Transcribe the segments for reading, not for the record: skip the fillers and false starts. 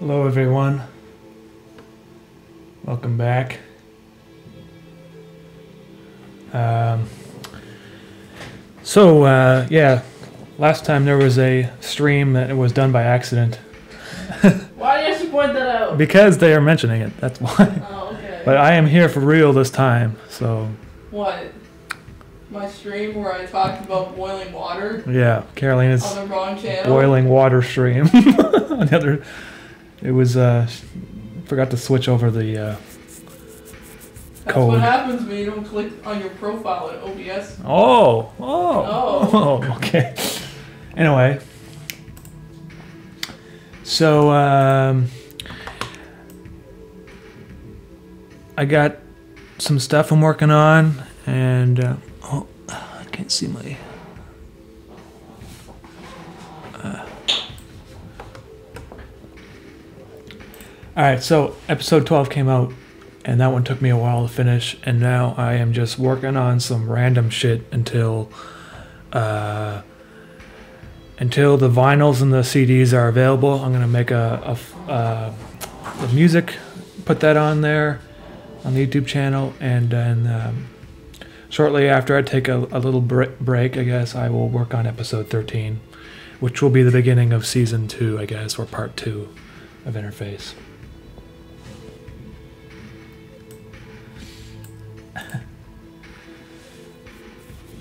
Hello everyone, welcome back. Yeah, last time there was a stream that was done by accident. Why do you have to point that out? Because they are mentioning it, that's why. Oh, okay. But I am here for real this time, so... What? My stream where I talked about boiling water? Yeah, Carolina's on the wrong channel? boiling water stream. On the other... It was, forgot to switch over the, That's code. what happens when you don't click on your profile at OBS. Oh, okay. Anyway. So, I got some stuff I'm working on, and, oh, I can't see my... Alright, so episode 12 came out, and that one took me a while to finish, and now I am just working on some random shit until the vinyls and the CDs are available. I'm gonna make the music, put that on there, on the YouTube channel, and then shortly after I take a little break, I guess, I will work on episode 13, which will be the beginning of season 2, I guess, or part 2 of Interface.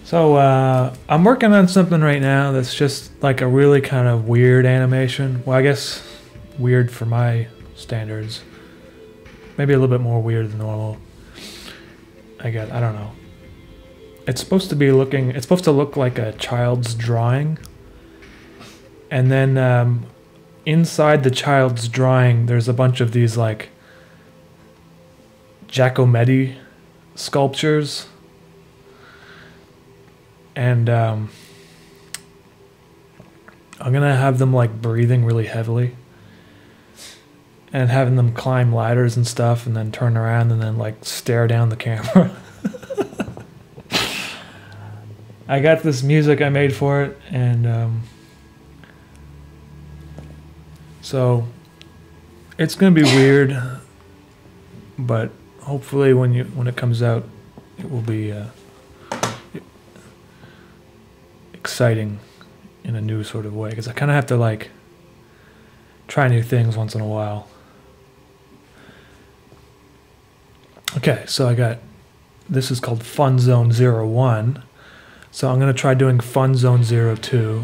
So, I'm working on something right now that's just like a really kind of weird animation. Well, I guess weird for my standards. Maybe a little bit more weird than normal. I don't know. It's supposed to look like a child's drawing. And then, inside the child's drawing, there's a bunch of these like Giacometti sculptures. And I'm gonna have them like breathing really heavily and having them climb ladders and stuff and then turn around and then like stare down the camera. I got this music I made for it, and so it's gonna be weird, but hopefully when it comes out it will be exciting in a new sort of way, because I kind of have to like try new things once in a while. Okay, so this is called Fun Zone 01, so I'm going to try doing Fun Zone 02,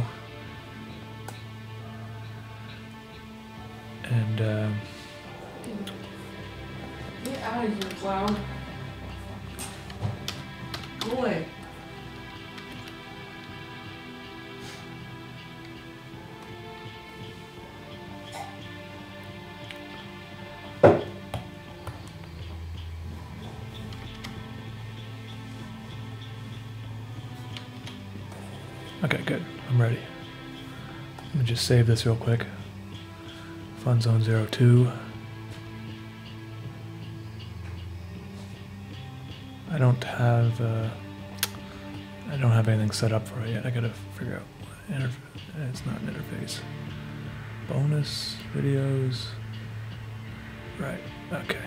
and get out of here, clown. Go away. okay, good, I'm ready. Let me just save this real quick. Fun Zone 02. I don't have anything set up for it yet. I gotta figure out what it's not an interface. Bonus videos. Right, okay.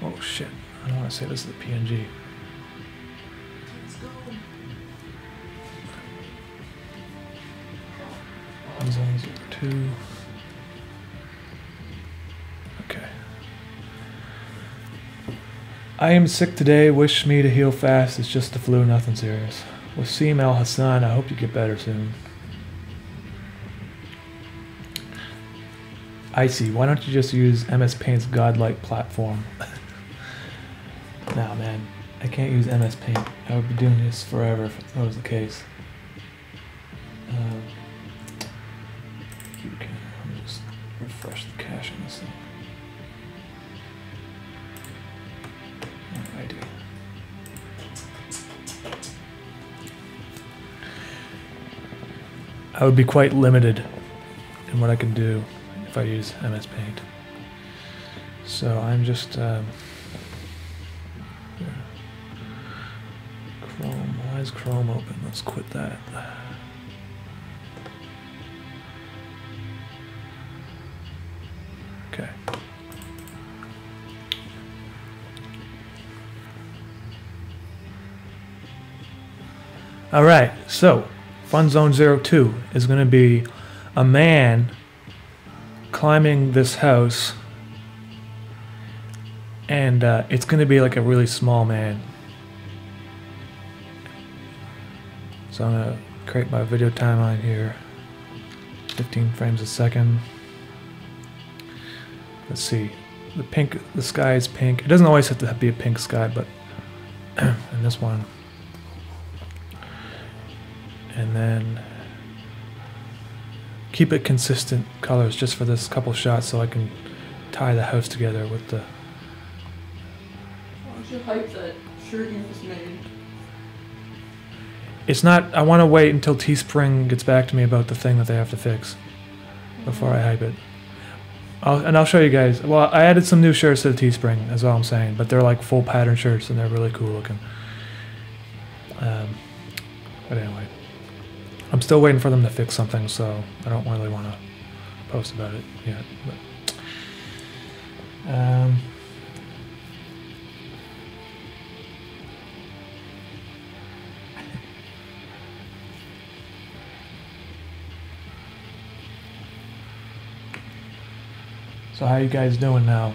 Oh shit, I don't want to say this is a PNG. Let's go. Zone 02. Okay. I am sick today. Wish me to heal fast. It's just the flu, nothing serious. Wasim Al Hassan, I hope you get better soon. Icy, why don't you just use MS Paint's godlike platform? Nah, man, I can't use MS Paint. I would be doing this forever if that was the case. Let me just refresh the cache on this thing. Alrighty. I would be quite limited in what I can do if I use MS Paint. So I'm just Chrome. Why is Chrome open? Let's quit that. Okay. All right, so Fun Zone 02 is going to be a man climbing this house, and it's going to be like a really small man. So I'm going to create my video timeline here, 15 frames a second. Let's see, the sky is pink. It doesn't always have to be a pink sky, but in this one. And then keep it consistent colors just for this couple shots so I can tie the house together with the... Why don't you hype that shirt you just made? It's not... I want to wait until Teespring gets back to me about the thing that they have to fix before I hype it. I'll show you guys. Well, I added some new shirts to the Teespring, that's all I'm saying, but they're like full pattern shirts and they're really cool looking. But anyway. I'm still waiting for them to fix something, so I don't really want to post about it yet. But, so how you guys doing now?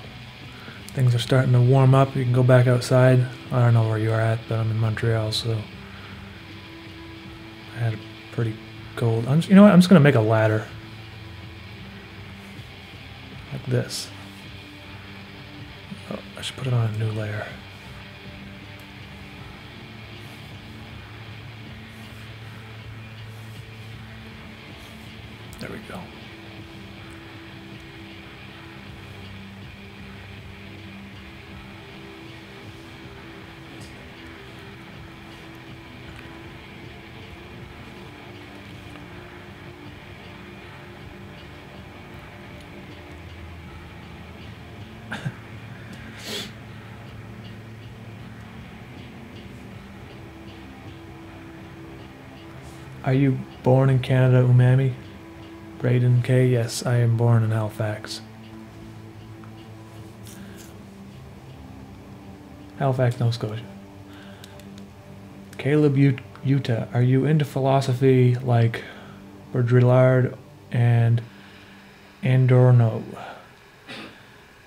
Things are starting to warm up. You can go back outside. I don't know where you are at, but I'm in Montreal, so I had a pretty cold. You know what? I'm just gonna make a ladder like this. Oh, I should put it on a new layer. There we go. Are you born in Canada, Umami? Braden K. Yes, I am born in Halifax. Halifax, Nova Scotia. Caleb Utah, are you into philosophy like Baudrillard and Adorno?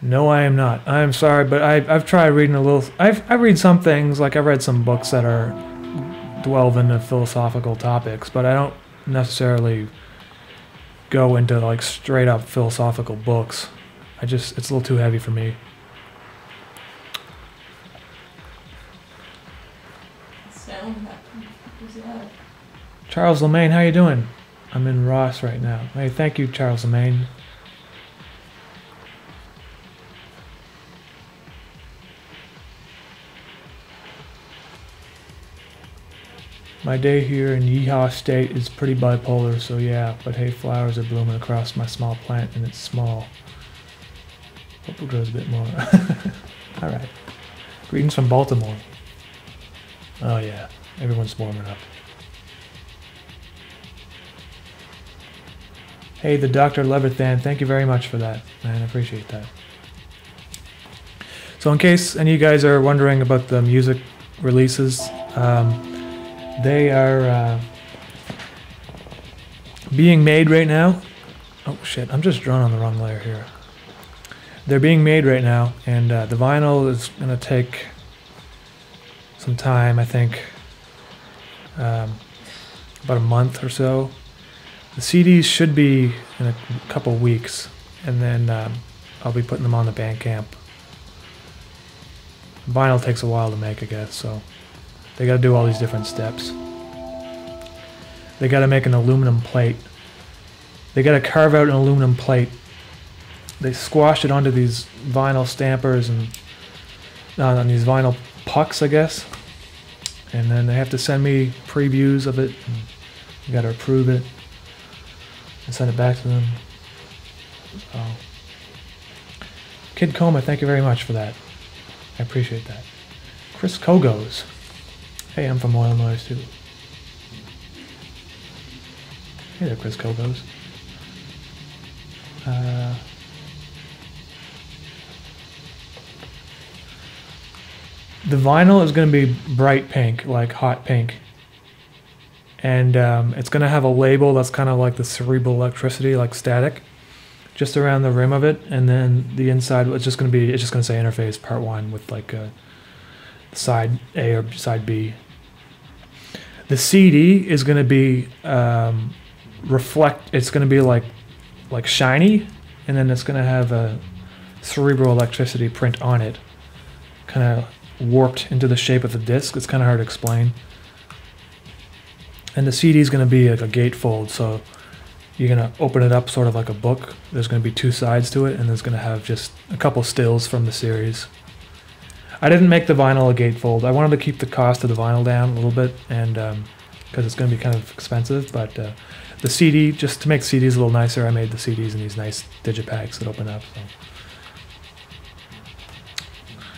No, I am not. I'm sorry, but I've tried reading a little. I read some things, like I've read some books that are delve into philosophical topics, but I don't necessarily go into like straight up philosophical books. It's a little too heavy for me. Sound who's that? Charles Lemaine, how you doing? I'm in Ross right now. Hey, thank you, Charles Lemaine. My day here in Yeehaw State is pretty bipolar, so yeah, but hey, flowers are blooming across my small plant and it's small. Hope it grows a bit more. Alright. Greetings from Baltimore. Oh yeah, everyone's warming up. Hey, the Dr. Leverthan, thank you very much for that, man, I appreciate that. So in case any of you guys are wondering about the music releases, they are being made right now. Oh shit, I'm just drawing on the wrong layer here. They're being made right now, and the vinyl is going to take some time, I think, about a month or so. The CDs should be in a couple weeks, and then I'll be putting them on the Bandcamp. Vinyl takes a while to make, I guess, so they got to do all these different steps. They got to make an aluminum plate. They got to carve out an aluminum plate. They squash it onto these vinyl stampers and on these vinyl pucks, I guess. And then they have to send me previews of it. And you got to approve it and send it back to them. So, Kid Coma, thank you very much for that. I appreciate that. Chris Kogos. Hey, I'm from Oil Noise too. Hey there, Chris Kogos. The vinyl is going to be bright pink, like hot pink. And it's going to have a label that's kind of like the cerebral electricity, like static, just around the rim of it. And then the inside, it's just going to say interface part 1 with like side A or side B. The CD is going to be it's going to be like shiny, and then it's going to have a cerebral electricity print on it, kind of warped into the shape of the disc. It's kind of hard to explain. And the CD is going to be like a gatefold, so you're going to open it up sort of like a book. There's going to be 2 sides to it, and there's going to have just a couple stills from the series. I didn't make the vinyl a gatefold. I wanted to keep the cost of the vinyl down a little bit, and because it's going to be kind of expensive, but the CD, just to make CDs a little nicer, I made the CDs in these nice digipacks that open up. So.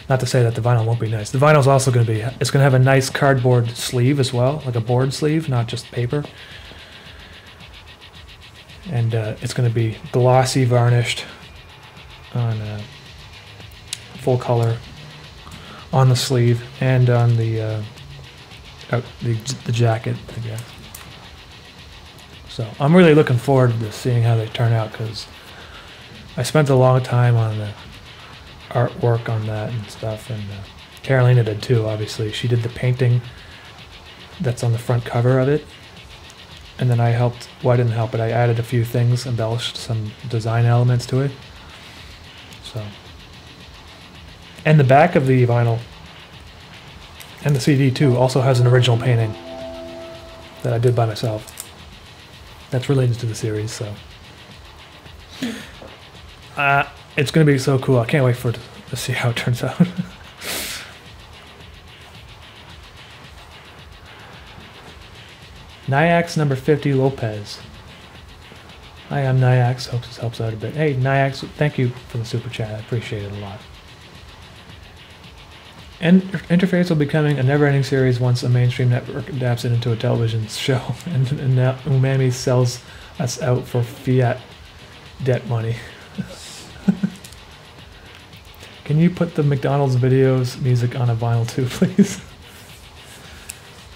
Not to say that the vinyl won't be nice. The vinyl's also going to be, it's going to have a nice cardboard sleeve as well, like a board sleeve, not just paper. And it's going to be glossy varnished on full color on the sleeve and on the jacket, I guess. So I'm really looking forward to seeing how they turn out, because I spent a long time on the artwork on that and stuff, and Carolina did too, obviously. She did the painting that's on the front cover of it, and then I helped, well, I didn't help, but I added a few things, embellished some design elements to it. So, and the back of the vinyl and the CD too also has an original painting that I did by myself that's related to the series. So it's going to be so cool. I can't wait for it to see how it turns out. Nyax number 50 Lopez. Hi, I'm Nyax. Hope this helps out a bit. Hey, Nyax, thank you for the super chat. I appreciate it a lot. And Interface will be becoming a never-ending series once a mainstream network adapts it into a television show, and now Umami sells us out for fiat debt money. Can you put the McDonald's videos music on a vinyl too, please?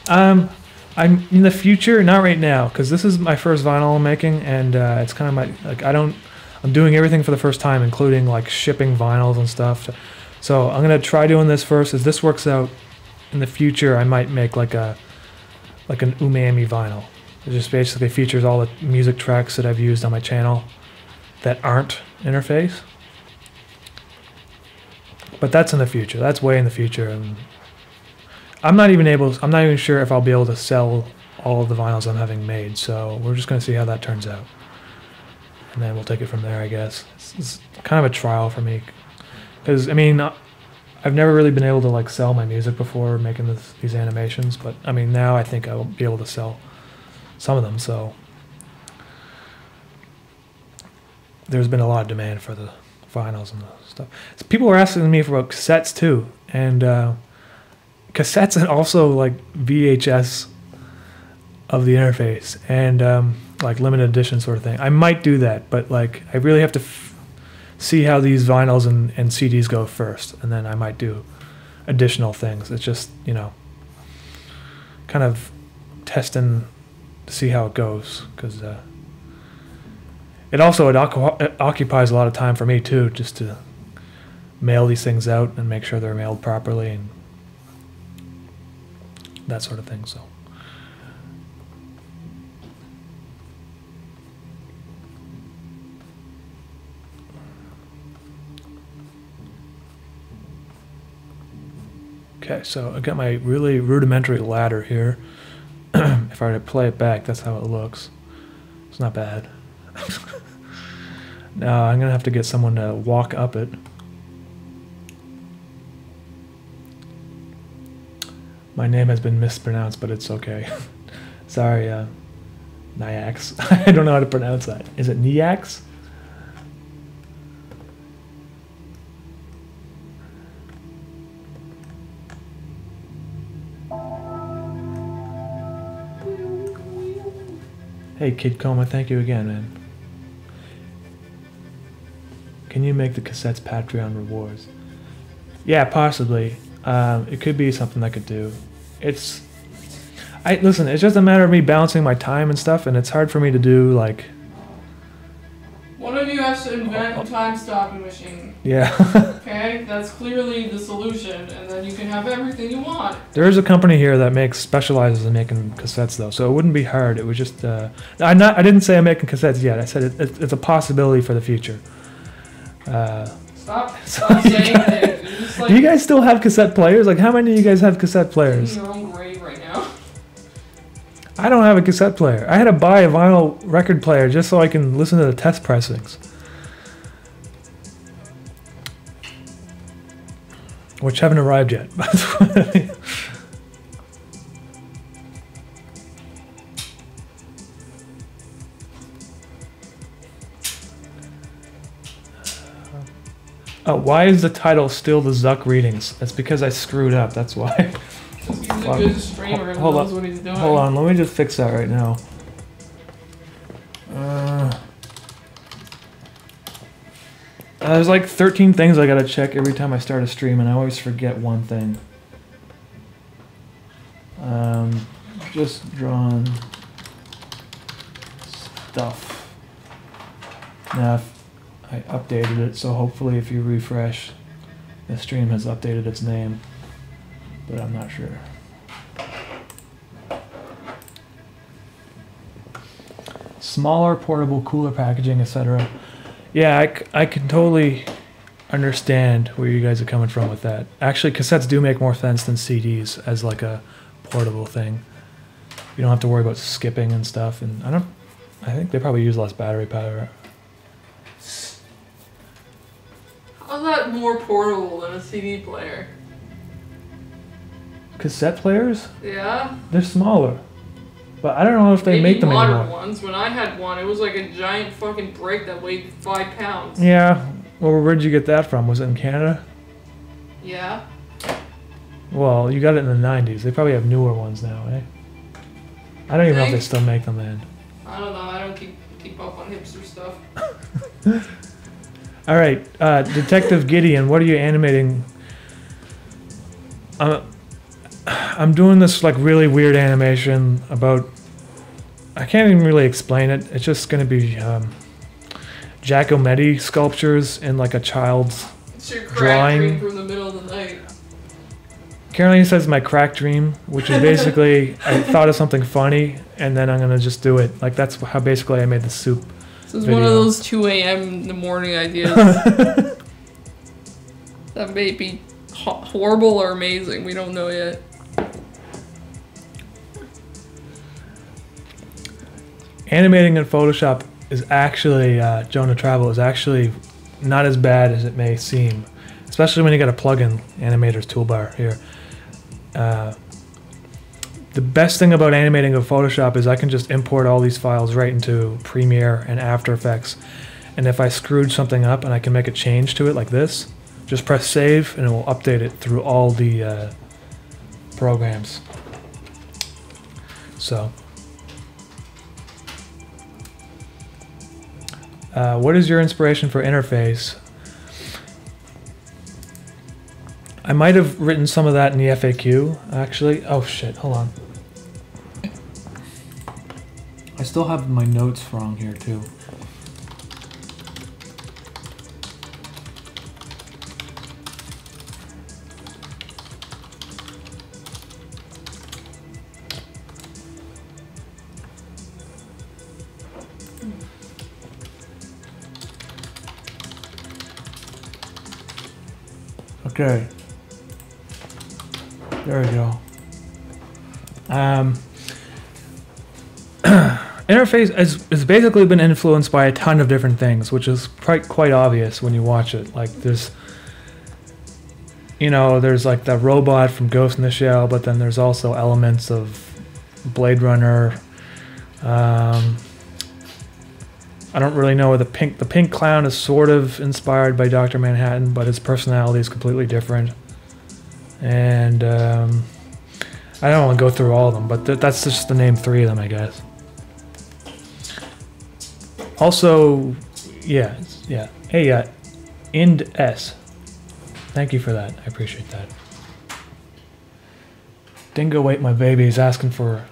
I'm in the future, not right now, because this is my first vinyl I'm making, and it's kind of my, like, I'm doing everything for the first time, including like shipping vinyls and stuff. So I'm gonna try doing this first. As this works out, in the future I might make like an Umami vinyl. It just basically features all the music tracks that I've used on my channel that aren't Interface. But that's in the future. That's way in the future, and I'm not even sure if I'll be able to sell all of the vinyls I'm having made. So we're just gonna see how that turns out, and then we'll take it from there, I guess. It's kind of a trial for me, because I mean, I've never really been able to like sell my music before making these animations, but I mean now I think I'll be able to sell some of them. So there's been a lot of demand for the vinyls and the stuff. So people were asking me about cassettes too, and cassettes and also like VHS of the Interface, and like limited edition sort of thing. I might do that, but like I really have to see how these vinyls and CDs go first, and then I might do additional things. It's just, you know, kind of testing to see how it goes, because it occupies a lot of time for me too, just to mail these things out and make sure they're mailed properly and that sort of thing. So okay, so I got my really rudimentary ladder here. If I were to play it back, that's how it looks. It's not bad. Now I'm gonna have to get someone to walk up it. My name has been mispronounced, but it's okay. Sorry, Nyax. I don't know how to pronounce that. Is it Nyax? Hey, Kid Coma, thank you again, man. Can you make the cassettes Patreon rewards? Yeah, possibly. It could be something I could do. Listen, it's just a matter of me balancing my time and stuff, and it's hard for me to do, like... One of you has to invent a time-stopping machine. Yeah. Okay? That's clearly the solution, and then you can have everything you want. There is a company here that specializes in making cassettes, though, so it wouldn't be hard. It was just... I didn't say I'm making cassettes yet. I said it's a possibility for the future. Stop saying things. Do you guys still have cassette players? Like, how many of you guys have cassette players? In your own grave right now. I don't have a cassette player. I had to buy a vinyl record player just so I can listen to the test pressings. Which haven't arrived yet. Why is the title still the Zuck Readings? That's because I screwed up, that's why. He's a good streamer and knows what he's doing. Hold on, let me just fix that right now. There's like 13 things I gotta check every time I start a stream, and I always forget one thing. Just drawn stuff. Now I updated it, so hopefully if you refresh, the stream has updated its name. But I'm not sure. Smaller, portable, cooler packaging, etc. Yeah, I can totally understand where you guys are coming from with that. Actually, cassettes do make more sense than CDs as like a portable thing. You don't have to worry about skipping and stuff, and I think they probably use less battery power. How's that more portable than a CD player? Cassette players? Yeah. They're smaller. But I don't know if they make them anymore. Modern ones. When I had one, it was like a giant fucking brick that weighed 5 pounds. Yeah. Well, where'd you get that from? Was it in Canada? Yeah. Well, you got it in the 90s. They probably have newer ones now, eh? I don't even know if they still make them, man. I don't know. I don't keep up on hipster stuff. All right. Detective Gideon, what are you animating? I'm doing this like really weird animation about, I can't even really explain it. It's just going to be Giacometti sculptures in like a child's it's your crack drawing. Dream from the middle of the night. Caroline says my crack dream, which is basically I thought of something funny and then I'm going to just do it. Like that's how basically I made the soup. This is one of those 2 a.m. in the morning ideas. That may be horrible or amazing. We don't know yet. Animating in Photoshop is actually, Jonah Travel, is actually not as bad as it may seem. Especially when you got a plug-in Animator's Toolbar here. The best thing about animating in Photoshop is I can just import all these files right into Premiere and After Effects. And if I screwed something up and I can make a change to it like this, just press save and it will update it through all the programs. So, what is your inspiration for interface? I might have written some of that in the FAQ, actually. Oh shit, hold on. I still have my notes wrong here too. Okay. There we go. Interface has basically been influenced by a ton of different things, which is quite obvious when you watch it. Like there's, you know, there's like the robot from Ghost in the Shell, but then there's also elements of Blade Runner. I don't really know. The pink clown is sort of inspired by Dr. Manhattan, but his personality is completely different. And I don't want to go through all of them, but that's just to name 3 of them, I guess. Also, yeah. Hey, Ind S. Thank you for that. I appreciate that. Dingo ate my baby is asking to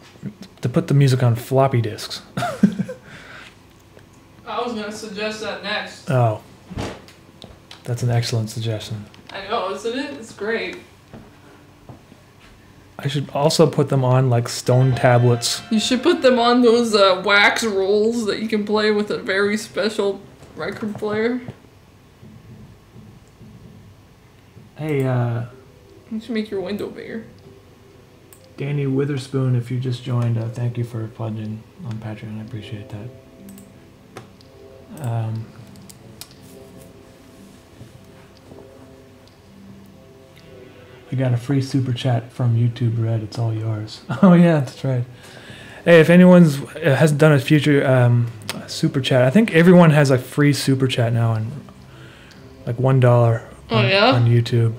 put the music on floppy disks. I was gonna suggest that next. Oh, that's an excellent suggestion. I know, isn't it? It's great. I should also put them on like stone tablets. You should put them on those wax rolls that you can play with a very special record player. Hey, You should make your window bigger. Danny Witherspoon, if you just joined, thank you for pledging on Patreon. I appreciate that. We got a free super chat from YouTube Red. It's all yours. Oh yeah, that's right. Hey, if anyone's hasn't done a future super chat, I think everyone has a free super chat now, and like $1 on YouTube.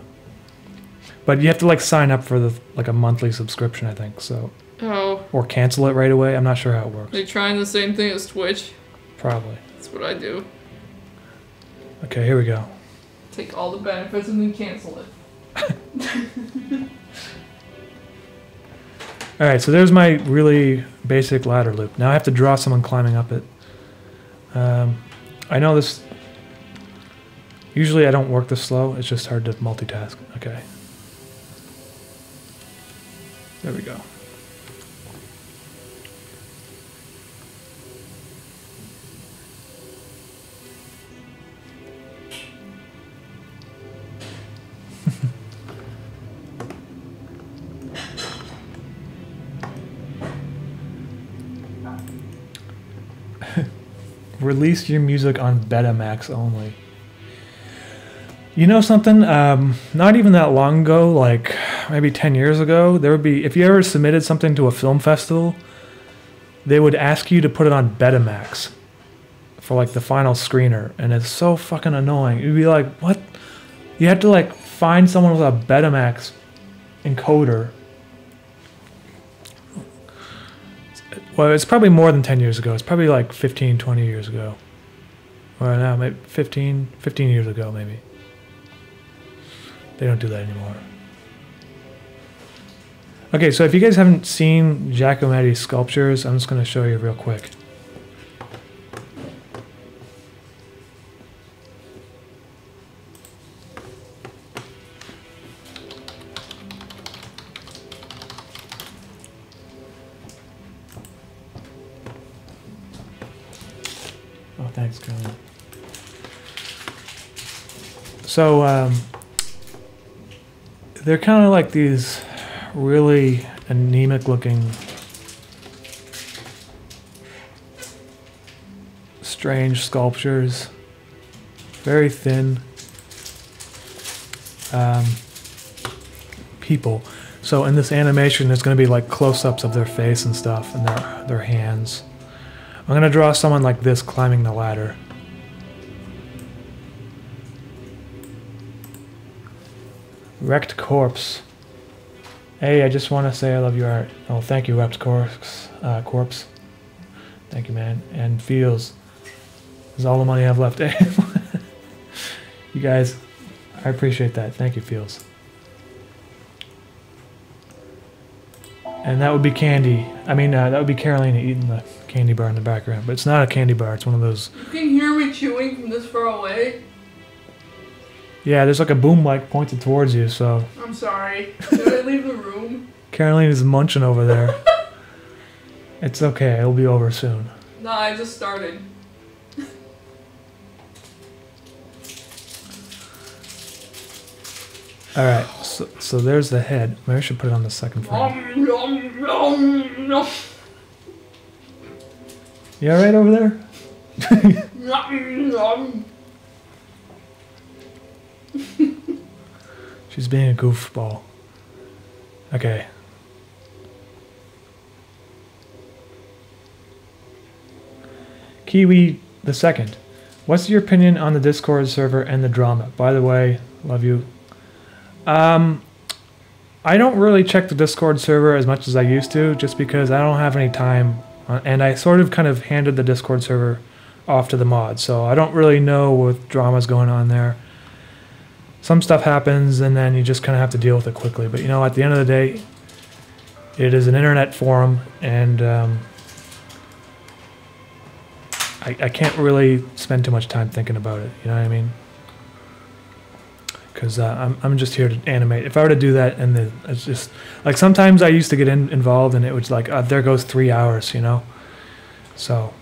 But you have to like sign up for like a monthly subscription, I think. So. Oh. Or cancel it right away. I'm not sure how it works. Are you trying the same thing as Twitch? Probably. That's what I do. Okay, here we go. Take all the benefits and then cancel it. Alright, so there's my really basic ladder loop. Now I have to draw someone climbing up it. I know this... Usually I don't work this slow, it's just hard to multitask. Okay. There we go. Release your music on Betamax only. You know something? Not even that long ago, like maybe 10 years ago, there would be, if you ever submitted something to a film festival, they would ask you to put it on Betamax for like the final screener, and it's so fucking annoying. You'd be like, what? You had to like find someone with a Betamax encoder. Well, it's probably more than 10 years ago. It's probably like 15, 20 years ago. Or no, maybe 15 years ago, maybe. They don't do that anymore. Okay, so if you guys haven't seen Giacometti's sculptures, I'm just going to show you real quick. Oh, thanks, Colin. So, they're kind of like these really anemic looking, strange sculptures. Very thin people. So in this animation, there's going to be like close-ups of their face and stuff, and their hands. I'm going to draw someone like this climbing the ladder. Wrecked Corpse. Hey, I just want to say I love your art. Oh, thank you, Wrecked Corpse. Thank you, man. And Feels. This is all the money I have left. You guys, I appreciate that. Thank you, Feels. And that would be Candy. I mean, that would be Carolina eating the candy bar in the background. But it's not a candy bar. It's one of those... You can hear me chewing from this far away. Yeah, there's like a boom mic pointed towards you, so... I'm sorry. Should I leave the room? Carolina's munching over there. It's okay. It'll be over soon. No, I just started. Alright, so there's the head. Maybe I should put it on the second frame. You alright over there? She's being a goofball. Okay. Kiwi the second. What's your opinion on the Discord server and the drama? By the way, love you. I don't really check the Discord server as much as I used to, just because I don't have any time, and I sort of kind of handed the Discord server off to the mods, so I don't really know what drama's going on there. Some stuff happens, and then you just kind of have to deal with it quickly. But you know, at the end of the day, It is an internet forum, and I can't really spend too much time thinking about it. You know what I mean? Because I'm just here to animate. If I were to do that, and it's just like sometimes I used to get involved, and it was like there goes 3 hours, you know. So,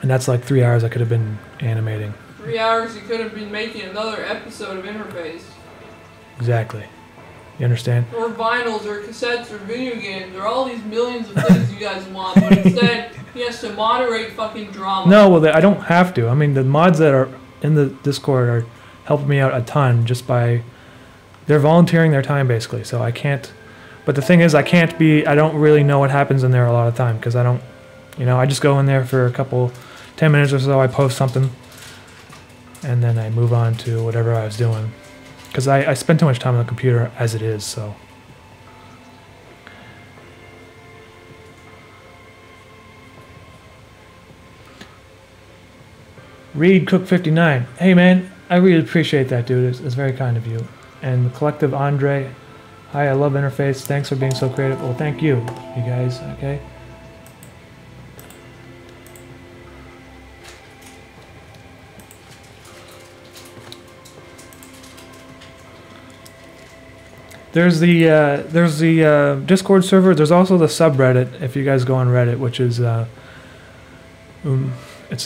and that's like 3 hours I could have been animating. 3 hours you could have been making another episode of Interface. Exactly. You understand? Or vinyls, or cassettes, or video games, or all these millions of things you guys want, but instead he has to moderate fucking drama. No, well, I don't have to. I mean, the mods that are in the Discord are helping me out a ton just by... They're volunteering their time, basically, so I can't... But the thing is, I don't really know what happens in there a lot of time, because I don't... You know, I just go in there for 10 minutes or so, I post something, and then I move on to whatever I was doing. Because I spend too much time on the computer as it is, so... Reed Cook 59. Hey man, I really appreciate that, dude. It's very kind of you. And the Collective Andre. Hi, I love Interface. Thanks for being so creative. Well, thank you, you guys. Okay. There's the Discord server. There's also the subreddit. If you guys go on Reddit, which is it's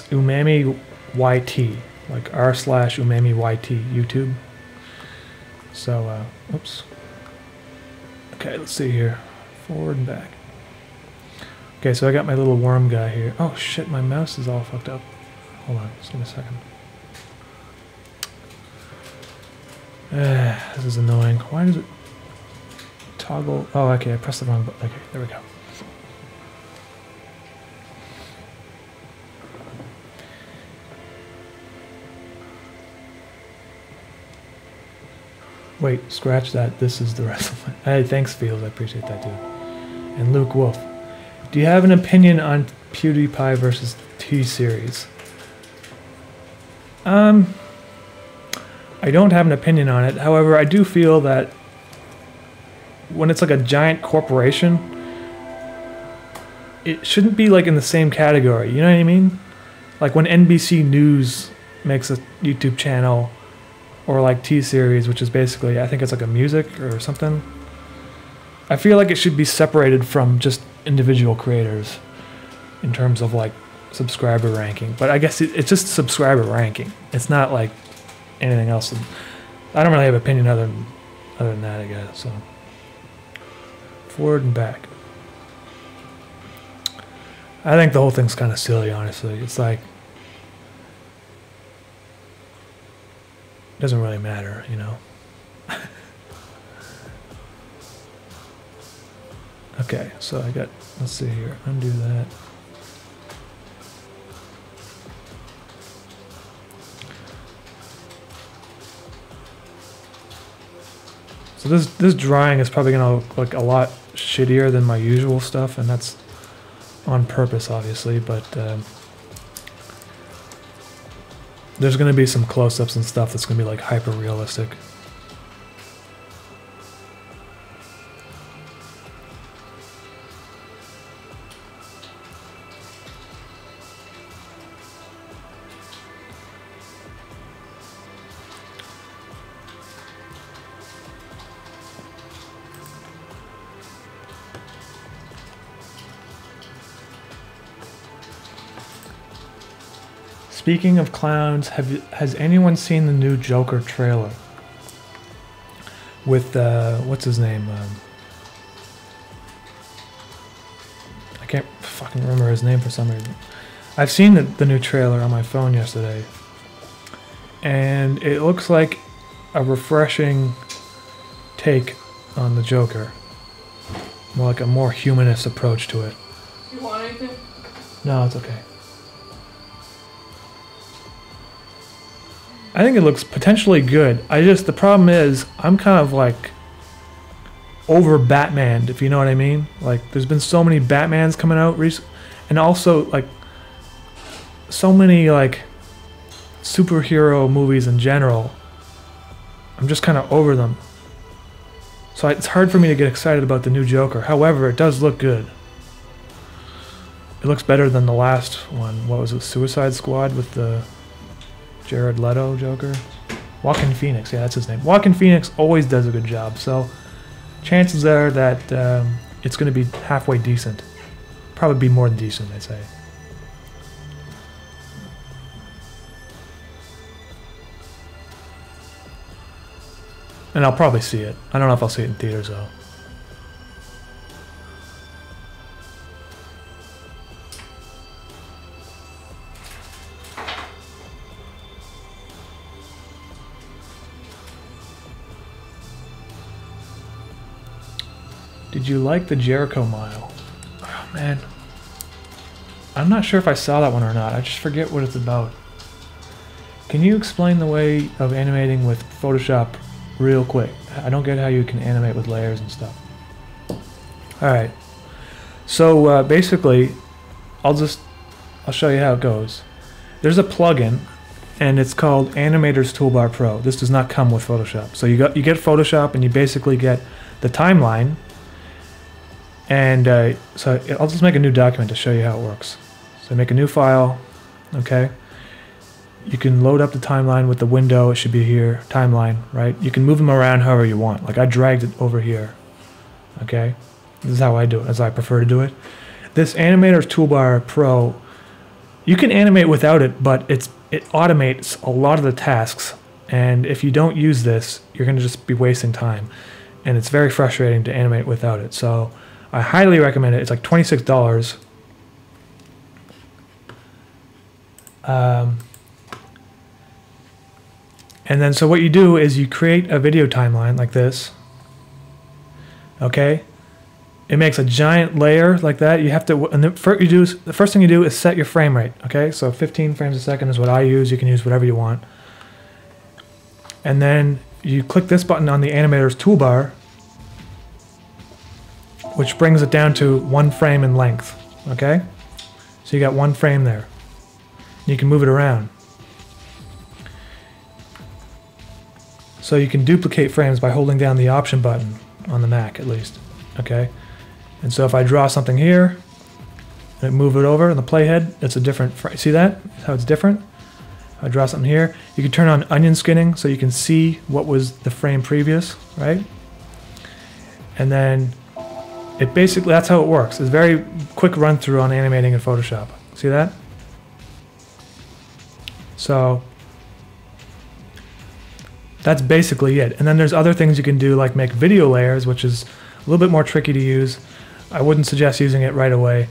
Umami YT, like r/Umami YT YouTube. So oops. Okay, let's see here. Forward and back. Okay, so I got my little worm guy here. Oh shit, my mouse is all fucked up. Hold on, just give me a second. This is annoying. Why does it toggle? Oh, okay, I pressed the wrong button. Okay, there we go. Wait, scratch that. This is the rest of it. Hey, thanks, Fields. I appreciate that, dude. And Luke Wolf. Do you have an opinion on PewDiePie versus T-Series? I don't have an opinion on it. However, I do feel that when it's like a giant corporation, it shouldn't be like in the same category. You know what I mean? Like when NBC News makes a YouTube channel, or like T-Series, which is basically, I think it's like a music or something. I feel like it should be separated from just individual creators in terms of like subscriber ranking. But I guess it's just subscriber ranking. It's not like anything else. I don't really have an opinion other than that, I guess. So forward and back. I think the whole thing's kind of silly, honestly. It's like, it doesn't really matter, you know. Okay, so I got, let's see here, undo that. So this drawing is probably gonna look like a lot shittier than my usual stuff, and that's on purpose, obviously, but there's going to be some close-ups and stuff that's going to be like hyper-realistic. Speaking of clowns, has anyone seen the new Joker trailer? With, what's his name? I can't fucking remember his name for some reason. I've seen the new trailer on my phone yesterday. And it looks like a refreshing take on the Joker. More like a more humanist approach to it. You want anything? No, it's okay. I think it looks potentially good. The problem is, I'm kind of like over Batman, if you know what I mean. Like, there's been so many Batmans coming out recently, and also like so many like superhero movies in general. I'm just kind of over them. So it's hard for me to get excited about the new Joker. However, it does look good. It looks better than the last one. What was it? Suicide Squad with the Jared Leto Joker? Joaquin Phoenix, yeah, that's his name. Joaquin Phoenix always does a good job, so chances are that it's going to be halfway decent. Probably be more than decent, I'd say. And I'll probably see it. I don't know if I'll see it in theaters, though. Did you like the Jericho Mile? Oh, man. I'm not sure if I saw that one or not. I just forget what it's about. Can you explain the way of animating with Photoshop real quick? I don't get how you can animate with layers and stuff. Alright. So basically, I'll show you how it goes. There's a plugin, and it's called Animator's Toolbar Pro. This does not come with Photoshop. So you get Photoshop, and you basically get the timeline. And so I'll just make a new document to show you how it works. So make a new file, okay? You can load up the timeline with the window. It should be here, timeline, right? You can move them around however you want. Like I dragged it over here, okay? This is how I do it, as I prefer to do it. This Animator's Toolbar Pro, you can animate without it, but it automates a lot of the tasks. And if you don't use this, you're gonna just be wasting time. And it's very frustrating to animate without it. So I highly recommend it. It's like $26. And then so what you do is you create a video timeline like this. Okay? It makes a giant layer like that. You have to, and the first thing you do is set your frame rate. Okay? So 15 frames a second is what I use. You can use whatever you want. And then you click this button on the Animator's Toolbar, which brings it down to 1 frame in length, okay? So you got 1 frame there. You can move it around. So you can duplicate frames by holding down the option button on the Mac at least, okay? And so if I draw something here, and move it over on the playhead, it's a different frame. See that? How it's different? If I draw something here, you can turn on onion skinning so you can see what was the frame previous, right? And then it basically, that's how it works. It's a very quick run through on animating in Photoshop. See that? So that's basically it. And then there's other things you can do, like make video layers, which is a little bit more tricky to use. I wouldn't suggest using it right away,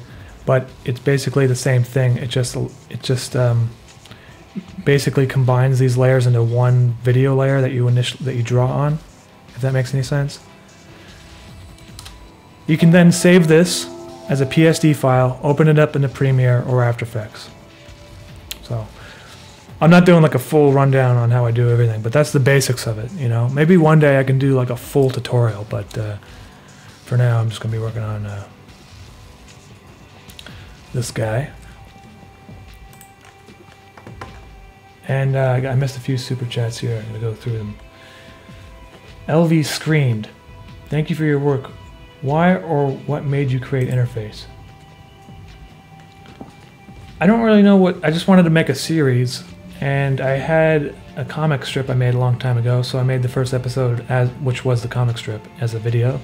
but it's basically the same thing. It just basically combines these layers into one video layer that you draw on, if that makes any sense. You can then save this as a PSD file, open it up into Premiere or After Effects. So I'm not doing like a full rundown on how I do everything, but that's the basics of it, you know. Maybe one day I can do like a full tutorial, but for now I'm just going to be working on this guy. And I missed a few super chats here. I'm going to go through them. LV Screamed. Thank you for your work. Why or what made you create Interface? I don't really know what, I just wanted to make a series, and I had a comic strip I made a long time ago, so I made the first episode, which was the comic strip, as a video.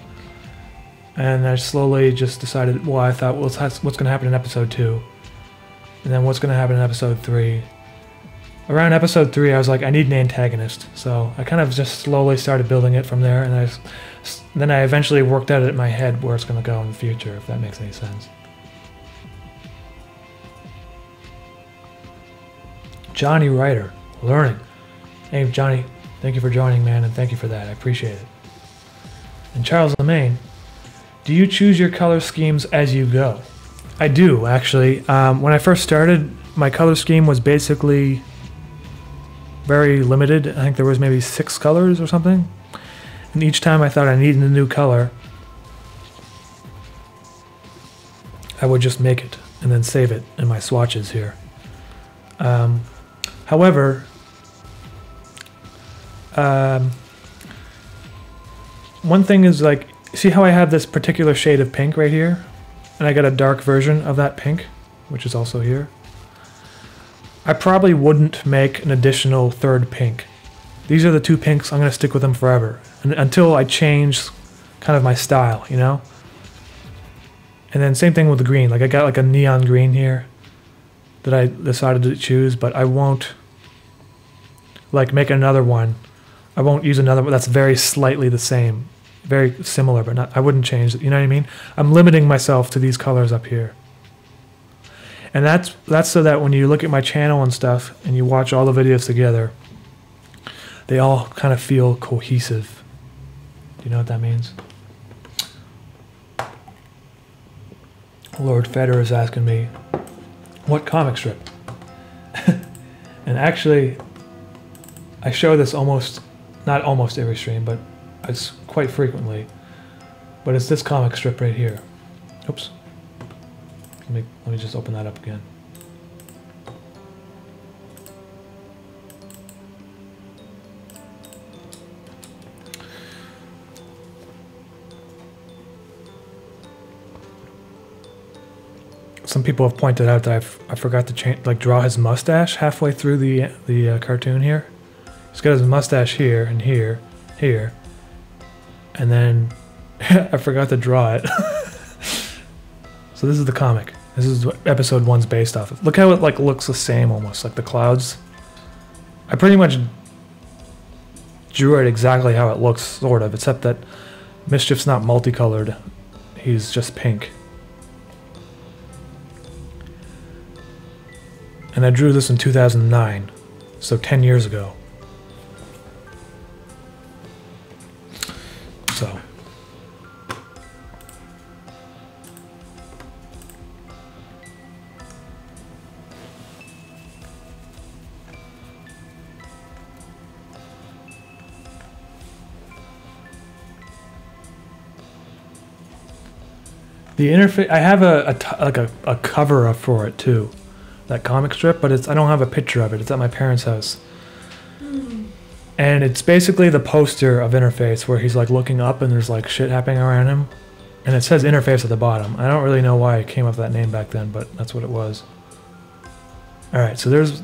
And I slowly just decided, well, I thought, well, what's going to happen in episode 2? And then what's going to happen in episode 3? Around episode 3, I was like, I need an antagonist. So I kind of just slowly started building it from there, and then I eventually worked out in my head where it's going to go in the future, if that makes any sense. Johnny Ryder, learning. Hey, Johnny, thank you for joining, man, and thank you for that. I appreciate it. And Charles Lemaine, do you choose your color schemes as you go? I do, actually. When I first started, my color scheme was basically very limited. I think there was maybe 6 colors or something. And each time I thought I needed a new color, I would just make it and then save it in my swatches here. However, one thing is like, see how I have this particular shade of pink right here? And I got a dark version of that pink, which is also here. I probably wouldn't make an additional third pink. These are the two pinks, I'm gonna stick with them forever. And until I change kind of my style, you know? And then same thing with the green. Like I got like a neon green here that I decided to choose, but I won't like make another one. I won't use another one that's very slightly the same. Very similar, but not, I wouldn't change it, you know what I mean? I'm limiting myself to these colors up here. And that's so that when you look at my channel and stuff, and you watch all the videos together, they all kind of feel cohesive. Do you know what that means? Lord Feder is asking me, what comic strip? And actually, I show this not almost every stream, but it's quite frequently. But it's this comic strip right here. Oops. Let me just open that up again. Some people have pointed out that I forgot to draw his mustache halfway through the cartoon here. He's got his mustache here and here, and then I forgot to draw it. So this is the comic. This is what episode 1's based off of. Look how it like looks the same almost, like the clouds. I pretty much drew it exactly how it looks, sort of, except that Mischief's not multicolored. He's just pink. And I drew this in 2009, so 10 years ago. So. The interface, I have a cover up for it too, that comic strip, but I don't have a picture of it. It's at my parents' house. And it's basically the poster of Interface where he's like looking up and there's like shit happening around him. And it says Interface at the bottom. I don't really know why it came up with that name back then, but that's what it was. Alright, so there's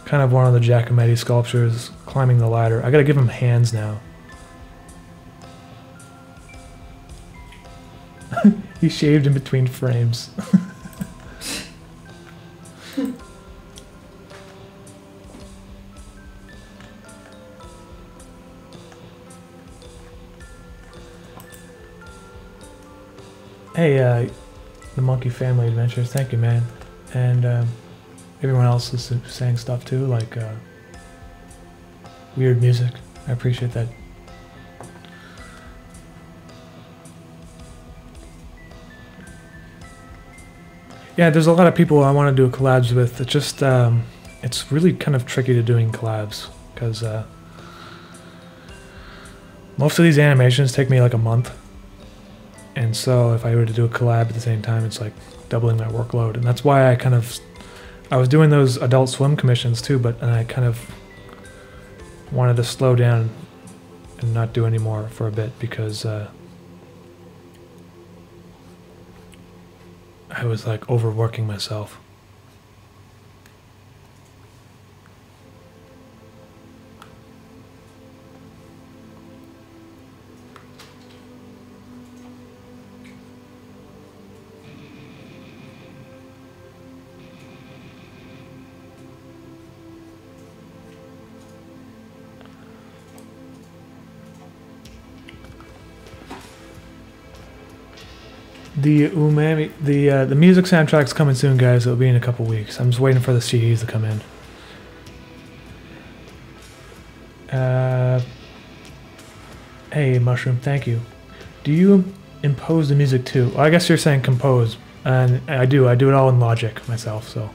kind of one of the Giacometti sculptures climbing the ladder. I gotta give him hands now. He shaved in between frames. Hey, the Monkey Family Adventures, thank you, man. And everyone else is saying stuff too, like weird music. I appreciate that. Yeah, there's a lot of people I want to do collabs with. It's just, it's really kind of tricky to doing collabs, because most of these animations take me like a month. And so if I were to do a collab at the same time, it's like doubling my workload. And that's why I was doing those Adult Swim commissions too, but I kind of wanted to slow down and not do any more for a bit, because I was like overworking myself. The Umami, the music soundtrack's coming soon, guys. It'll be in a couple weeks. I'm just waiting for the CDs to come in. Hey, Mushroom, thank you. Do you impose the music too? Well, I guess you're saying compose, and I do. I do it all in Logic myself, so.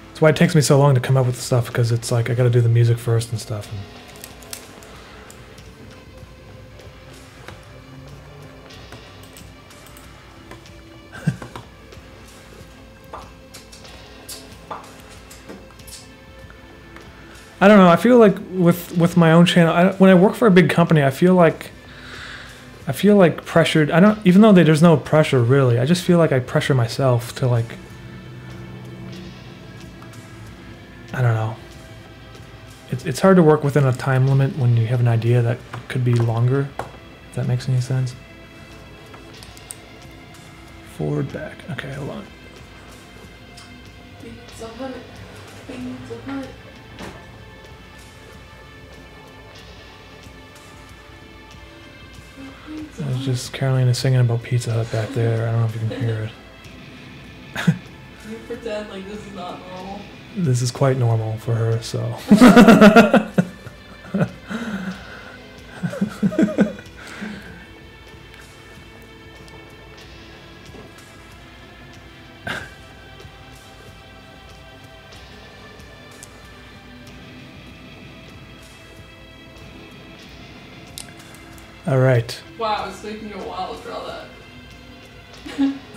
That's why it takes me so long to come up with stuff, because it's like I got to do the music first and stuff. And I don't know. I feel like with my own channel, when I work for a big company, I feel like pressured. I don't, even though there's no pressure really. I just feel like I pressure myself to like. I don't know. It's hard to work within a time limit when you have an idea that could be longer. If that makes any sense. Forward, back. Okay, hold on. Pizza Hut. Pizza Hut. It's just Carolina singing about Pizza Hut back there. I don't know if you can hear it. You pretend like this is not normal. This is quite normal for her, so. All right. Wow, it's taking you a while to draw that.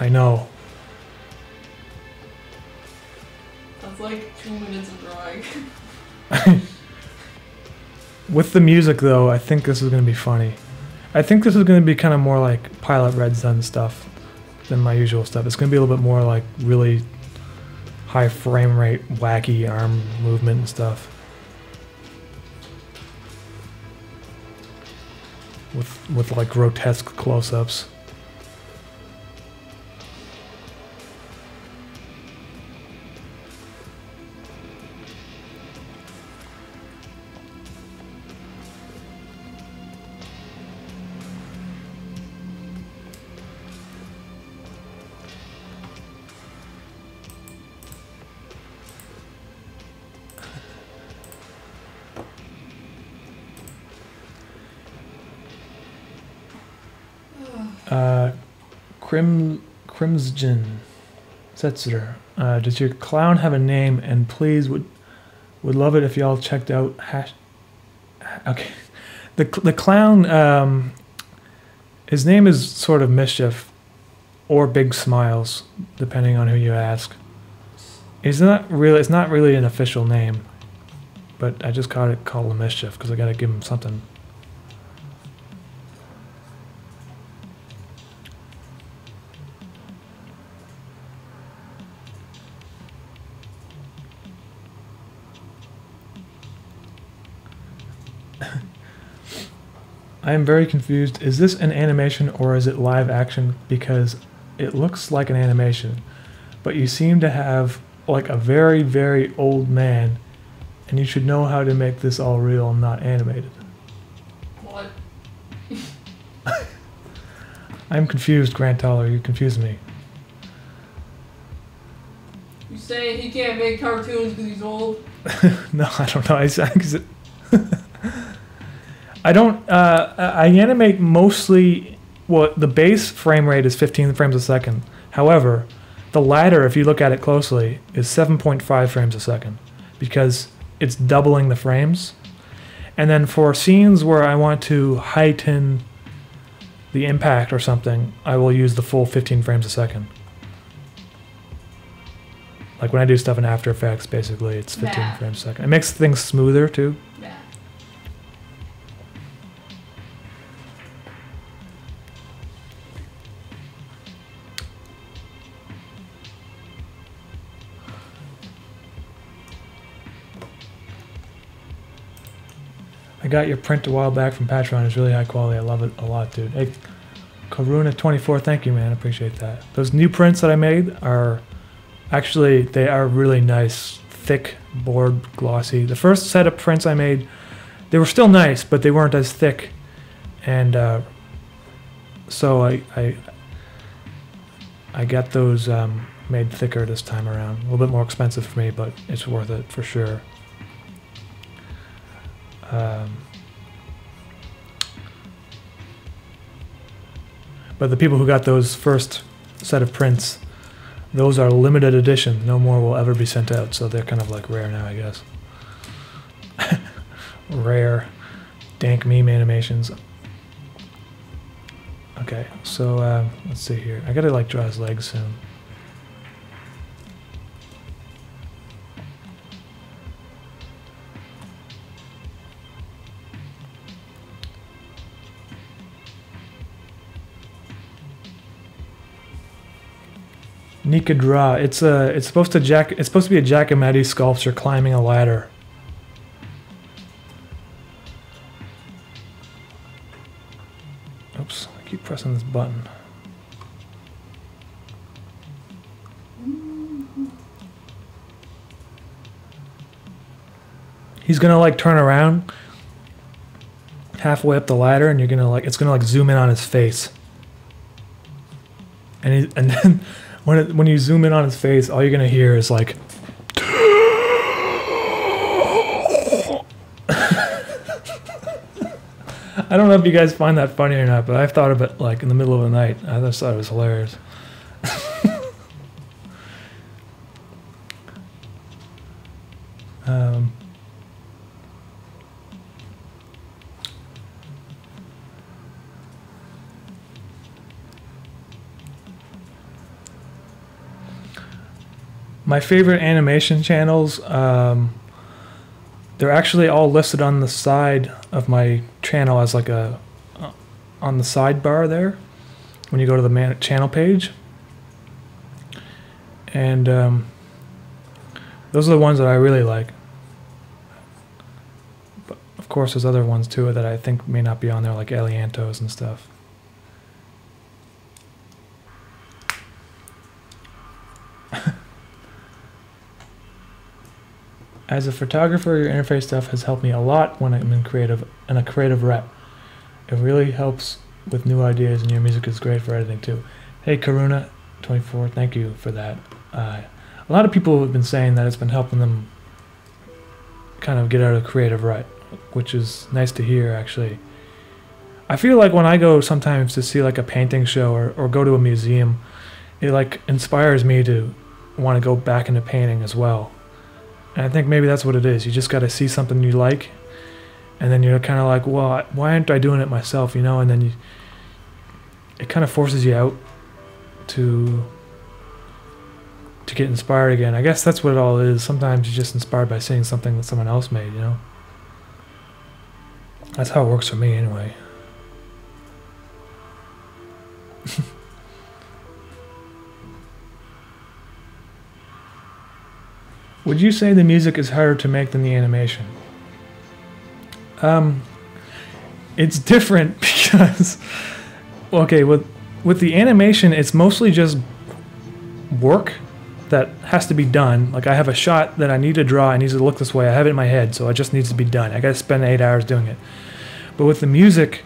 I know. That's like 2 minutes of drawing. With the music, though, I think this is going to be funny. I think this is going to be kind of more like Pilot Red's done stuff than my usual stuff. It's going to be a little bit more like really high frame rate, wacky arm movement and stuff. With like grotesque close-ups. Crimson Setzer. Does your clown have a name? And please would love it if y'all checked out okay. The clown, his name is sort of Mischief or Big Smiles, depending on who you ask. It's not really an official name, but I just called him Mischief because I gotta give him something. I am very confused. Is this an animation or is it live action? Because it looks like an animation, but you seem to have like a very, very old man, and you should know how to make this all real and not animated. What? I'm confused, Grant Toller. You confused me. You saying he can't make cartoons because he's old? No, I don't know. I don't. I animate mostly. Well, the base frame rate is 15 frames a second. However, the ladder, if you look at it closely, is 7.5 frames a second because it's doubling the frames. And then for scenes where I want to heighten the impact or something, I will use the full 15 frames a second. Like when I do stuff in After Effects, basically, it's 15 frames a second. It makes things smoother too. Yeah. I got your print a while back from Patreon. It's really high quality. I love it a lot, dude. Hey, Karuna24, thank you, man. I appreciate that. Those new prints that I made are actually, they are really nice, thick, board, glossy. The first set of prints I made, they were still nice, but they weren't as thick. And so I got those made thicker this time around. A little bit more expensive for me, but it's worth it for sure. But the people who got those first set of prints, those are limited edition. No more will ever be sent out, so they're kind of like rare now, I guess. Rare, dank meme animations. Okay, so let's see here. I gotta like draw his legs soon. Nika draw. It's supposed to be a Giacometti sculpture climbing a ladder. Oops, I keep pressing this button. He's gonna like turn around halfway up the ladder, and you're gonna like it's gonna like zoom in on his face. And then when you zoom in on his face, all you're gonna hear is like. I don't know if you guys find that funny or not, but I've thought of it like in the middle of the night. I just thought it was hilarious. My favorite animation channels, they're actually all listed on the side of my channel as like a, on the sidebar there, when you go to the channel page. And those are the ones that I really like. But of course there's other ones too that I think may not be on there, like Eliantos and stuff. As a photographer, your interface stuff has helped me a lot when I'm in a creative rep. It really helps with new ideas, and your music is great for editing too. Hey Karuna24, thank you for that. A lot of people have been saying that it's been helping them kind of get out of the creative rut, which is nice to hear actually. I feel like when I go sometimes to see like a painting show or go to a museum, it like inspires me to want to go back into painting as well. And I think maybe that's what it is. You just got to see something you like, and then you're kind of like, well, why aren't I doing it myself, you know? And then it kind of forces you out to get inspired again. I guess that's what it all is. Sometimes you're just inspired by seeing something that someone else made, you know? That's how it works for me anyway. Would you say the music is harder to make than the animation? It's different because, okay, with the animation, it's mostly just work that has to be done. Like I have a shot that I need to draw, it needs to look this way, I have it in my head, so it just needs to be done. I gotta spend 8 hours doing it. But with the music,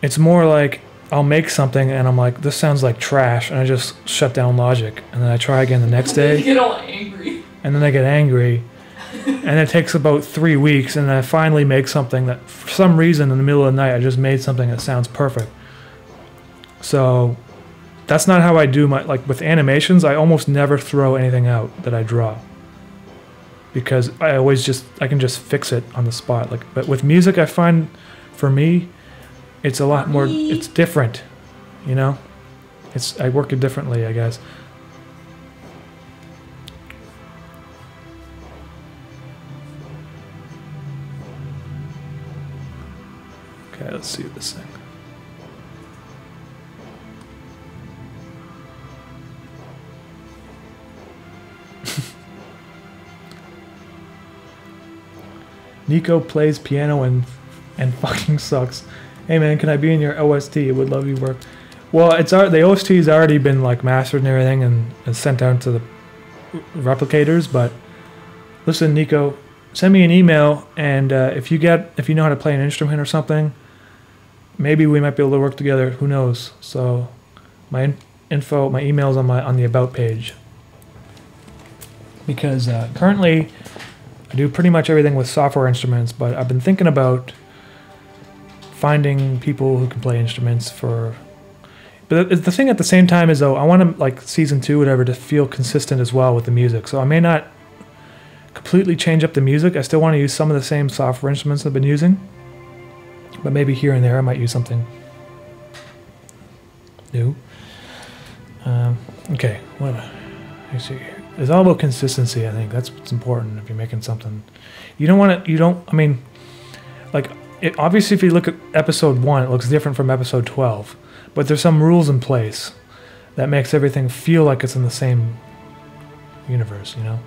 it's more like I'll make something and I'm like, this sounds like trash, and I just shut down Logic, and then I try again the next day. You get all angry. And then I get angry, and it takes about 3 weeks, and then I finally make something that, for some reason, in the middle of the night, I just made something that sounds perfect. So that's not how I do my, like with animations, I almost never throw anything out that I draw, because I can just fix it on the spot. Like, but with music, I find, for me, it's a lot more, it's different, you know? I work it differently, I guess. Okay, let's see this thing. Nico plays piano and fucking sucks. Hey man, can I be in your OST? I would love your work. Well, the OST's already been like mastered and everything and sent out to the replicators. But listen, Nico, send me an email, and if you know how to play an instrument or something, maybe we might be able to work together. Who knows? So my email's on the about page, because currently I do pretty much everything with software instruments, but I've been thinking about finding people who can play instruments for. But the thing at the same time is, though, I want to, like, season 2, whatever, to feel consistent as well with the music. So I may not completely change up the music. I still want to use some of the same software instruments I've been using, but maybe here and there I might use something new. Okay, what? Let me see here. It's all about consistency. I think that's what's important if you're making something. You don't want to. I mean, like. Obviously, if you look at episode 1, it looks different from episode 12. But there's some rules in place that makes everything feel like it's in the same universe, you know?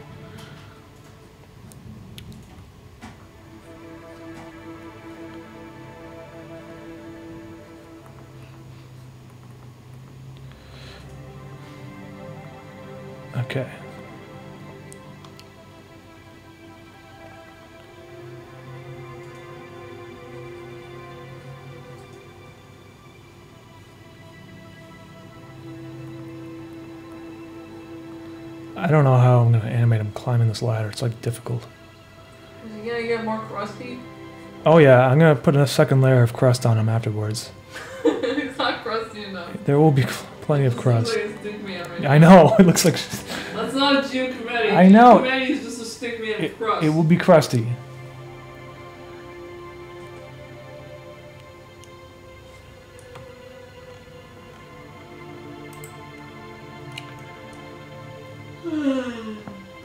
Okay. I don't know how I'm going to animate him climbing this ladder. It's like difficult. Is he gonna get more crusty? Oh yeah, I'm going to put a second layer of crust on him afterwards. It's not crusty enough. There will be plenty of crust. Like a stick man right I know, it looks like... That's not a giacometti. I know. Giacometti is just a stick man of crust. It will be crusty.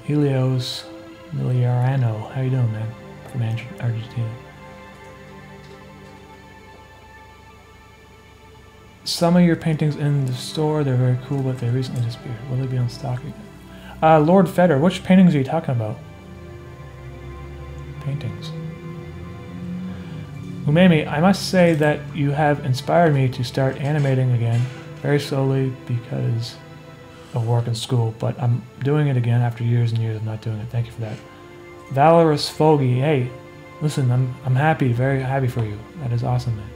Helios Miliarano, how you doing, man? From Argentina. Some of your paintings in the store, they're very cool, but they recently disappeared. Will they be on stock again? Lord Feder, which paintings are you talking about? Paintings. Umami, I must say that you have inspired me to start animating again, very slowly because of work and school, but I'm doing it again after years and years of not doing it. Thank you for that. Valorous Foggy, hey, listen, I'm happy, very happy for you. That is awesome, man.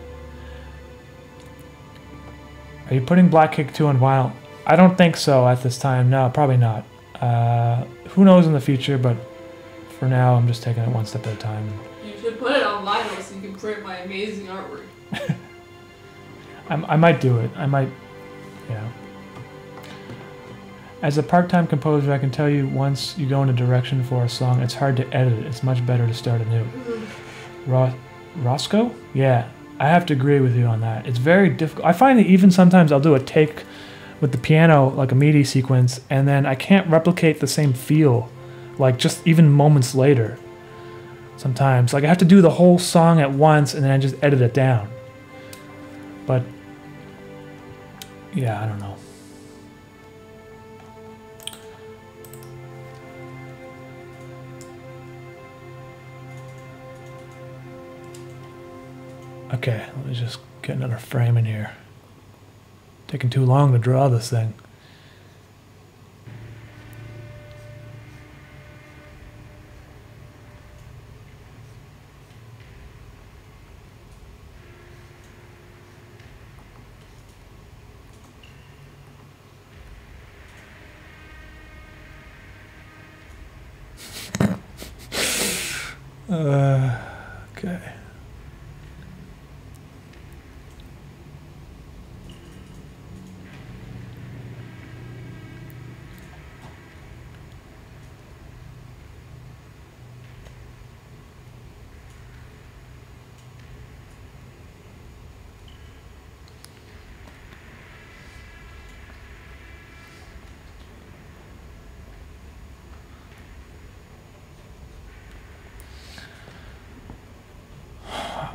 Are you putting Black Cake 2 on vinyl? I don't think so at this time. No, probably not. Who knows in the future, but for now I'm just taking it one step at a time. You should put it on vinyl so you can print my amazing artwork. I might do it. I might, yeah. As a part-time composer, I can tell you once you go in a direction for a song, it's hard to edit it. It's much better to start anew. Roscoe? Yeah, I have to agree with you on that. It's very difficult. I find that even sometimes I'll do a take with the piano, like a MIDI sequence, and then I can't replicate the same feel, like just even moments later. Sometimes, like I have to do the whole song at once and then I just edit it down. But, yeah, I don't know. Okay, let me just get another frame in here. Taking too long to draw this thing. Okay.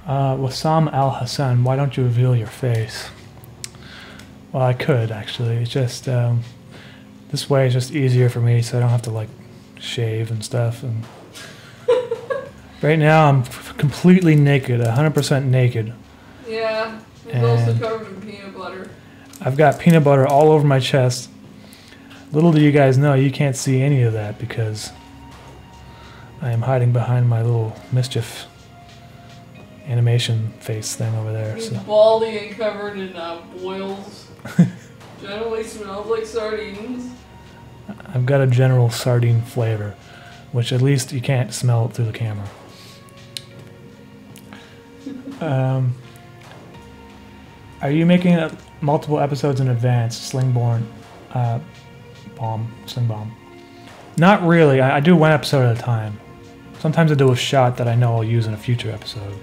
Wassam Al Hassan, why don't you reveal your face? Well, I could actually. It's just this way is just easier for me, so I don't have to like shave and stuff. And right now, I'm completely naked, 100% naked. Yeah, it's also covered in peanut butter. I've got peanut butter all over my chest. Little do you guys know, you can't see any of that because I am hiding behind my little mischief animation face thing over there. He's so baldy and covered in boils. Generally smells like sardines. I've got a general sardine flavor, which at least you can't smell it through the camera. Are you making multiple episodes in advance? Sling Bomb. Not really. I do one episode at a time. Sometimes I do a shot that I know I'll use in a future episode.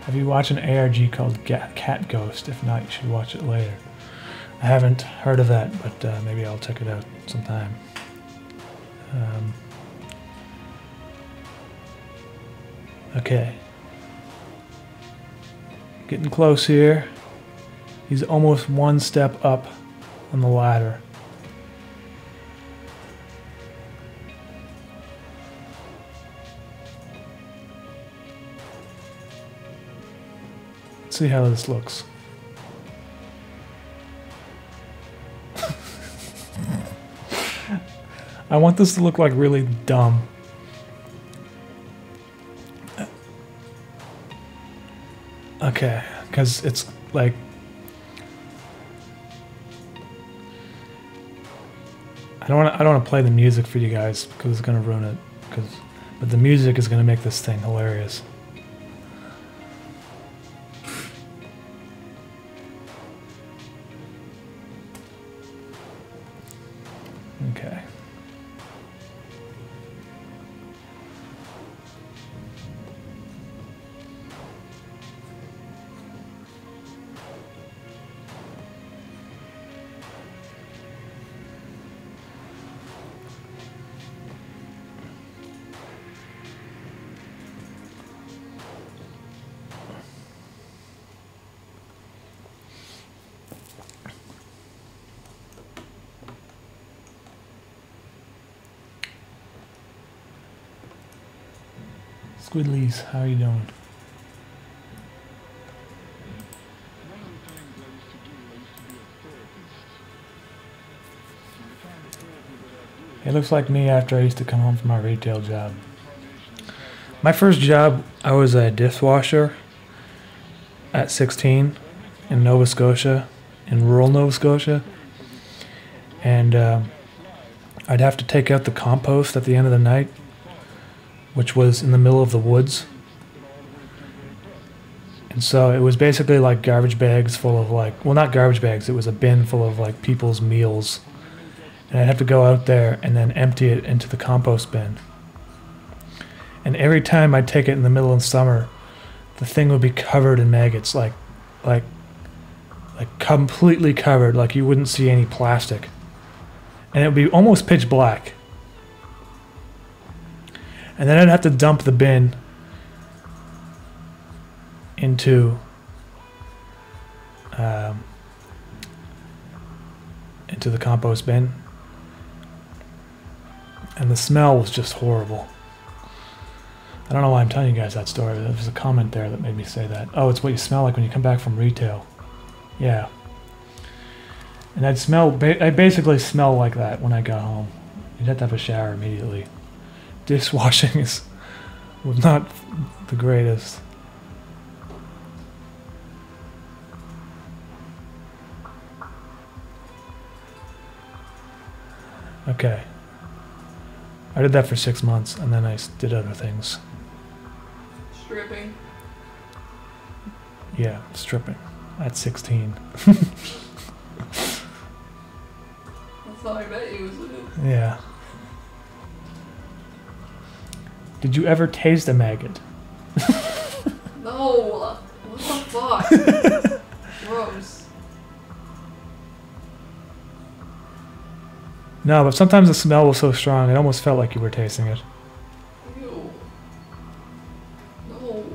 Have you watched an ARG called Cat Ghost? If not, you should watch it later. I haven't heard of that, but maybe I'll check it out sometime. Okay. Getting close here. He's almost one step up on the ladder. Let's see how this looks. I want this to look like really dumb. Okay, because it's like I don't want to play the music for you guys because it's gonna ruin it. But the music is gonna make this thing hilarious. Okay. Squidlies, how are you doing? It looks like me after I used to come home from my retail job. My first job, I was a dishwasher at 16 in Nova Scotia, in rural Nova Scotia. And I'd have to take out the compost at the end of the night, which was in the middle of the woods. And so it was basically like garbage bags full of like, well, not garbage bags, it was a bin full of like people's meals. And I'd have to go out there and then empty it into the compost bin. And every time I'd take it in the middle of summer, the thing would be covered in maggots, like completely covered, like you wouldn't see any plastic. And it would be almost pitch black. And then I'd have to dump the bin into the compost bin. And the smell was just horrible. I don't know why I'm telling you guys that story. There was a comment there that made me say that. Oh, it's what you smell like when you come back from retail. Yeah. And I'd basically smell like that when I got home. You'd have to have a shower immediately. Dishwashing was not the greatest. Okay. I did that for 6 months, and then I did other things. Stripping. Yeah, stripping. At 16. That's how I met you, isn't it? Yeah. Did you ever taste a maggot? No! What the fuck? Gross. No, but sometimes the smell was so strong, it almost felt like you were tasting it. Ew. No.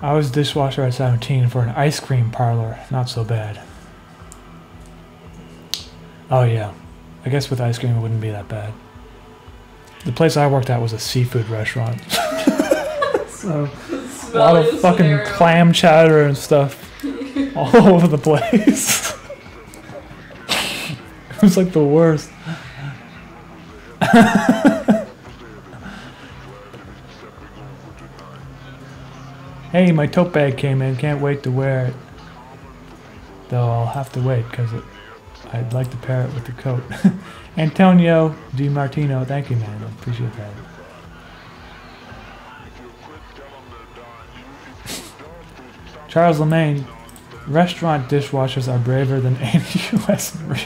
I was a dishwasher at 17 for an ice cream parlor. Not so bad. Oh yeah. I guess with ice cream it wouldn't be that bad. The place I worked at was a seafood restaurant. So a lot of fucking clam chowder and stuff all over the place. It was like the worst. Hey, my tote bag came in. Can't wait to wear it. Though I'll have to wait because I'd like to pair it with the coat. Antonio Di Martino, thank you, man. I appreciate that. Charles Lemaine, restaurant dishwashers are braver than any U.S. Marine.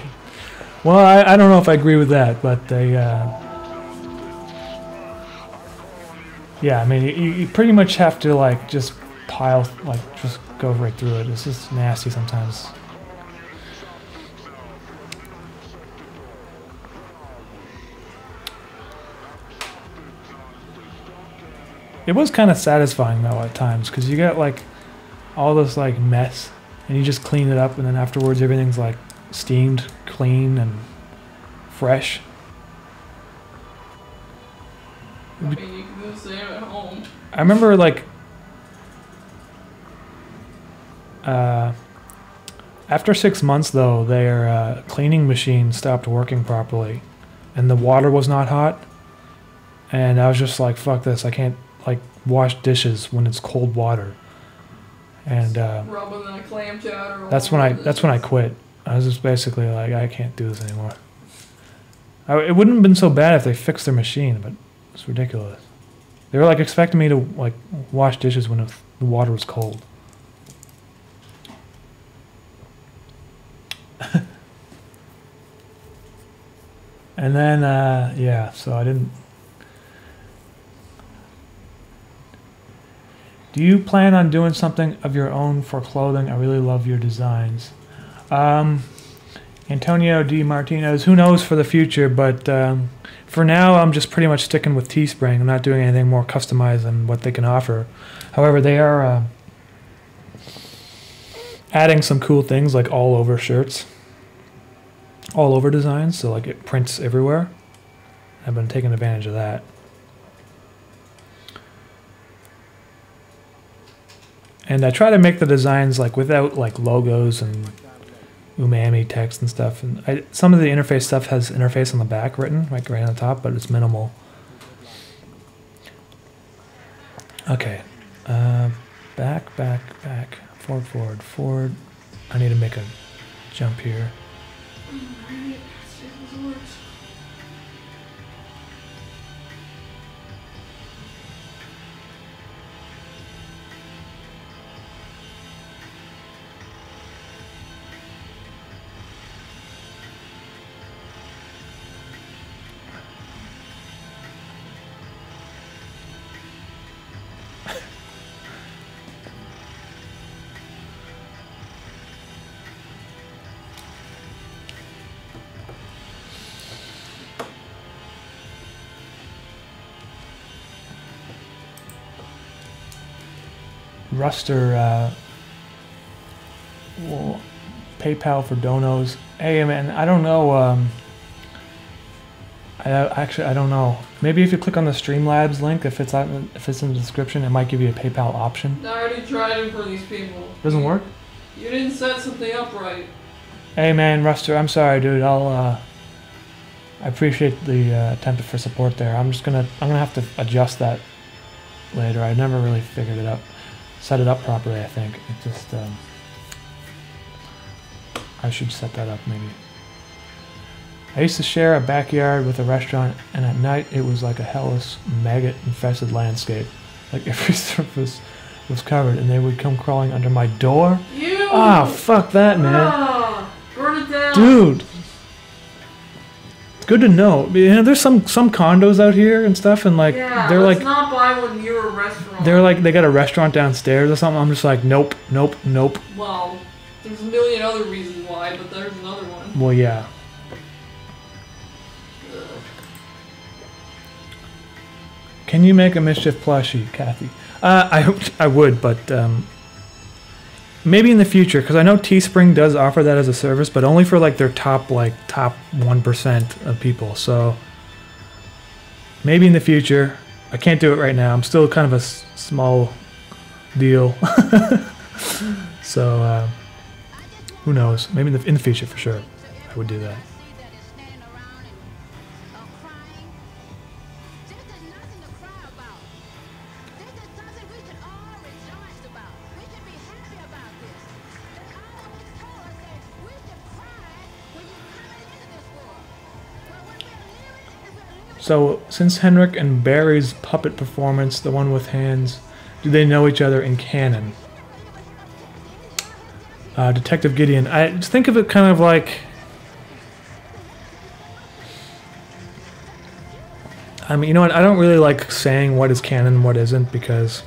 Well, I don't know if I agree with that, but they, yeah, I mean, you pretty much have to, like, just pile, like, just go right through it. It's just nasty sometimes. It was kind of satisfying, though, at times, because you get, like, all this, like, mess, and you just clean it up, and then afterwards everything's, like, steamed, clean, and fresh. I mean, you can do the same at home. I remember, like, after 6 months, though, their cleaning machine stopped working properly, and the water was not hot, and I was just like, fuck this, I can't, like, wash dishes when it's cold water. And rubbing the clam chowder. that's when I quit. I was just basically like, I can't do this anymore. It wouldn't have been so bad if they fixed their machine, but it's ridiculous. They were like expecting me to like wash dishes when the water was cold. And then yeah, so I didn't. Do you plan on doing something of your own for clothing? I really love your designs. Antonio D. Martinez, who knows for the future, but for now I'm just pretty much sticking with Teespring. I'm not doing anything more customized than what they can offer. However, they are adding some cool things like all over shirts, all over designs, so like it prints everywhere. I've been taking advantage of that. And I try to make the designs like without like logos and Umami text and stuff. And some of the interface stuff has interface on the back written, like right on the top, but it's minimal. Okay, back, forward. I need to make a jump here. Ruster, well, PayPal for donos. Hey man, I don't know. I don't know. Maybe if you click on the Streamlabs link, if it's in the description, it might give you a PayPal option. I already tried it for these people. Doesn't work? You didn't set something up right. Hey man, Ruster, I'm sorry, dude. I appreciate the attempt for support there. I'm gonna have to adjust that later. I never really figured it out. Set it up properly, I think. It just, I should set that up maybe. I used to share a backyard with a restaurant, and at night it was like a hellish, maggot-infested landscape. Like every surface was covered, and they would come crawling under my door. You! Ah, fuck that, man. Burn it down! Dude! It's good to know. You know, there's some condos out here and stuff, and like they're let's like not buy one near a restaurant. they're like they got a restaurant downstairs or something. I'm just like nope. Well, there's a million other reasons why, but there's another one. Well, yeah. Can you make a Mischief plushie, Kathy? I would, but maybe in the future, because I know Teespring does offer that as a service, but only for like their top 1% of people. So maybe in the future. I can't do it right now. I'm still kind of a small deal. So who knows? Maybe in the future for sure I would do that. So, since Henrik and Barry's puppet performance, the one with hands, do they know each other in canon? Detective Gideon. I just think of it kind of like... I mean, you know what? I don't really like saying what is canon and what isn't, because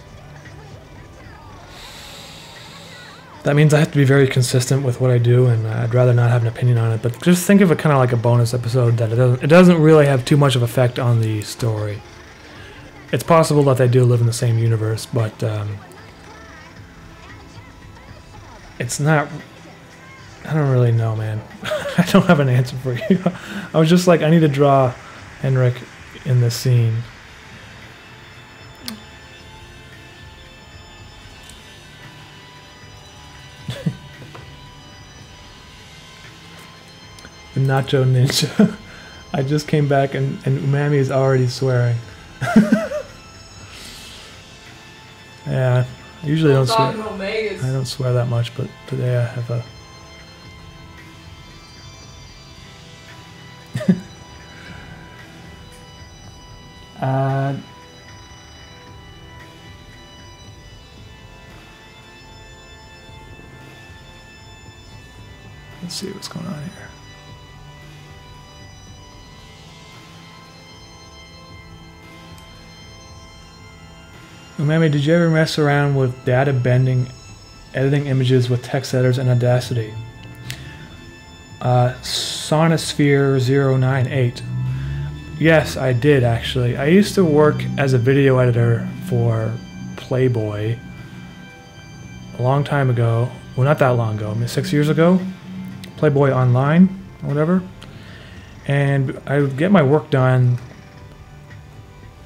that means I have to be very consistent with what I do, and I'd rather not have an opinion on it. But just think of it kind of like a bonus episode, that it doesn't really have too much of effect on the story. It's possible that they do live in the same universe, but it's not... I don't really know, man. I don't have an answer for you. I was just like, I need to draw Henrik in this scene. The Nacho Ninja. I just came back and Umami is already swearing. Yeah, I usually don't swear. I don't swear that much, but today I have a... Let's see what's going on here. Umami, did you ever mess around with data bending, editing images with text editors and Audacity? Sonosphere098. Yes, I did actually. I used to work as a video editor for Playboy a long time ago. Well, not that long ago. I mean, 6 years ago. Playboy Online or whatever. And I would get my work done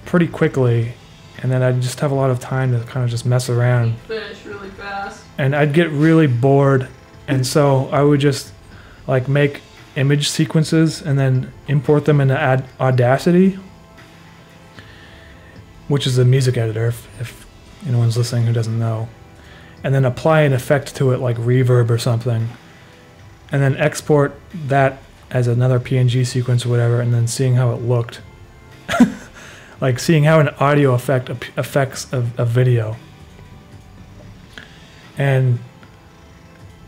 pretty quickly, and then I'd just have a lot of time to kind of just mess around. Finish really fast. And I'd get really bored, and so I would just like make image sequences and then import them into Audacity, which is a music editor, if anyone's listening who doesn't know, and then apply an effect to it like reverb or something, and then export that as another PNG sequence or whatever, and then seeing how it looked. Like seeing how an audio effect affects a video. And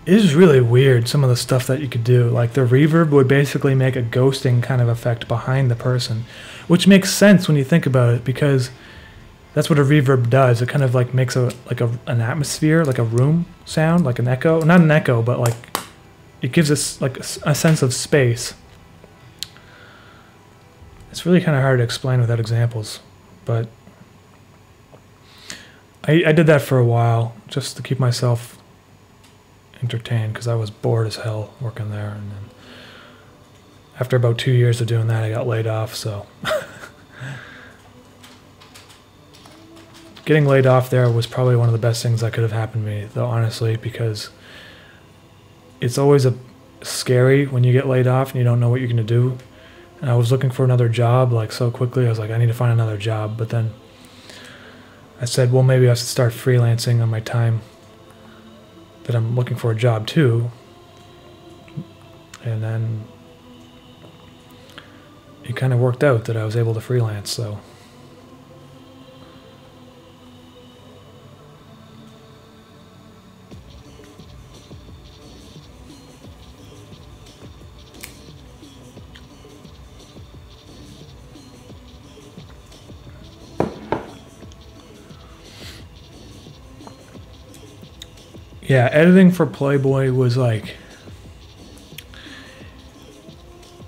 it is really weird, some of the stuff that you could do. Like the reverb would basically make a ghosting kind of effect behind the person, which makes sense when you think about it, because that's what a reverb does. It kind of like makes an atmosphere, like a room sound, like an echo. Not an echo, but like it gives us like a sense of space. It's really kind of hard to explain without examples, but I did that for a while just to keep myself entertained, because I was bored as hell working there. And then after about 2 years of doing that, I got laid off. So getting laid off there was probably one of the best things that could have happened to me, though, honestly, because it's always scary when you get laid off and you don't know what you're going to do. And I was looking for another job like so quickly. I was like, I need to find another job. But then I said, well, maybe I should start freelancing on my time that I'm looking for a job too. And then it kind of worked out that I was able to freelance, so. Yeah, editing for Playboy was like,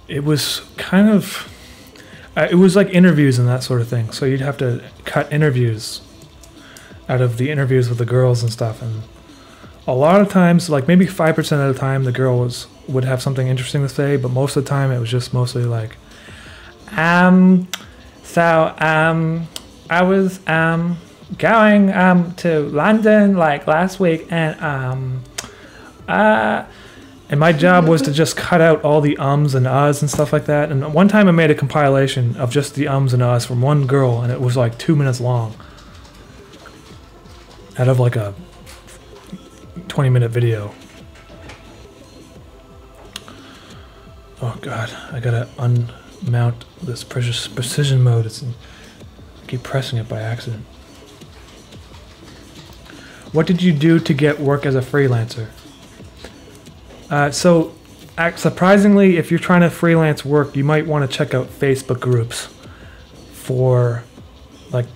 it was kind of, it was like interviews and that sort of thing. So you'd have to cut interviews out of the interviews with the girls and stuff. And a lot of times, like maybe 5% of the time, the girl would have something interesting to say, but most of the time it was just mostly like, I was, going to London like last week, and my job was to just cut out all the ums and uhs and stuff like that. And one time I made a compilation of just the ums and uhs from one girl, and it was like 2 minutes long out of like a 20-minute video. Oh god, I gotta unmount this precision mode. I keep pressing it by accident. What did you do to get work as a freelancer? Surprisingly, if you're trying to freelance work, you might want to check out Facebook groups for like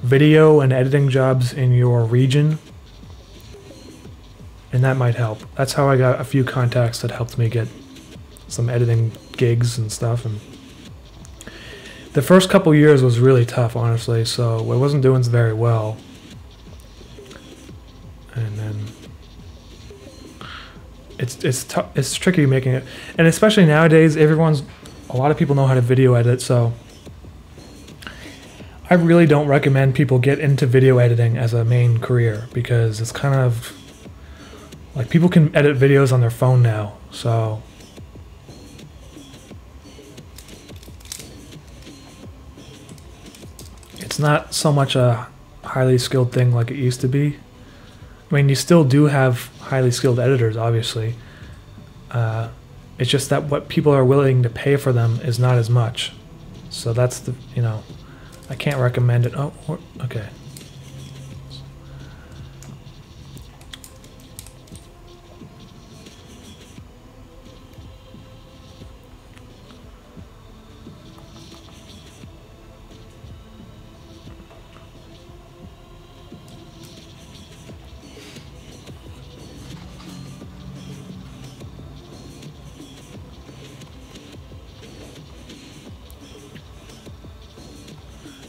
video and editing jobs in your region, and that might help. That's how I got a few contacts that helped me get some editing gigs and stuff. And the first couple years was really tough, honestly, so I wasn't doing very well. And then it's tricky making it, and especially nowadays, a lot of people know how to video edit, so I really don't recommend people get into video editing as a main career, because it's kind of like people can edit videos on their phone now, so it's not so much a highly skilled thing like it used to be. I mean, you still do have highly skilled editors, obviously. It's just that what people are willing to pay for them is not as much. So that's the, I can't recommend it. Oh, okay.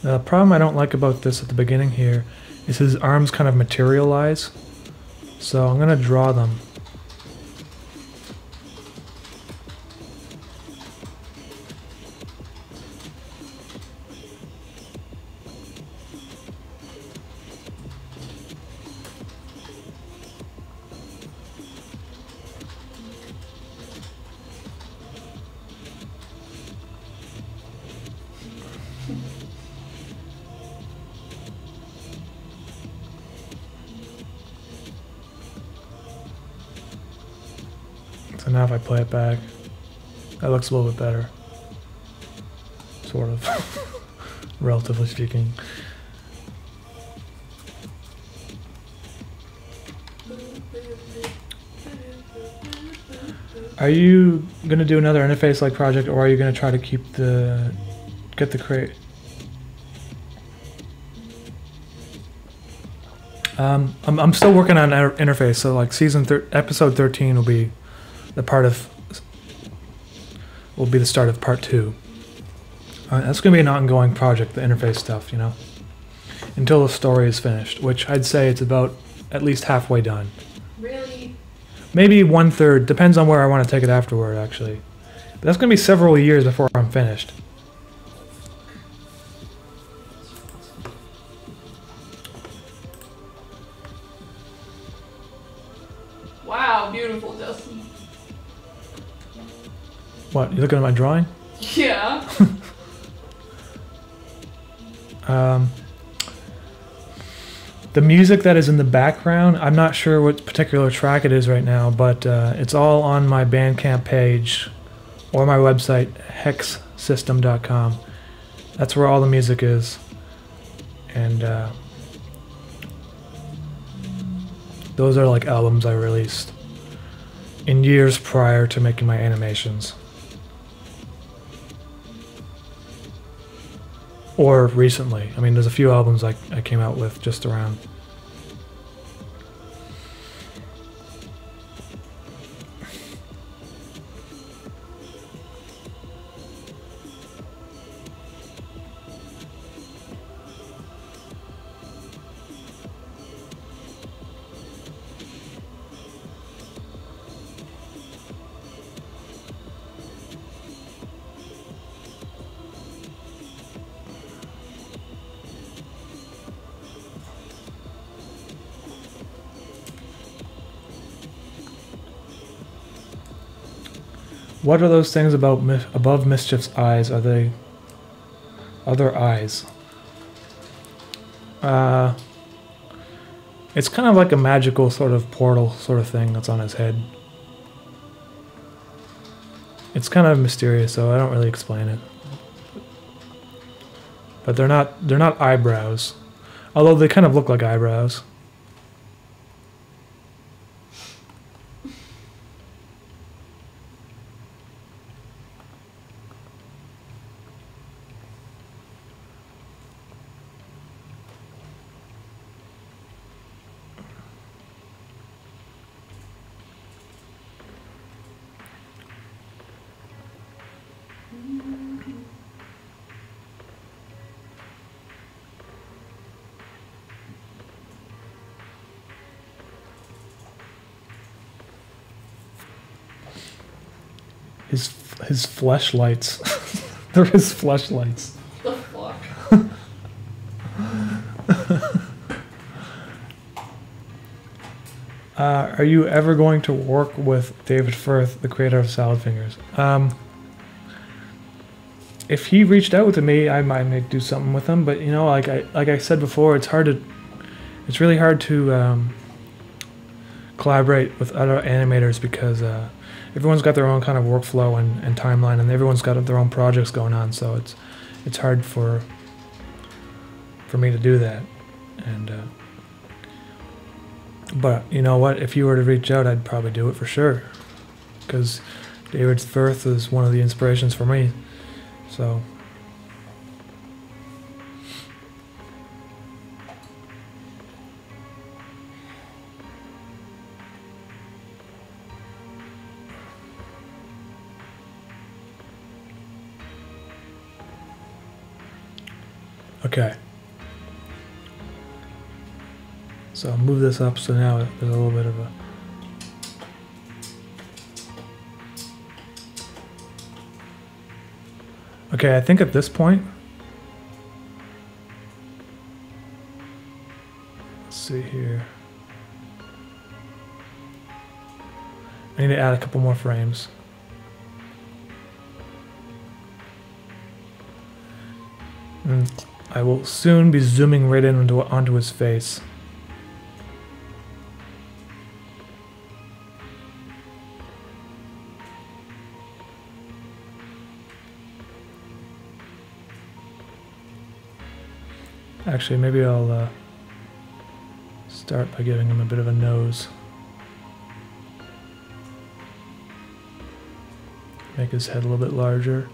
The problem I don't like about this at the beginning here is his arms kind of materialize. So I'm going to draw them. So now if I play it back, that looks a little bit better. Sort of. Relatively speaking. Are you going to do another interface-like project, or are you going to try to get the crate? I'm still working on an interface, so like episode 13 will be the start of part 2. That's going to be an ongoing project, the interface stuff, until the story is finished, which I'd say it's about at least halfway done. Really? Maybe 1/3, depends on where I want to take it afterward, actually. But that's going to be several years before I'm finished. Wow, beautiful, Justin. What, you looking at my drawing? Yeah. The music that is in the background, I'm not sure what particular track it is right now, but it's all on my Bandcamp page or my website, hexsystem.com. That's where all the music is. And those are like albums I released in years prior to making my animations. Or recently. I mean, there's a few albums I came out with just around. What are those things above Mischief's eyes? Are they other eyes? It's kind of like a magical sort of portal sort of thing that's on his head. It's kind of mysterious, so I don't really explain it. But they're not eyebrows, although they kind of look like eyebrows. his fleshlights. They're his fleshlights. The fuck? Are you ever going to work with David Firth, the creator of Salad Fingers? If he reached out to me, I might do something with him. But you know, like I said before, it's really hard to collaborate with other animators because everyone's got their own kind of workflow and timeline, and everyone's got their own projects going on. So it's hard for me to do that. And but you know what? If you were to reach out, I'd probably do it for sure, because David Firth is one of the inspirations for me. So. Okay. So I'll move this up so now there's a little bit of a... Okay, I think at this point... Let's see here. I need to add a couple more frames. And I will soon be zooming right in onto his face. Actually, maybe I'll start by giving him a bit of a nose. Make his head a little bit larger.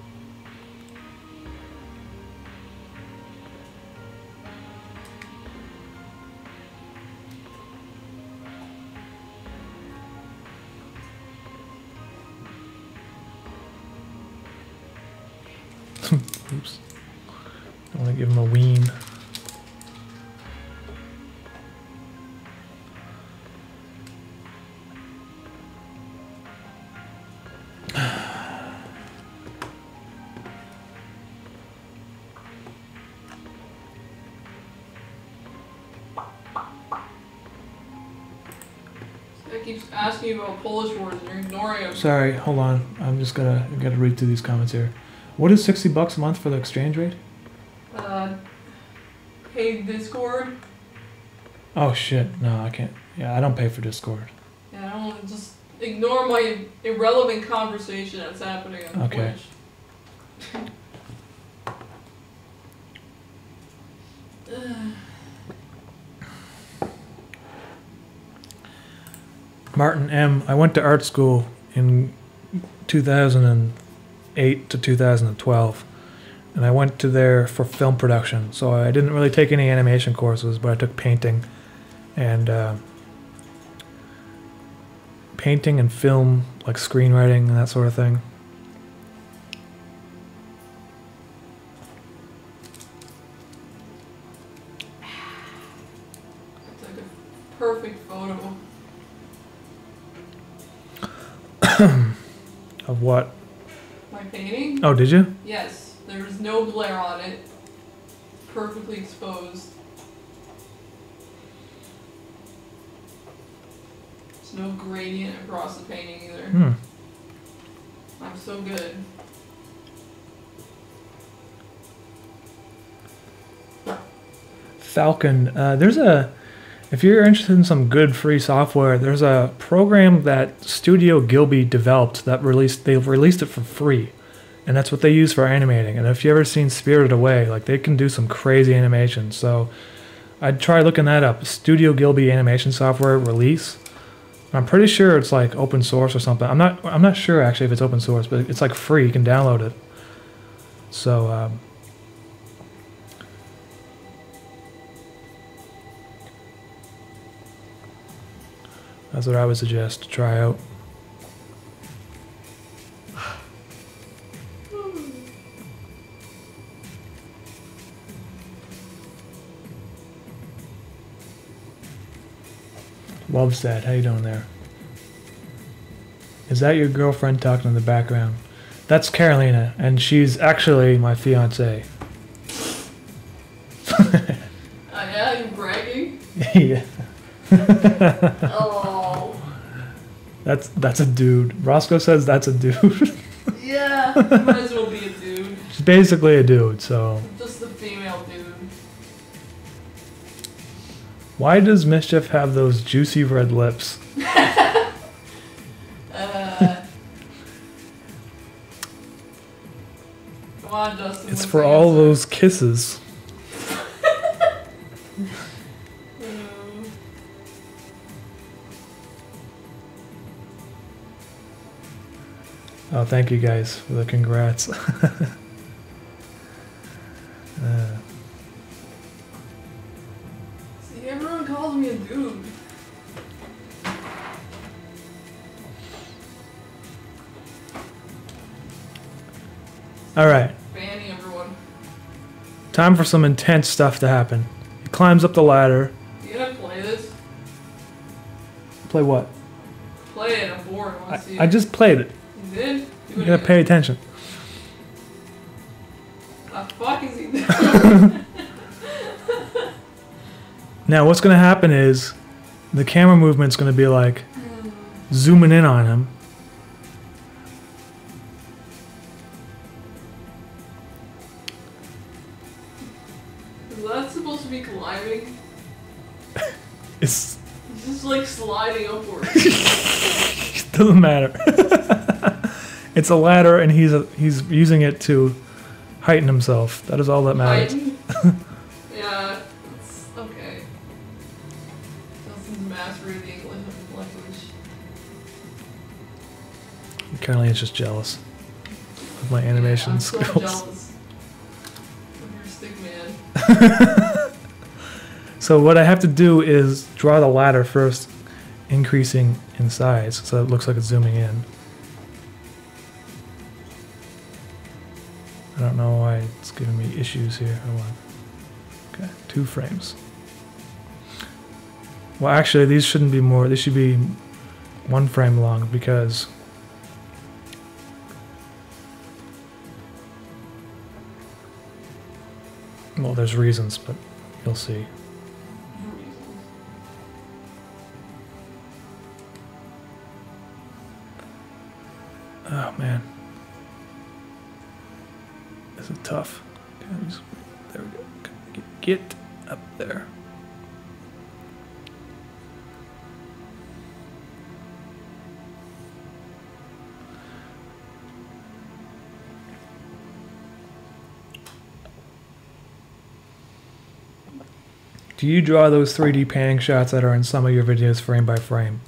Oops. I want to give him a ween. Keeps asking you about Polish words and you're ignoring him. Sorry, hold on. I'm just gotta read through these comments here. What is $60 a month for the exchange rate? Pay Discord. Oh shit! No, I can't. Yeah, I don't pay for Discord. Yeah, I don't just ignore my irrelevant conversation that's happening on Okay. Twitch. Martin M. I went to art school in 2008 to 2012, and I went to there for film production. So I didn't really take any animation courses, but I took painting and film, like screenwriting and that sort of thing. It's like a perfect photo. Of what? My painting? Oh, did you? Yes. There's no glare on it. Perfectly exposed. There's no gradient across the painting either. Hmm. I'm so good. Falcon. If you're interested in some good free software, there's a program that Studio Gilby developed that they've released it for free. And that's what they use for animating. And if you've ever seen Spirited Away, like they can do some crazy animations. So I'd try looking that up. Studio Gilby animation software release. I'm pretty sure it's like open source or something. I'm not sure actually if it's open source, but it's like free. You can download it. So that's what I would suggest to try out. Loves that. How you doing there? Is that your girlfriend talking in the background? That's Carolina, and she's actually my fiance. Yeah, you're bragging? Yeah. Oh. That's a dude. Roscoe says that's a dude. Yeah, might as well be a dude. She's basically a dude, so. Just a female dude. Why does Mischief have those juicy red lips? Come on, Justin. It's for all those kisses. Oh, thank you guys for the congrats. See, everyone calls me a dude. All right. Banning everyone. Time for some intense stuff to happen. He climbs up the ladder. You gonna play this? Play what? Play it. I'm bored. I want to see I it. just played it. You did? You gotta pay attention. The fuck is he doing? Now what's gonna happen is the camera movement's gonna be like zooming in on him. Is that supposed to be climbing? It's He's just like sliding upward. doesn't matter. It's a ladder, and he's using it to heighten himself. That is all that matters. Yeah, it's okay. Justin's mastering the English language. Carolina's just jealous of my animation I'm skills. so jealous of your stick man. So what I have to do is draw the ladder first, increasing in size, so it looks like it's zooming in. I don't know why it's giving me issues here. Hold on. Okay, 2 frames. Well, actually, these shouldn't be more. They should be 1 frame long because well, there's reasons, but you'll see. Oh man, this is tough. There we go. Get up there. Do you draw those 3D panning shots that are in some of your videos frame by frame?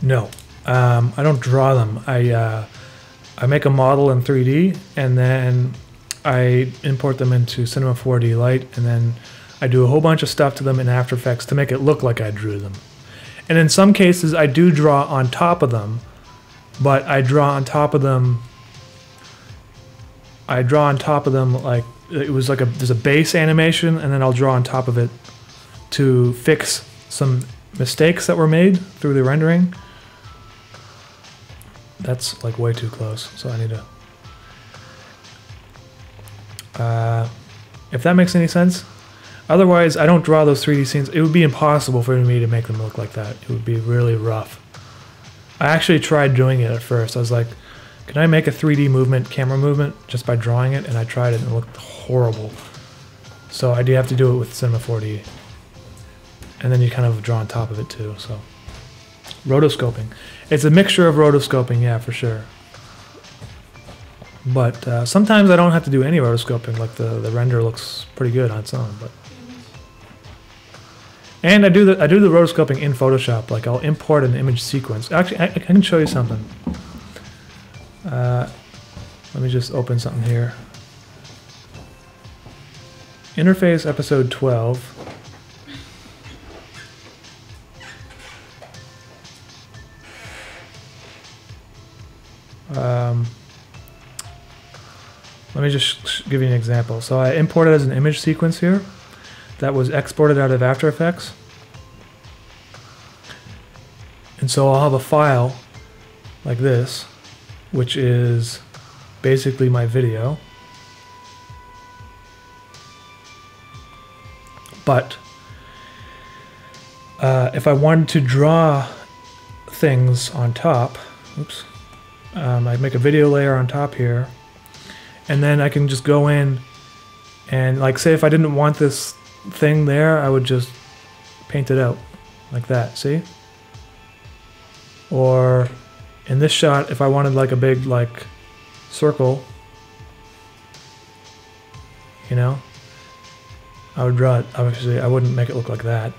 No. I don't draw them. I make a model in 3D and then I import them into Cinema 4D Lite, and then I do a whole bunch of stuff to them in After Effects to make it look like I drew them. And in some cases I do draw on top of them, but I draw on top of them like it was like there's a base animation, and then I'll draw on top of it to fix some mistakes that were made through the rendering. That's like way too close, so I need to... if that makes any sense. Otherwise, I don't draw those 3D scenes. It would be impossible for me to make them look like that. It would be really rough. I actually tried doing it at first. I was like, can I make a 3D movement, camera movement, just by drawing it? And I tried it and it looked horrible. So I do have to do it with Cinema 4D. And then you kind of draw on top of it too, so... Rotoscoping. It's a mixture of rotoscoping, yeah, for sure. But sometimes I don't have to do any rotoscoping, like the render looks pretty good on its own. But and I do the rotoscoping in Photoshop. Like I'll import an image sequence. Actually, I can show you something. Let me just open something here. Interface episode 12. Let me just give you an example. So I imported as an image sequence here that was exported out of After Effects. And so I'll have a file like this, which is basically my video. But if I wanted to draw things on top, oops, I'd make a video layer on top here, and then I can just go in and, like, say if I didn't want this thing there, I would just paint it out like that, see? Or in this shot, if I wanted like a big like circle, you know, I would draw it. Obviously, I wouldn't make it look like that.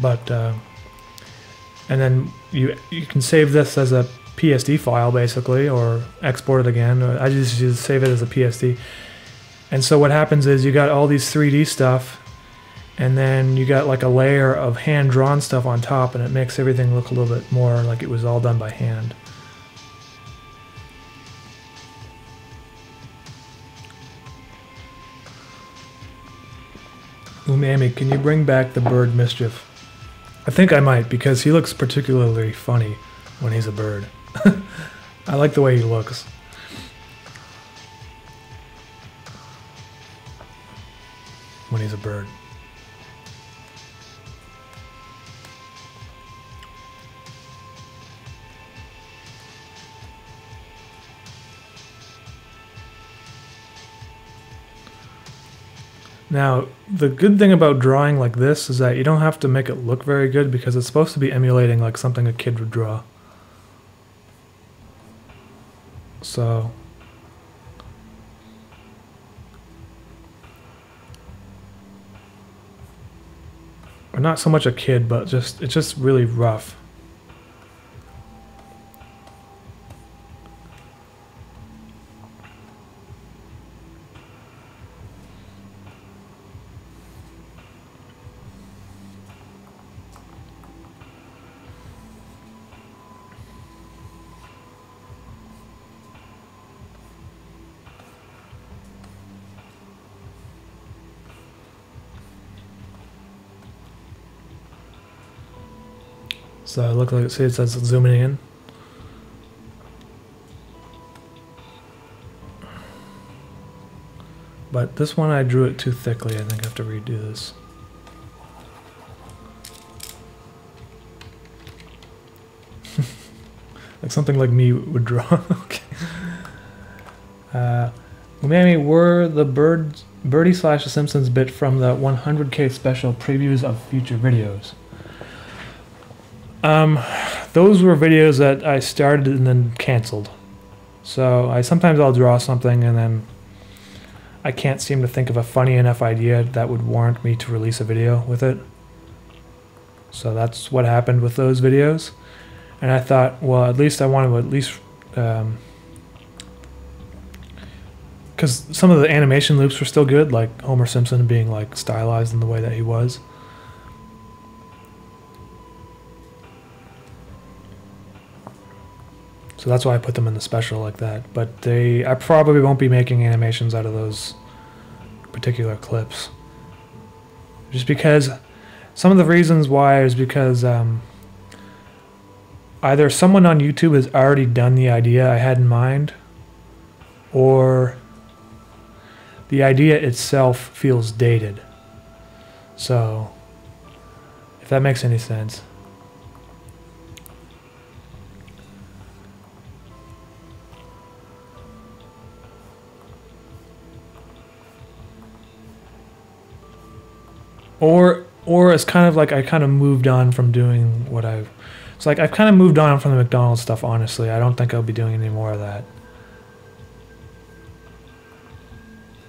But and then you can save this as a PSD file basically, or export it again. I just save it as a PSD. And so what happens is you got all these 3D stuff, and then you got like a layer of hand-drawn stuff on top, and it makes everything look a little bit more like it was all done by hand. Umami, can you bring back the bird mischief? I think I might, because he looks particularly funny when he's a bird. I like the way he looks. When he's a bird. Now, the good thing about drawing like this is that you don't have to make it look very good, because it's supposed to be emulating like something a kid would draw. So or not so much a kid, but it's just really rough. So look, like, see, it says zooming in. But this one I drew it too thickly. I think I have to redo this. Like something like me would draw. Okay. Umami, were the Birdie / The Simpsons bit from the 100K special previews of future videos? Those were videos that I started and then canceled. So sometimes I'll draw something and then I can't seem to think of a funny enough idea that would warrant me to release a video with it. So that's what happened with those videos. And I thought, well, at least I want to at least, because some of the animation loops were still good, like Homer Simpson being like stylized in the way that he was. So that's why I put them in the special like that. But I probably won't be making animations out of those particular clips. Just because, some of the reasons why is because either someone on YouTube has already done the idea I had in mind, or the idea itself feels dated. So, if that makes any sense. Or it's kind of like I kind of moved on from doing what it's like I've kind of moved on from the McDonald's stuff, honestly. I don't think I'll be doing any more of that.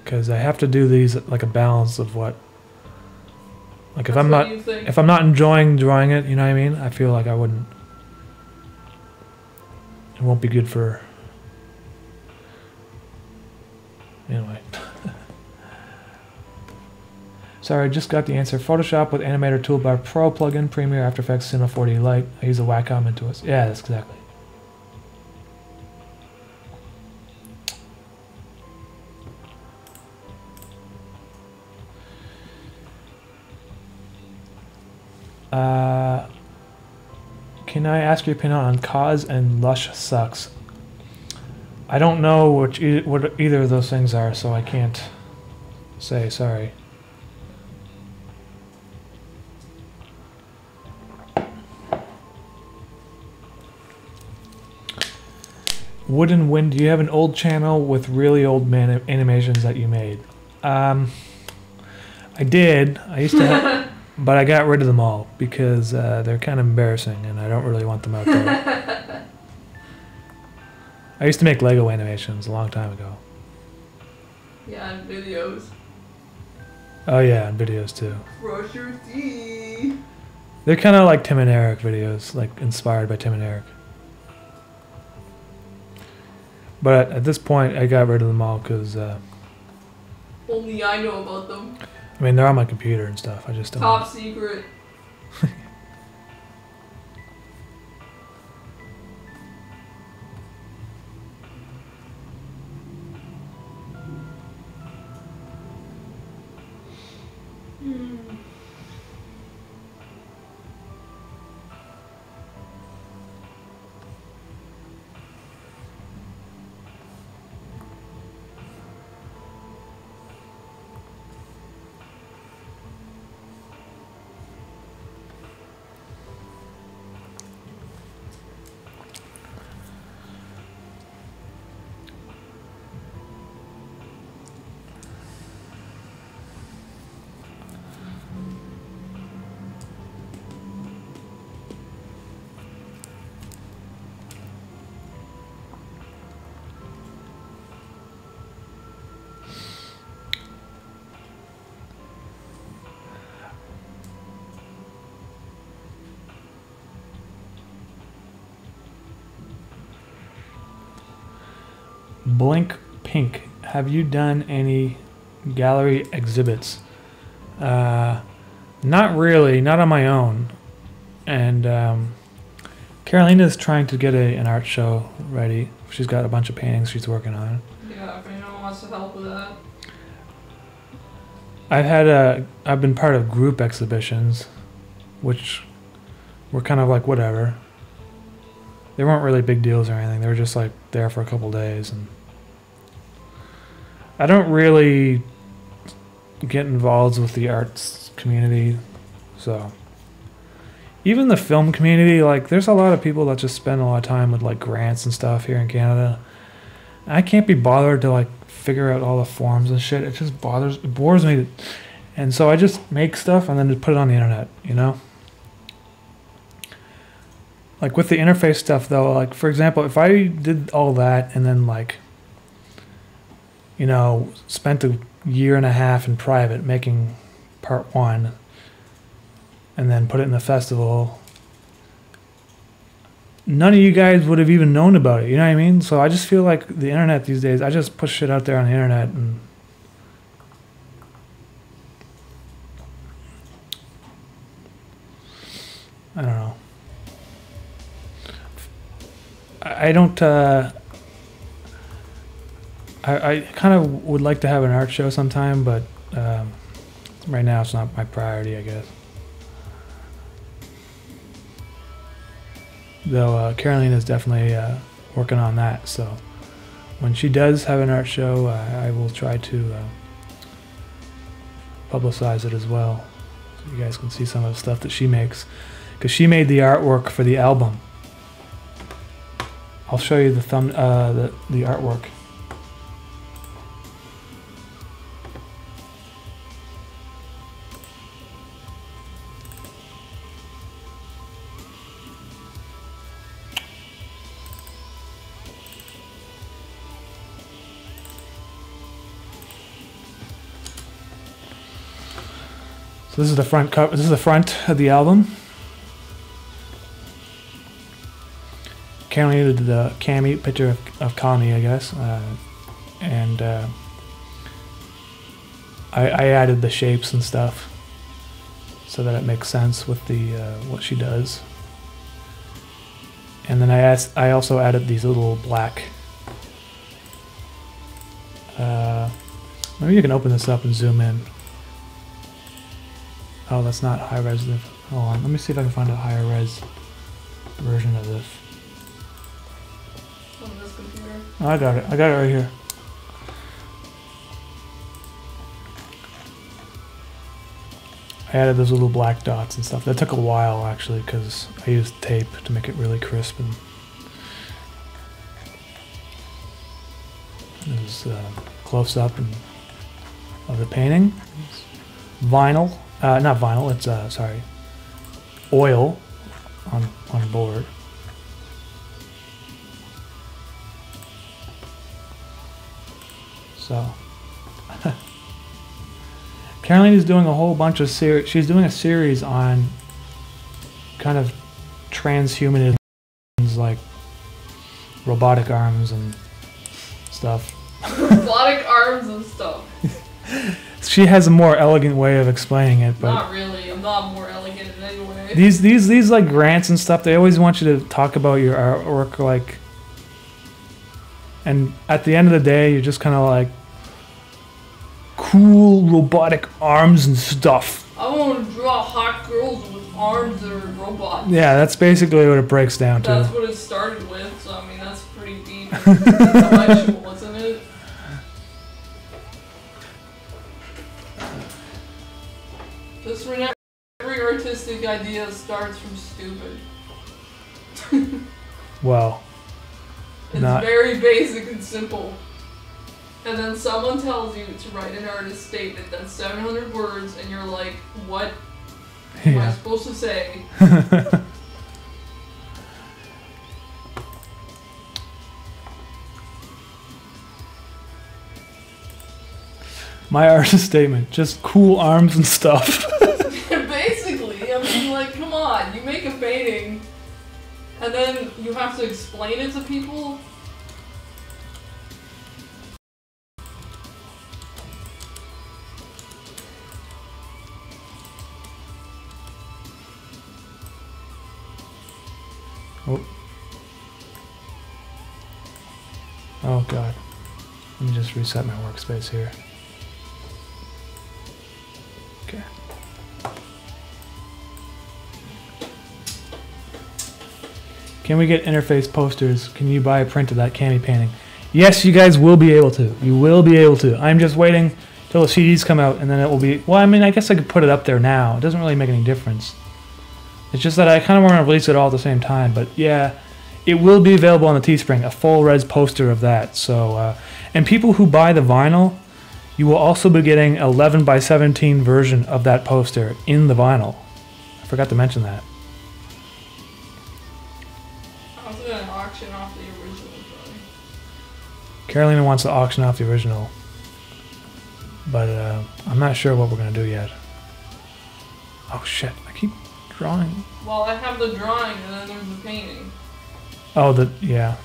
Because I have to do these like a balance of what, like if I'm not enjoying drawing it, you know what I mean? I feel like it won't be good for, anyway. Sorry, I just got the answer. Photoshop with Animator Toolbar Pro plugin, Premiere, After Effects, Cinema 4D Lite. I use a Wacom Intuos. Yeah, that's exactly. can I ask your opinion on Cause and Lush Sucks? I don't know what either of those things are, so I can't say, sorry. Wooden Wind, do you have an old channel with really old animations that you made? I did. I used to have, but I got rid of them all because they're kind of embarrassing and I don't really want them out there. I used to make Lego animations a long time ago. Yeah, and videos. Oh yeah, and videos too. Brush your teeth. They're kind of like Tim and Eric videos, like inspired by Tim and Eric. But at this point, I got rid of them all because... only I know about them. I mean, they're on my computer and stuff. I just don't... Top secret. Blink Pink, have you done any gallery exhibits? Not really, not on my own. And Carolina's trying to get an art show ready. She's got a bunch of paintings she's working on. Yeah, if anyone wants to help with that. I've been part of group exhibitions, which were kind of like whatever. They weren't really big deals or anything. They were just like there for a couple days, and I don't really get involved with the arts community, so even the film community, like there's a lot of people that just spend a lot of time with like grants and stuff here in Canada. I can't be bothered to like figure out all the forms and shit. It just bores me, and so I just make stuff and then just put it on the internet, you know. Like with the interface stuff though, like for example, if I did all that and then like, you know, spent a year and a half in private making part 1 and then put it in the festival, none of you guys would have even known about it, you know what I mean? So I just feel like the internet these days, I just push shit out there on the internet and I don't know. I don't, I kind of would like to have an art show sometime, but right now it's not my priority, I guess. Though Carolina is definitely working on that, so when she does have an art show, I will try to publicize it as well, so you guys can see some of the stuff that she makes, because she made the artwork for the album. I'll show you the the artwork. So this is the front cover. This is the front of the album. Carolina did the Cammy picture of Kami, I guess, and I added the shapes and stuff so that it makes sense with the what she does. And then I also added these little black. Maybe you can open this up and zoom in. Oh, that's not high res. Hold on, let me see if I can find a higher res. version of this. On this computer. Oh, I got it. I got it right here. I added those little black dots and stuff. That took a while actually because I used tape to make it really crisp and there's close up and of the painting. Vinyl, not vinyl. It's sorry, oil on board. So. Caroline is doing a whole bunch of she's doing a series on kind of transhumanism, like robotic arms and stuff. Robotic arms and stuff. She has a more elegant way of explaining it, but not really. I'm not more elegant in any way. These like grants and stuff, they always want you to talk about your artwork, like, and at the end of the day, you're just kind of like, cool robotic arms and stuff. I want to draw hot girls with arms that are robots. Yeah, that's basically what it breaks down to. That's what it started with, so I mean that's pretty deep and intellectual, isn't it? Just remember, every artistic idea starts from stupid. Well, it's very basic and simple. And then someone tells you to write an artist statement that's 700 words, and you're like, what am I supposed to say? My artist statement, just cool arms and stuff. Basically, I mean, like, come on, you make a painting, and then you have to explain it to people? Oh god. Let me just reset my workspace here. Okay. Can we get interface posters? Can you buy a print of that Cami painting? Yes, you guys will be able to. You will be able to. I'm just waiting till the CDs come out and then it will be... Well, I mean, I guess I could put it up there now. It doesn't really make any difference. It's just that I kind of want to release it all at the same time. But yeah, it will be available on the Teespring, a full res poster of that. So, and people who buy the vinyl, you will also be getting an 11 by 17 version of that poster in the vinyl. I forgot to mention that. I was going to auction off the original drawing. Carolina wants to auction off the original, but I'm not sure what we're going to do yet. Oh shit, I keep drawing. Well, I have the drawing and then there's the painting. Oh, yeah.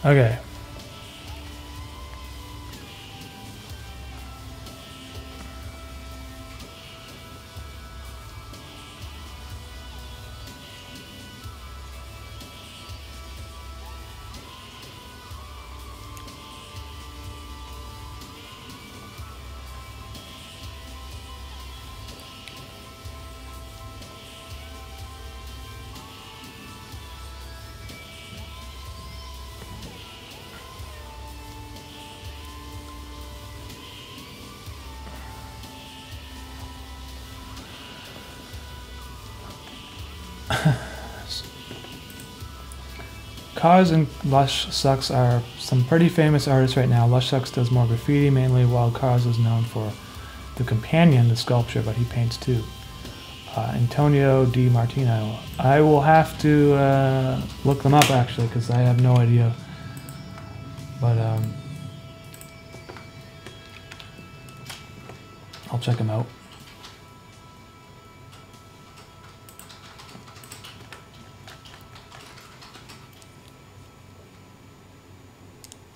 Okay. Cause and Lush Sucks are some pretty famous artists right now. Lush Sucks does more graffiti mainly, while Cause is known for the companion, the sculpture, but he paints too. Antonio Di Martino. I will have to look them up actually, because I have no idea. But I'll check them out.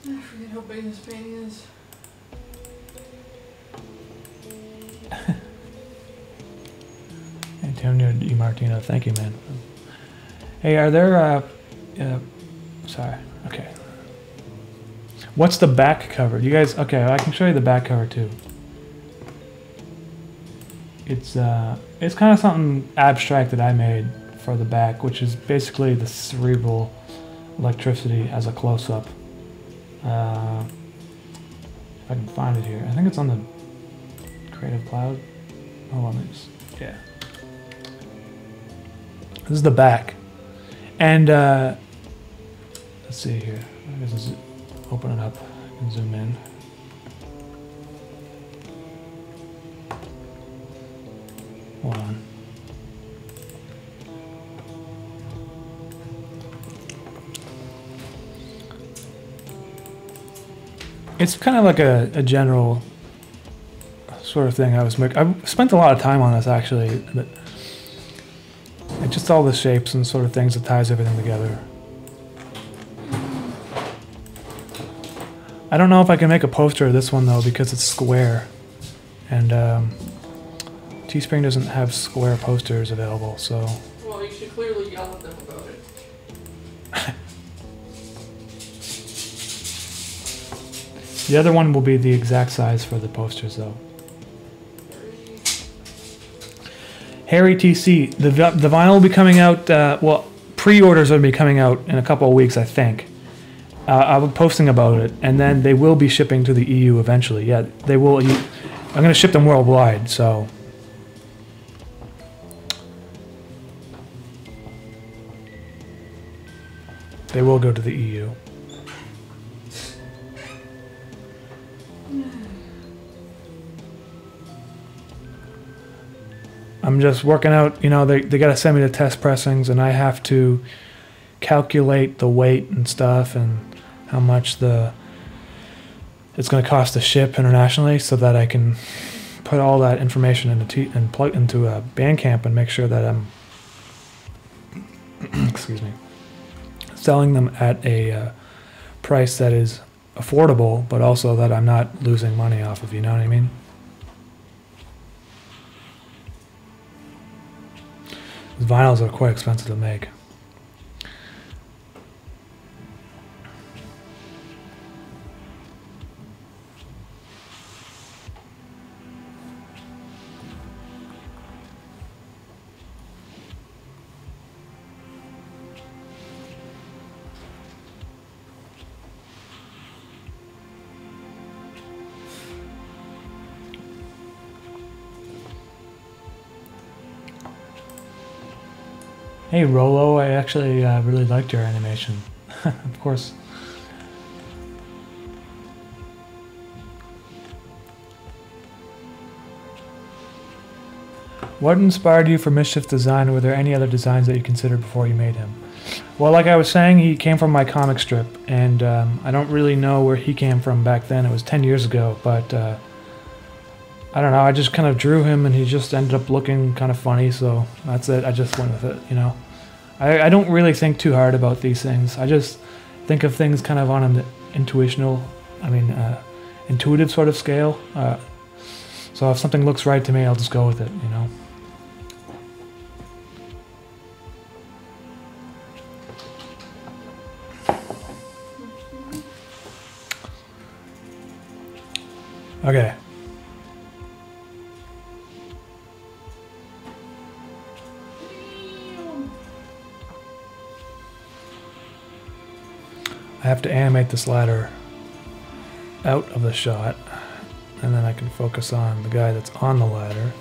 I forget how big this painting is. Antonio Di Martino, thank you, man. Hey, are there, sorry, okay. What's the back cover? You guys, okay, I can show you the back cover too. It's kind of something abstract that I made for the back, which is basically the cerebral electricity as a close-up. If I can find it here. I think it's on the Creative Cloud. Hold on, yeah. This is the back. And let's see here. I guess let's open it up and zoom in. Hold on. It's kind of like a general sort of thing I was making. I spent a lot of time on this actually, but it's just all the shapes and sort of things that ties everything together. I don't know if I can make a poster of this one though because it's square, and Teespring doesn't have square posters available, so. Well, you should clearly yell at them about it. The other one will be the exact size for the posters though. Harry TC, the vinyl will be coming out, well, pre-orders will be coming out in a couple of weeks, I think. I'll be posting about it, and then they will be shipping to the EU eventually. Yeah, they will. I'm going to ship them worldwide, so. They will go to the EU. I'm just working out, you know, they got to send me the test pressings, and I have to calculate the weight and stuff and how much it's going to cost to ship internationally, so that I can put all that information and plug into a Bandcamp and make sure that I'm excuse me, selling them at a price that is affordable, but also that I'm not losing money off of, you know what I mean? Vinyls are quite expensive to make. Hey Rolo, I actually really liked your animation. Of course. What inspired you for Mischief's design? Were there any other designs that you considered before you made him? Well, like I was saying, he came from my comic strip, and I don't really know where he came from back then. It was 10 years ago, but I don't know, I just kind of drew him and he just ended up looking kind of funny, so that's it. I just went with it, you know. I don't really think too hard about these things. I just think of things kind of on an intuitive sort of scale. So if something looks right to me, I'll just go with it, you know. Okay. I have to animate this ladder out of the shot, and then I can focus on the guy that's on the ladder.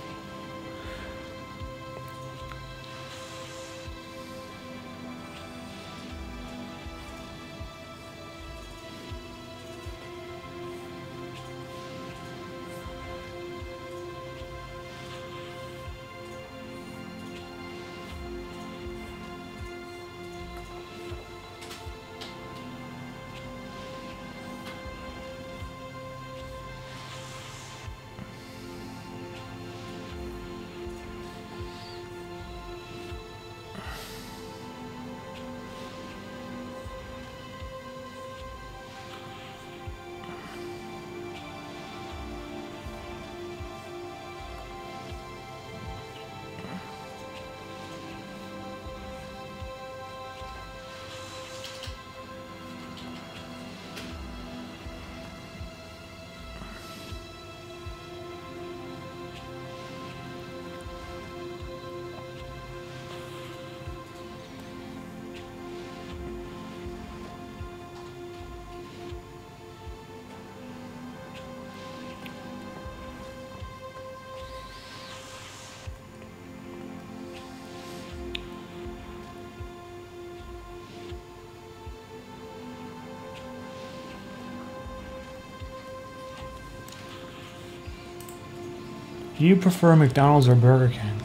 Do you prefer McDonald's or Burger King?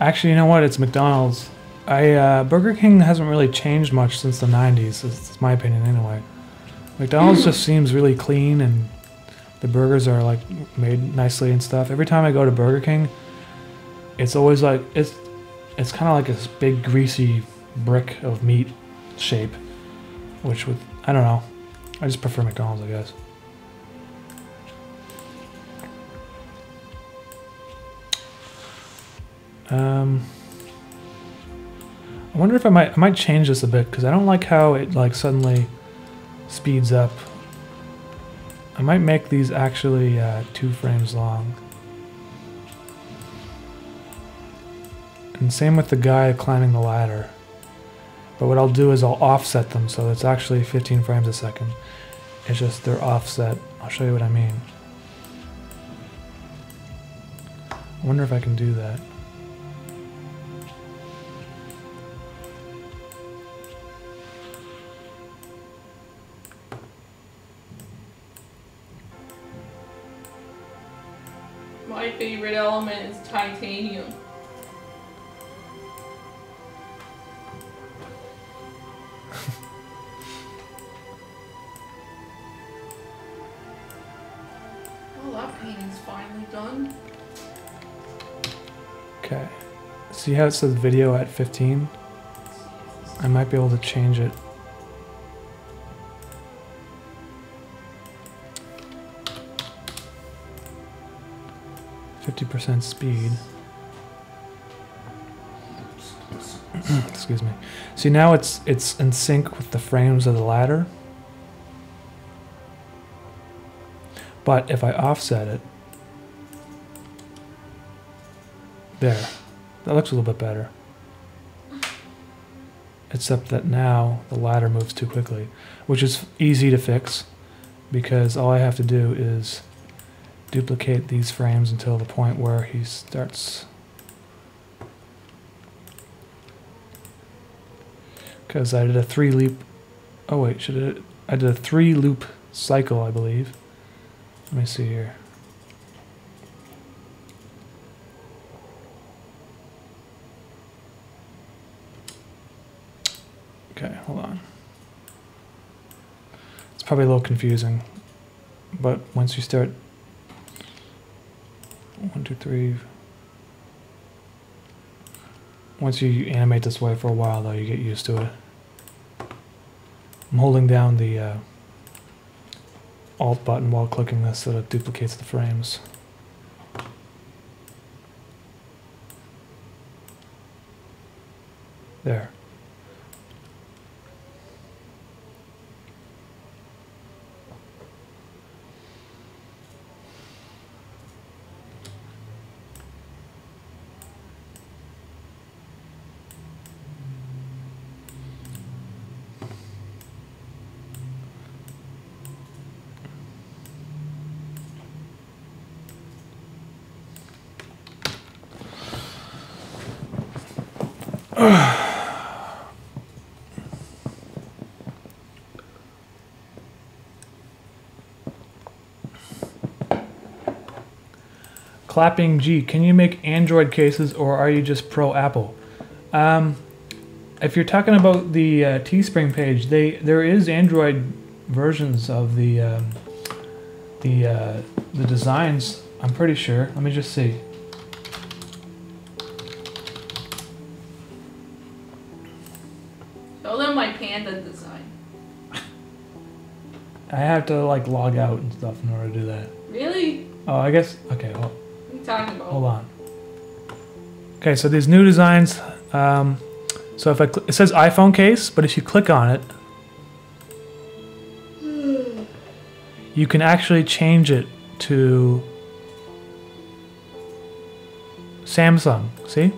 Actually, you know what? It's McDonald's. Burger King hasn't really changed much since the 90s. It's my opinion anyway. McDonald's just seems really clean, and the burgers are like made nicely and stuff. Every time I go to Burger King, it's always like it's kind of like this big greasy brick of meat shape, which would, I don't know. I just prefer McDonald's, I guess. I wonder if I might change this a bit, because I don't like how it like suddenly speeds up. I might make these actually 2 frames long. And same with the guy climbing the ladder. But what I'll do is I'll offset them so it's actually 15 frames a second. It's just they're offset. I'll show you what I mean. I wonder if I can do that. My favorite element is titanium. Oh, that painting's finally done. Okay. See how it says video at 15? I might be able to change it. %, speed. Excuse me. See, now it's in sync with the frames of the ladder. But if I offset it, there, that looks a little bit better. Except that now the ladder moves too quickly, which is easy to fix because all I have to do is duplicate these frames until the point where he starts. Because I did a 3 loop. Oh wait, I did a 3 loop cycle, I believe. Let me see here. Okay, hold on. It's probably a little confusing, but once you start 1, 2, 3. Once you animate this way for a while, though, you get used to it. I'm holding down the Alt button while clicking this so that it duplicates the frames. There. Clapping G, can you make Android cases or are you just pro Apple? If you're talking about the Teespring page, there is Android versions of the designs. I'm pretty sure. Let me just see. Show them my panda design. I have to like log out and stuff in order to do that. Really? Oh, I guess. Okay. Well, What are you talking about? hold on. Okay, so these new designs. So if it says iPhone case, but if you click on it, you can actually change it to Samsung. See?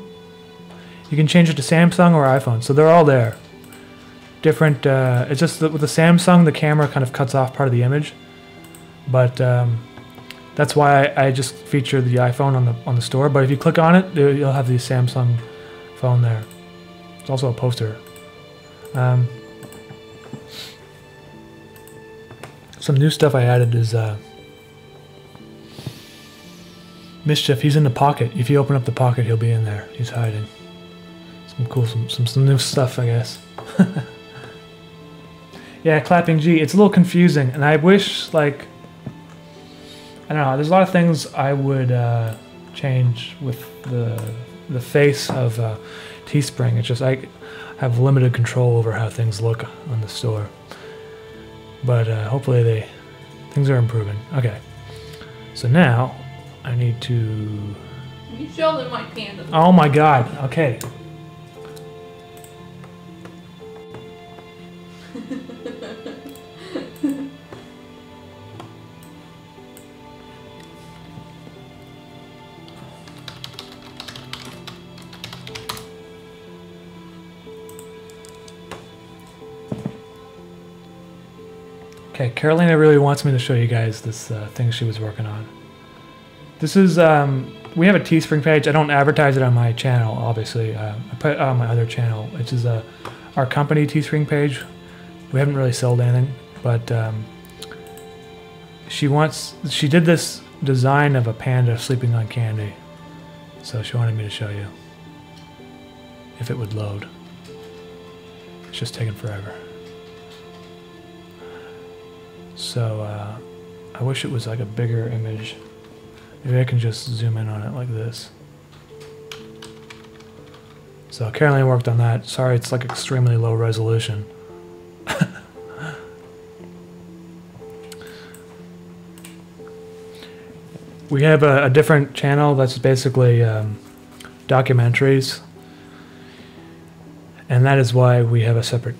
You can change it to Samsung or iPhone. So they're all there. Different. It's just that with the Samsung, the camera kind of cuts off part of the image, but that's why I just feature the iPhone on the store. But if you click on it, you'll have the Samsung phone there. It's also a poster. Some new stuff I added is Mischief, he's in the pocket. If you open up the pocket, he'll be in there. He's hiding. Some cool, some new stuff, I guess. Yeah, clapping G. It's a little confusing, and I wish, like, I don't know. There's a lot of things I would change with the face of Teespring. It's just I have limited control over how things look on the store, but hopefully things are improving. Okay, so now I need to. You show them my panda. Oh my God! Okay. Okay, Carolina really wants me to show you guys this thing she was working on. This is, we have a Teespring page. I don't advertise it on my channel, obviously. I put it on my other channel, which is our company Teespring page. We haven't really sold anything, but she did this design of a panda sleeping on candy. So she wanted me to show you. If it would load. It's just taking forever. So I wish it was like a bigger image. Maybe I can just zoom in on it like this. So Caroline worked on that. Sorry, it's like extremely low resolution. We have a different channel that's basically documentaries. And that is why we have a separate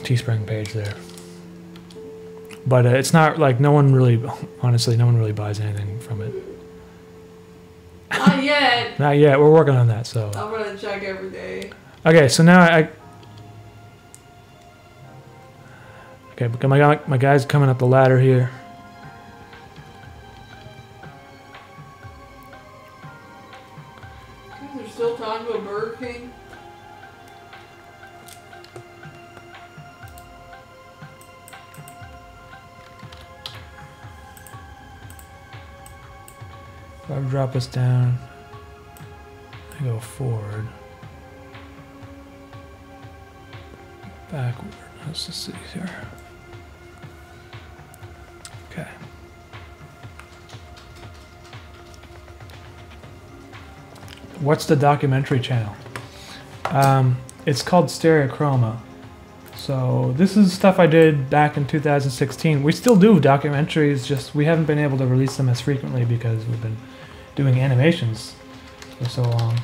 Teespring page there. But it's not like no one really, honestly, no one really buys anything from it. Not yet. Not yet. We're working on that, so. I'm gonna check every day. Okay, so now okay, because my guy's coming up the ladder here. They're still talking about Burger King. If I drop us down, I go forward, backward. Let's just see here. Okay. What's the documentary channel? It's called Stereochroma. So this is stuff I did back in 2016. We still do documentaries, just we haven't been able to release them as frequently because we've been doing animations for so long.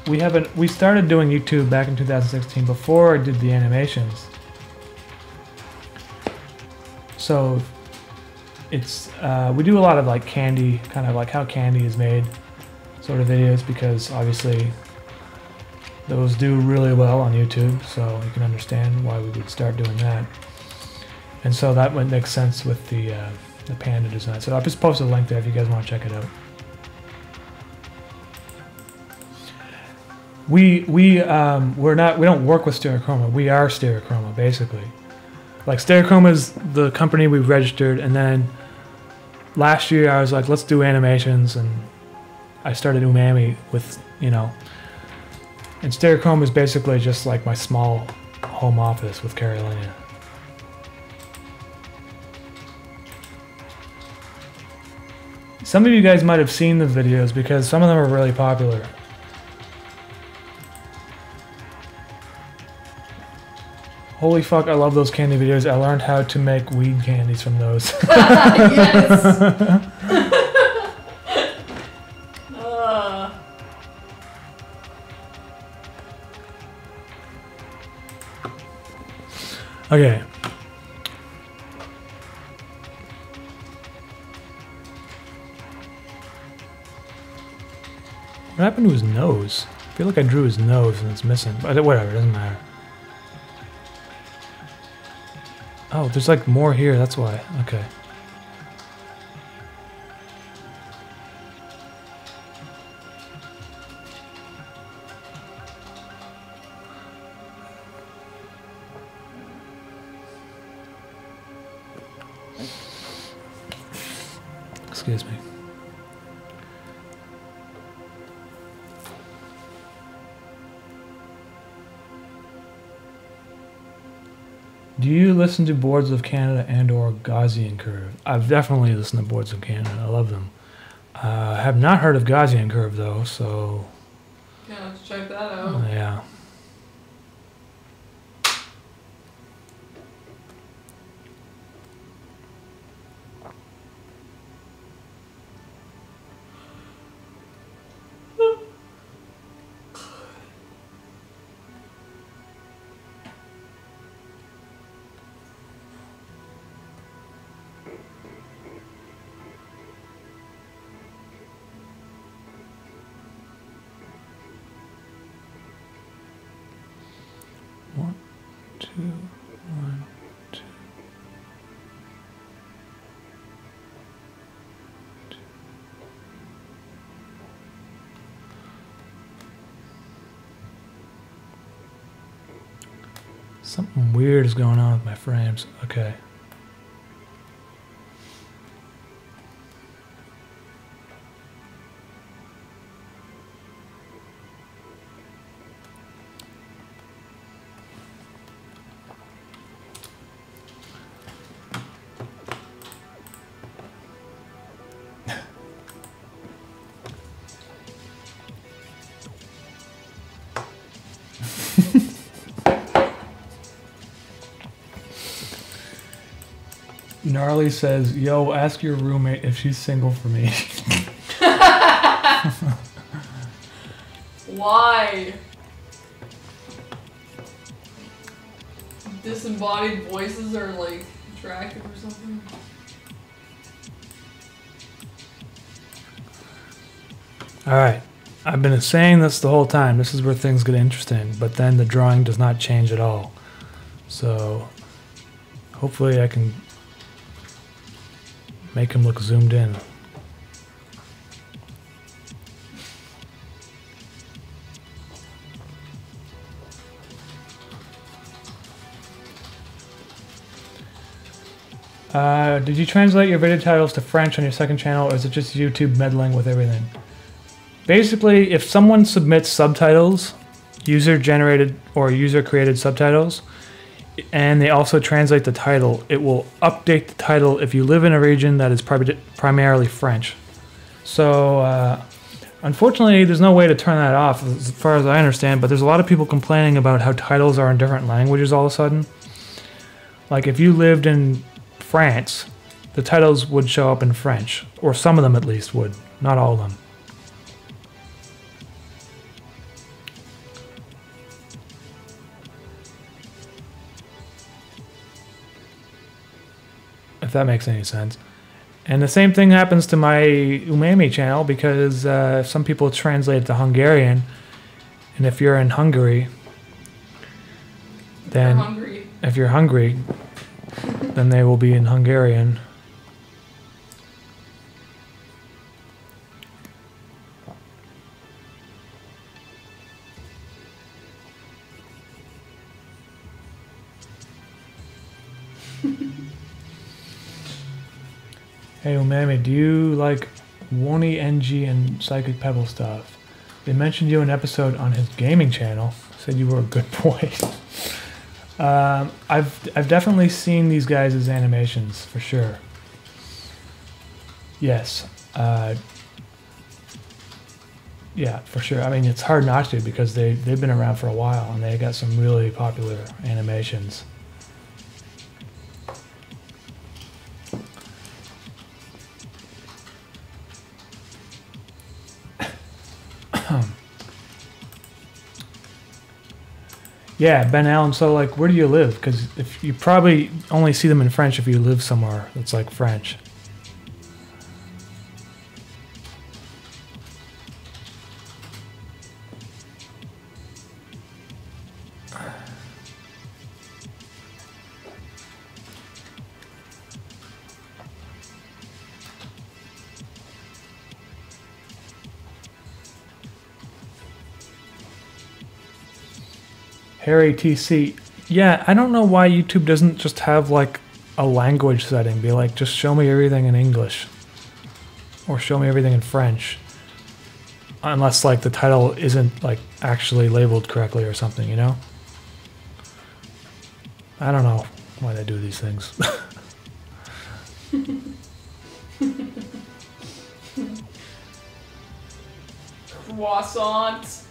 We started doing YouTube back in 2016 before I did the animations. So it's we do a lot of like candy, kind of like how candy is made sort of videos, because obviously those do really well on YouTube, so you can understand why we would start doing that. And so that would make sense with the panda design. So I'll just post a link there if you guys want to check it out. We don't work with Stereochroma. We are Stereochroma basically. Like Stereochroma is the company we registered, and then last year I was like, let's do animations, and I started Umami with, you know, and Stereochroma is basically just like my small home office with Carolina. Some of you guys might have seen the videos because some of them are really popular. Holy fuck, I love those candy videos. I learned how to make weed candies from those. Yes! Okay. What happened to his nose? I feel like I drew his nose and it's missing. But whatever, it doesn't matter. Oh, there's like more here, that's why. Okay. Excuse me. Do you listen to Boards of Canada and or Gaussian Curve? I've definitely listened to Boards of Canada. I love them. I have not heard of Gaussian Curve though, so... Yeah, let's check that out. Yeah. One, two, one, two. Something weird is going on with my frames. Okay. Gnarly says, yo, ask your roommate if she's single for me. Why? Disembodied voices are like attractive or something? Alright, I've been saying this the whole time. This is where things get interesting, but then the drawing does not change at all. So, hopefully I can make him look zoomed in. Did you translate your video titles to French on your second channel, or is it just YouTube meddling with everything? Basically, if someone submits subtitles, user-generated or user-created subtitles, and they also translate the title, it will update the title if you live in a region that is primarily French. So, unfortunately, there's no way to turn that off as far as I understand, but there's a lot of people complaining about how titles are in different languages all of a sudden. Like, if you lived in France, the titles would show up in French, or some of them at least would, not all of them. If that makes any sense. And the same thing happens to my Umami channel, because some people translate it to Hungarian, and if you're in Hungary, then if you're hungry, then they will be in Hungarian. Hey Umami, do you like Wony NG and Psychic Pebble stuff? They mentioned you in an episode on his gaming channel. Said you were a good boy. I've definitely seen these guys' animations for sure. Yes. Yeah, for sure. I mean, it's hard not to, because they've been around for a while and they got some really popular animations. Yeah, Ben Allen, so like, where do you live? Because if you probably only see them in French if you live somewhere that's like French. Harry TC. Yeah, I don't know why YouTube doesn't just have like a language setting. Be like, just show me everything in English. or show me everything in French. Unless like the title isn't like actually labeled correctly or something, you know? I don't know why they do these things. Croissants.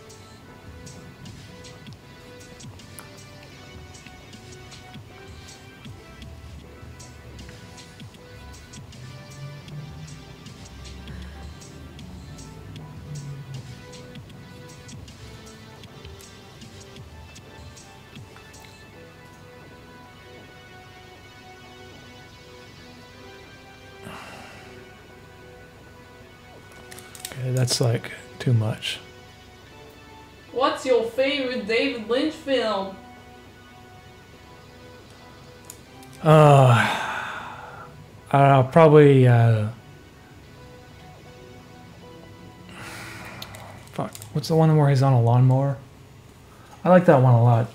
Okay, that's like too much. What's your favorite David Lynch film? I don't know, probably, fuck, what's the one where he's on a lawnmower? I like that one a lot.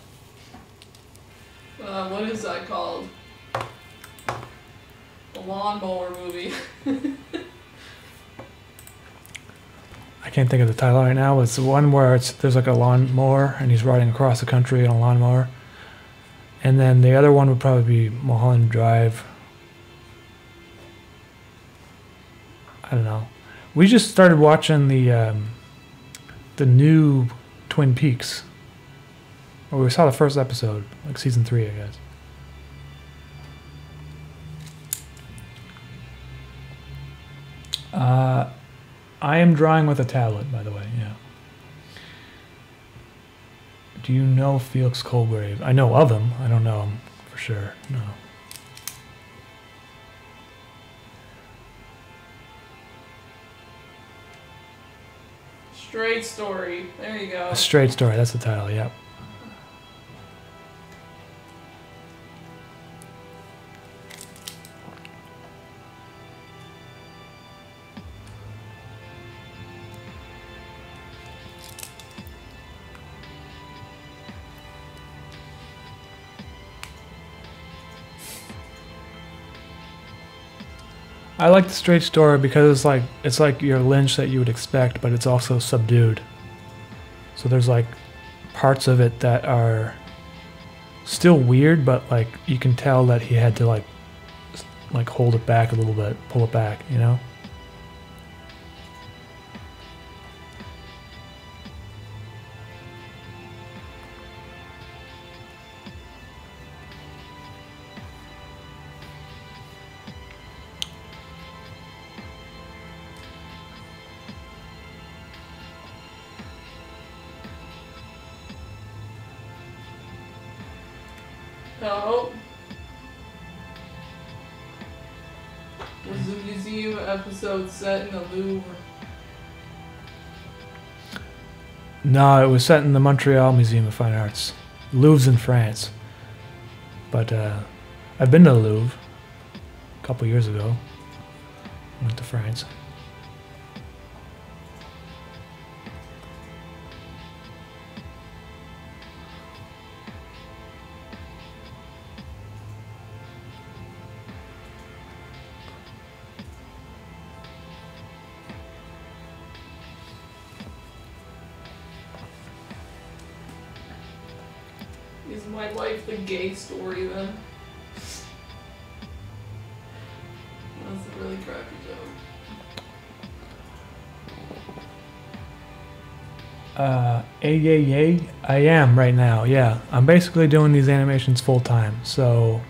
What is that called? The lawnmower movie. I can't think of the title right now. It's the one where there's like a lawnmower and he's riding across the country on a lawnmower. And then the other one would probably be Mulholland Drive. I don't know. We just started watching the new Twin Peaks. Well, we saw the first episode, like season 3, I guess. I am drawing with a tablet, by the way, yeah. Do you know Felix Colgrave? I know of him. I don't know him for sure, no. Straight Story. There you go. A Straight Story, that's the title, yep. I like the Straight Story because it's like your Lynch that you would expect, but it's also subdued. So there's like parts of it that are still weird, but like you can tell that he had to like hold it back a little bit, pull it back, you know? No. Was the museum episode set in the Louvre? No, it was set in the Montreal Museum of Fine Arts. Louvre's in France. But I've been to the Louvre a couple years ago. Went to France. Is my life the gay story then? That's a really crappy joke. Yay. I am right now, yeah. I'm basically doing these animations full time. So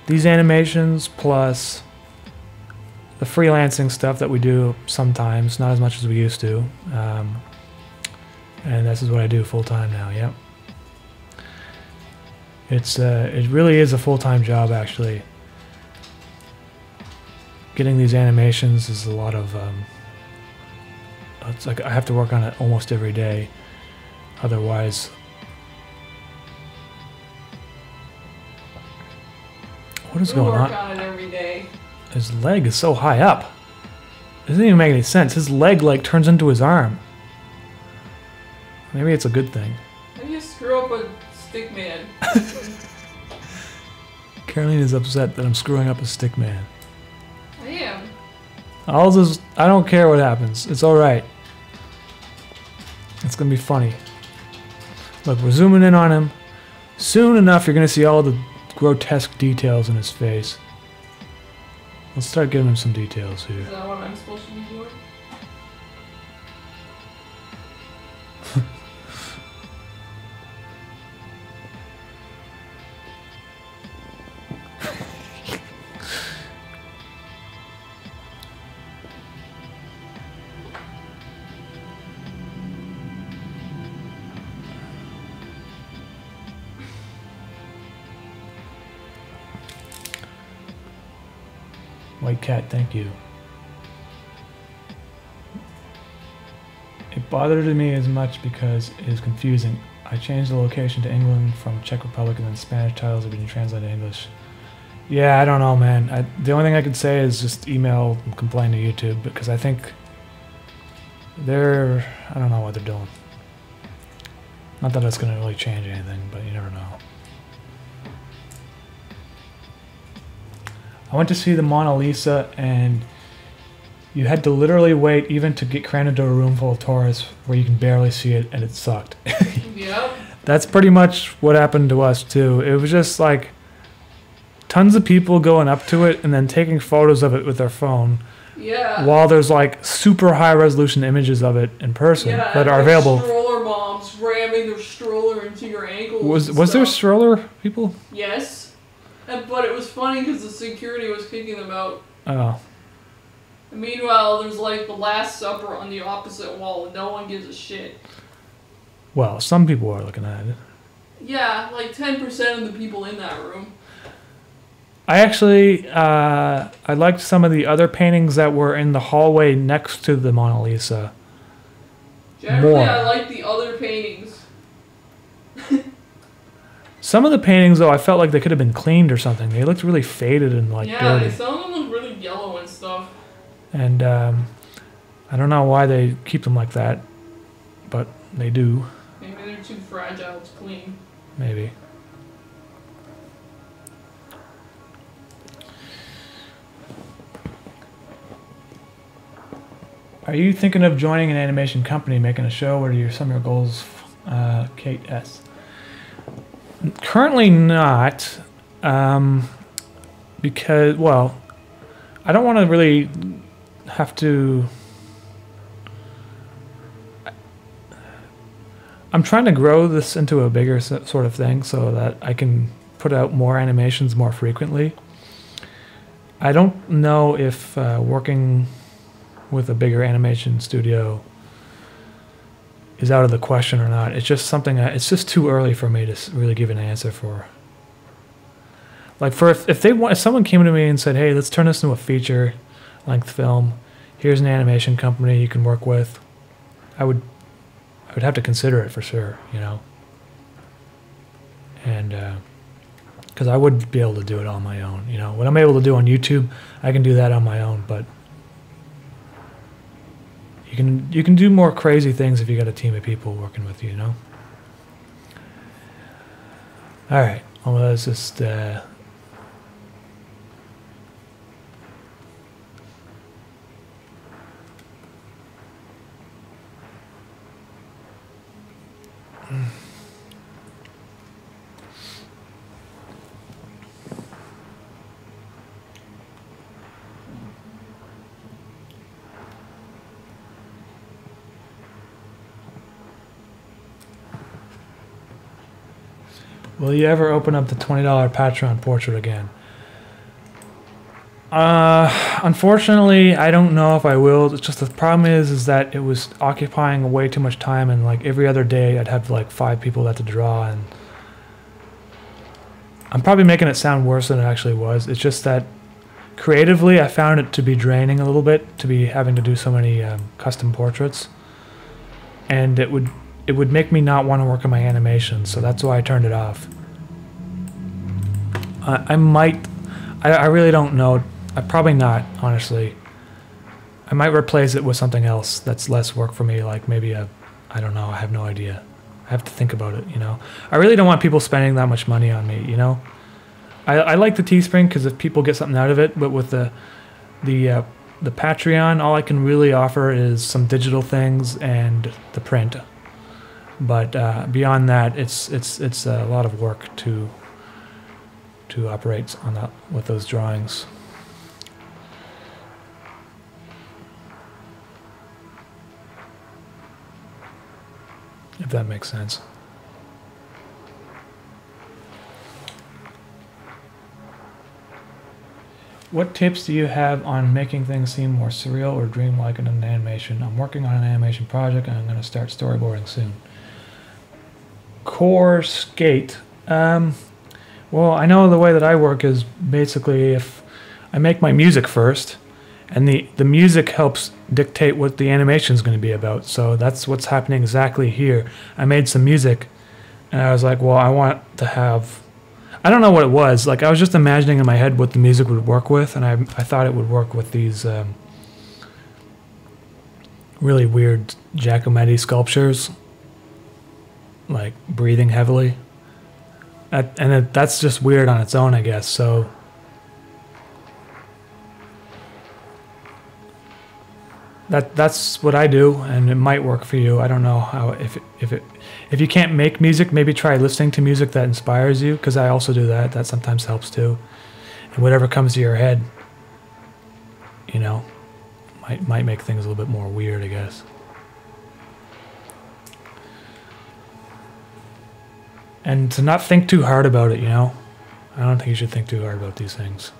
these animations plus the freelancing stuff that we do sometimes, not as much as we used to. And this is what I do full time now, yep. It really is a full-time job, actually. Getting these animations is a lot of, it's like I have to work on it almost every day. Otherwise, what is going on? Work on it every day. His leg is so high up. It doesn't even make any sense. His leg like turns into his arm. Maybe it's a good thing. How do you screw up a stick man? Caroline is upset that I'm screwing up a stick man. I am. I don't care what happens. It's alright. It's gonna be funny. Look, we're zooming in on him. Soon enough, you're gonna see all the grotesque details in his face. Let's start giving him some details here. Is that what I'm supposed to be doing? White cat, thank you. It bothered me as much because it is confusing. I changed the location to England from Czech Republic and then Spanish titles have been translated to English. Yeah, I don't know, man. The only thing I could say is just email and complain to YouTube because I think I don't know what they're doing. Not that it's going to really change anything, but you never know. I went to see the Mona Lisa, and you had to literally wait even to get crammed into a room full of tourists where you can barely see it, and it sucked. Yep. That's pretty much what happened to us, too. It was just like tons of people going up to it and then taking photos of it with their phone. Yeah. While there's like super high resolution images of it in person that are available. Stroller moms ramming their stroller into your ankles. Was there stroller people? Yes. But it was funny because the security was kicking them out. Oh. And meanwhile, there's like the Last Supper on the opposite wall and no one gives a shit. Well, some people are looking at it. Yeah, like 10% of the people in that room. I actually, I liked some of the other paintings that were in the hallway next to the Mona Lisa. Generally, more. I like the other paintings. Some of the paintings, though, I felt like they could have been cleaned or something. They looked really faded and like dirty. Yeah, some of them look really yellow and stuff. And I don't know why they keep them like that, but they do. Maybe they're too fragile to clean. Maybe. Are you thinking of joining an animation company, making a show? What are some of your goals, Kate S.? Currently not, because, well, I don't want to really have to... I'm trying to grow this into a bigger sort of thing so that I can put out more animations more frequently. I don't know if working with a bigger animation studio is out of the question or not. It's just something it's just too early for me to really give an answer for. Like if someone came to me and said, "Hey, let's turn this into a feature length film. Here's an animation company you can work with." I would have to consider it for sure, you know. And because I wouldn't be able to do it on my own, you know. What I'm able to do on YouTube, I can do that on my own, but you can do more crazy things if you got a team of people working with you, you know? All right, well, let's just... Will you ever open up the $20 Patreon portrait again? Unfortunately, I don't know if I will. It's just the problem is that it was occupying way too much time, and like every other day I'd have like 5 people that to draw, and I'm probably making it sound worse than it actually was. It's just that creatively I found it to be draining a little bit to be having to do so many custom portraits, and it would make me not want to work on my animations, so that's why I turned it off. I really don't know. Probably not, honestly. I might replace it with something else that's less work for me, like maybe I don't know, I have no idea. I have to think about it, you know. I really don't want people spending that much money on me, you know. I like the Teespring because if people get something out of it, but with the the Patreon, all I can really offer is some digital things and the print. But beyond that, it's a lot of work to operate on that with those drawings. If that makes sense. What tips do you have on making things seem more surreal or dreamlike in an animation? I'm working on an animation project and I'm going to start storyboarding soon. Core skate. Well, I know the way that I work is basically if I make my music first, and the music helps dictate what the animation is going to be about. So that's what's happening exactly here. I made some music, and I was like, well, I want to have... I don't know what it was. Like, I was just imagining in my head what the music would work with, and I thought it would work with these really weird Giacometti sculptures, like breathing heavily. That's just weird on its own, I guess. So that's what I do, and it might work for you. I don't know how if you can't make music, maybe try listening to music that inspires you, because I also do that. That sometimes helps too. And whatever comes to your head, you know, might make things a little bit more weird, I guess. And to not think too hard about it, you know. I don't think you should think too hard about these things.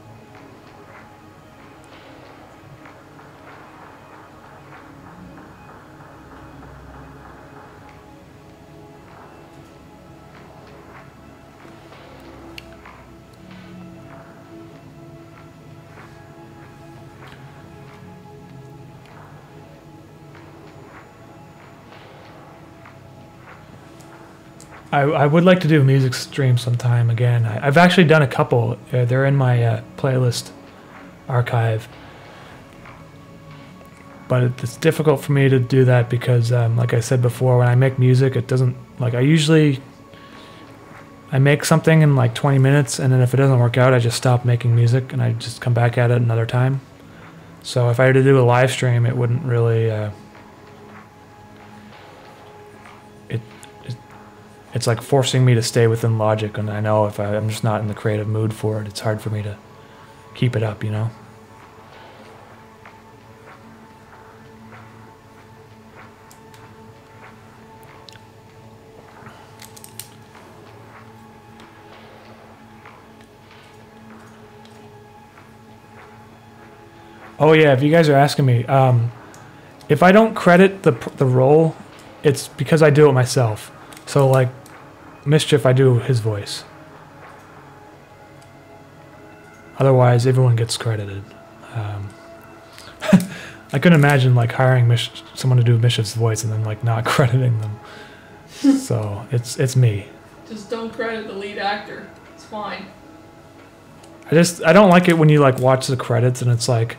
I would like to do a music stream sometime again. I've actually done a couple. They're in my playlist archive. But it's difficult for me to do that because, like I said before, when I make music, it doesn't... Like, I make something in like 20 minutes, and then if it doesn't work out, I just stop making music, and I just come back at it another time. So if I had to do a live stream, it wouldn't really... It's like forcing me to stay within logic, and I know if I'm just not in the creative mood for it, it's hard for me to keep it up, you know? Oh yeah, if you guys are asking me, if I don't credit the role, it's because I do it myself. So like, Mischief, I do his voice. Otherwise, everyone gets credited. I couldn't imagine like hiring someone to do Mischief's voice and then like not crediting them. So it's me. Just don't credit the lead actor. It's fine. I don't like it when you like watch the credits and it's like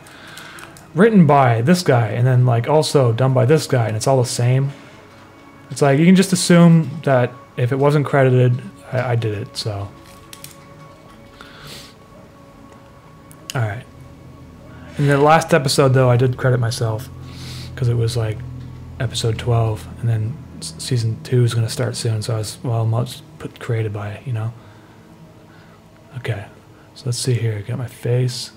written by this guy and then like also done by this guy and it's all the same. It's like you can just assume that if it wasn't credited, I did it, so. Alright. In the last episode, though, I did credit myself. Because it was like episode 12, and then season 2 is going to start soon, so I was, well, I'll just put created by it, you know? Okay, so let's see here. Got my face.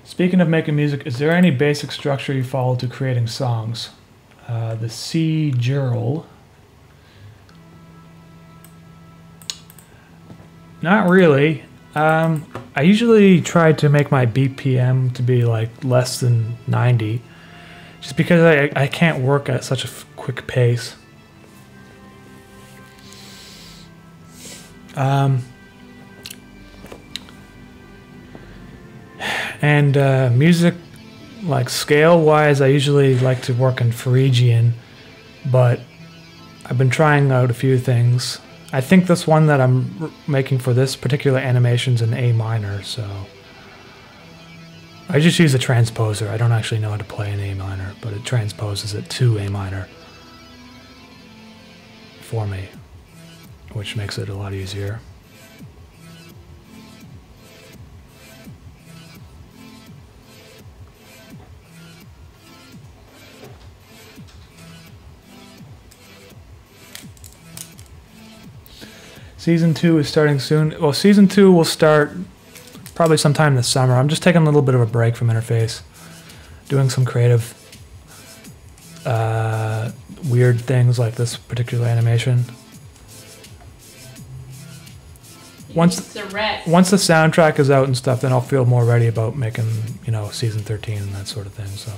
Speaking of making music, is there any basic structure you follow to creating songs? The C Gerald. Not really. I usually try to make my BPM to be like less than 90, just because I can't work at such a quick pace. And music, like scale-wise, I usually like to work in Phrygian, but I've been trying out a few things. I think this one that I'm making for this particular animation is in A minor, so I just use a transposer. I don't actually know how to play in A minor, but it transposes it to A minor for me, which makes it a lot easier. Season 2 is starting soon. Well, Season 2 will start probably sometime this summer. I'm just taking a little bit of a break from Interface, doing some creative, weird things like this particular animation. Once the soundtrack is out and stuff, then I'll feel more ready about making, you know, Season 13 and that sort of thing. So.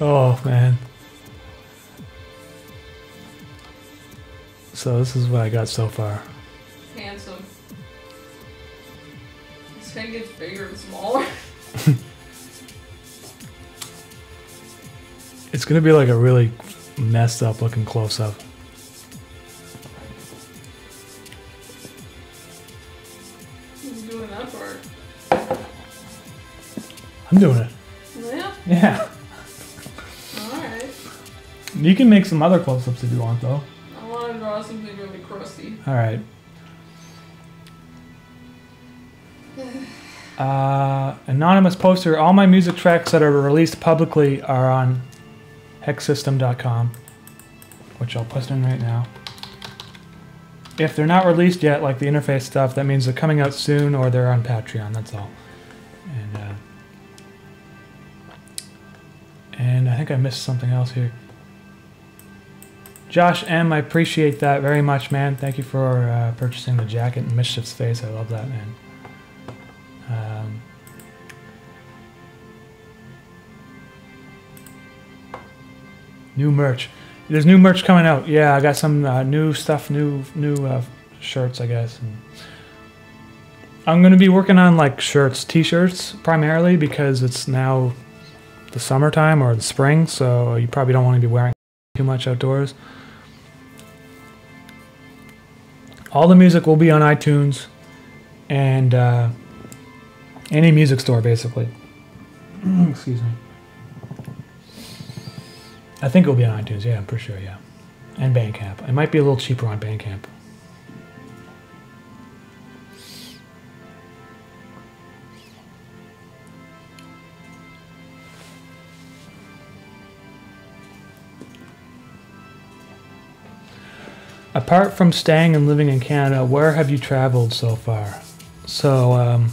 Oh man. So this is what I got so far. Handsome. This thing gets bigger and smaller. It's gonna be like a really messed up looking close up. Who's doing that part? I'm doing it. Yeah? Yeah. Alright. You can make some other close-ups if you want, though. I want to draw something really crusty. Alright. Anonymous poster. All my music tracks that are released publicly are on hexsystem.com, which I'll post in right now. If they're not released yet, like the interface stuff, that means they're coming out soon or they're on Patreon, that's all. And I think I missed something else here. Josh M, I appreciate that very much, man. Thank you for purchasing the jacket in Mischief's Face. I love that, man. New merch. There's new merch coming out. Yeah, I got some new stuff, new shirts, I guess. And I'm gonna be working on like shirts, t-shirts primarily, because it's now the summertime or the spring, so you probably don't want to be wearing too much outdoors. All the music will be on iTunes and any music store, basically. Excuse me. I think it'll be on iTunes, yeah, I'm pretty sure, yeah. And Bandcamp. It might be a little cheaper on Bandcamp. Apart from staying and living in Canada, where have you traveled so far? So,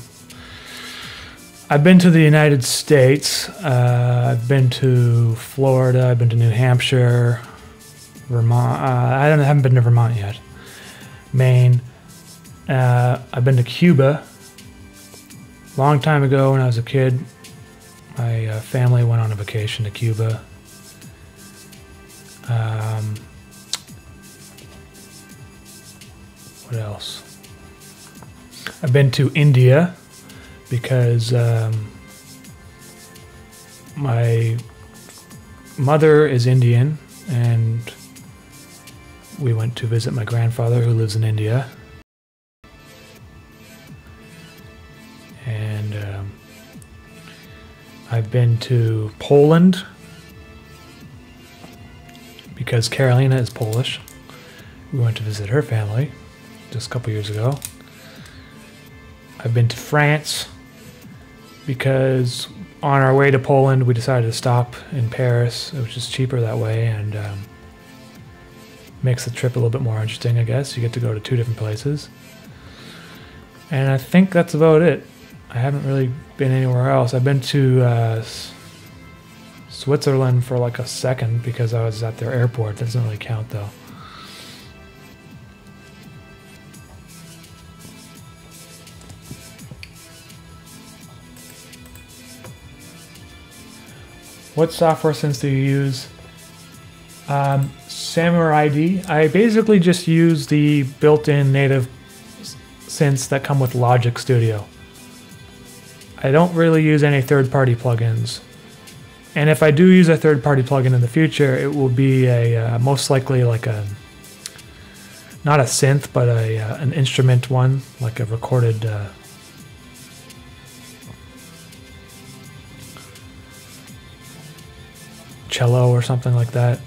I've been to the United States. I've been to Florida. I've been to New Hampshire, Vermont. I haven't been to Vermont yet. Maine. I've been to Cuba. Long time ago when I was a kid, my family went on a vacation to Cuba. What else? I've been to India because my mother is Indian and we went to visit my grandfather who lives in India. And I've been to Poland because Carolina is Polish. We went to visit her family just a couple years ago. I've been to France because on our way to Poland we decided to stop in Paris, which is cheaper that way and makes the trip a little bit more interesting, I guess. You get to go to 2 different places. And I think that's about it. I haven't really been anywhere else. I've been to Switzerland for like a second because I was at their airport. That doesn't really count though. What software synths do you use? Samurai ID. I basically just use the built-in native synths that come with Logic Studio. I don't really use any third-party plugins. And if I do use a third-party plugin in the future, it will be a most likely like a, not a synth, but an instrument one, like a recorded cello or something like that.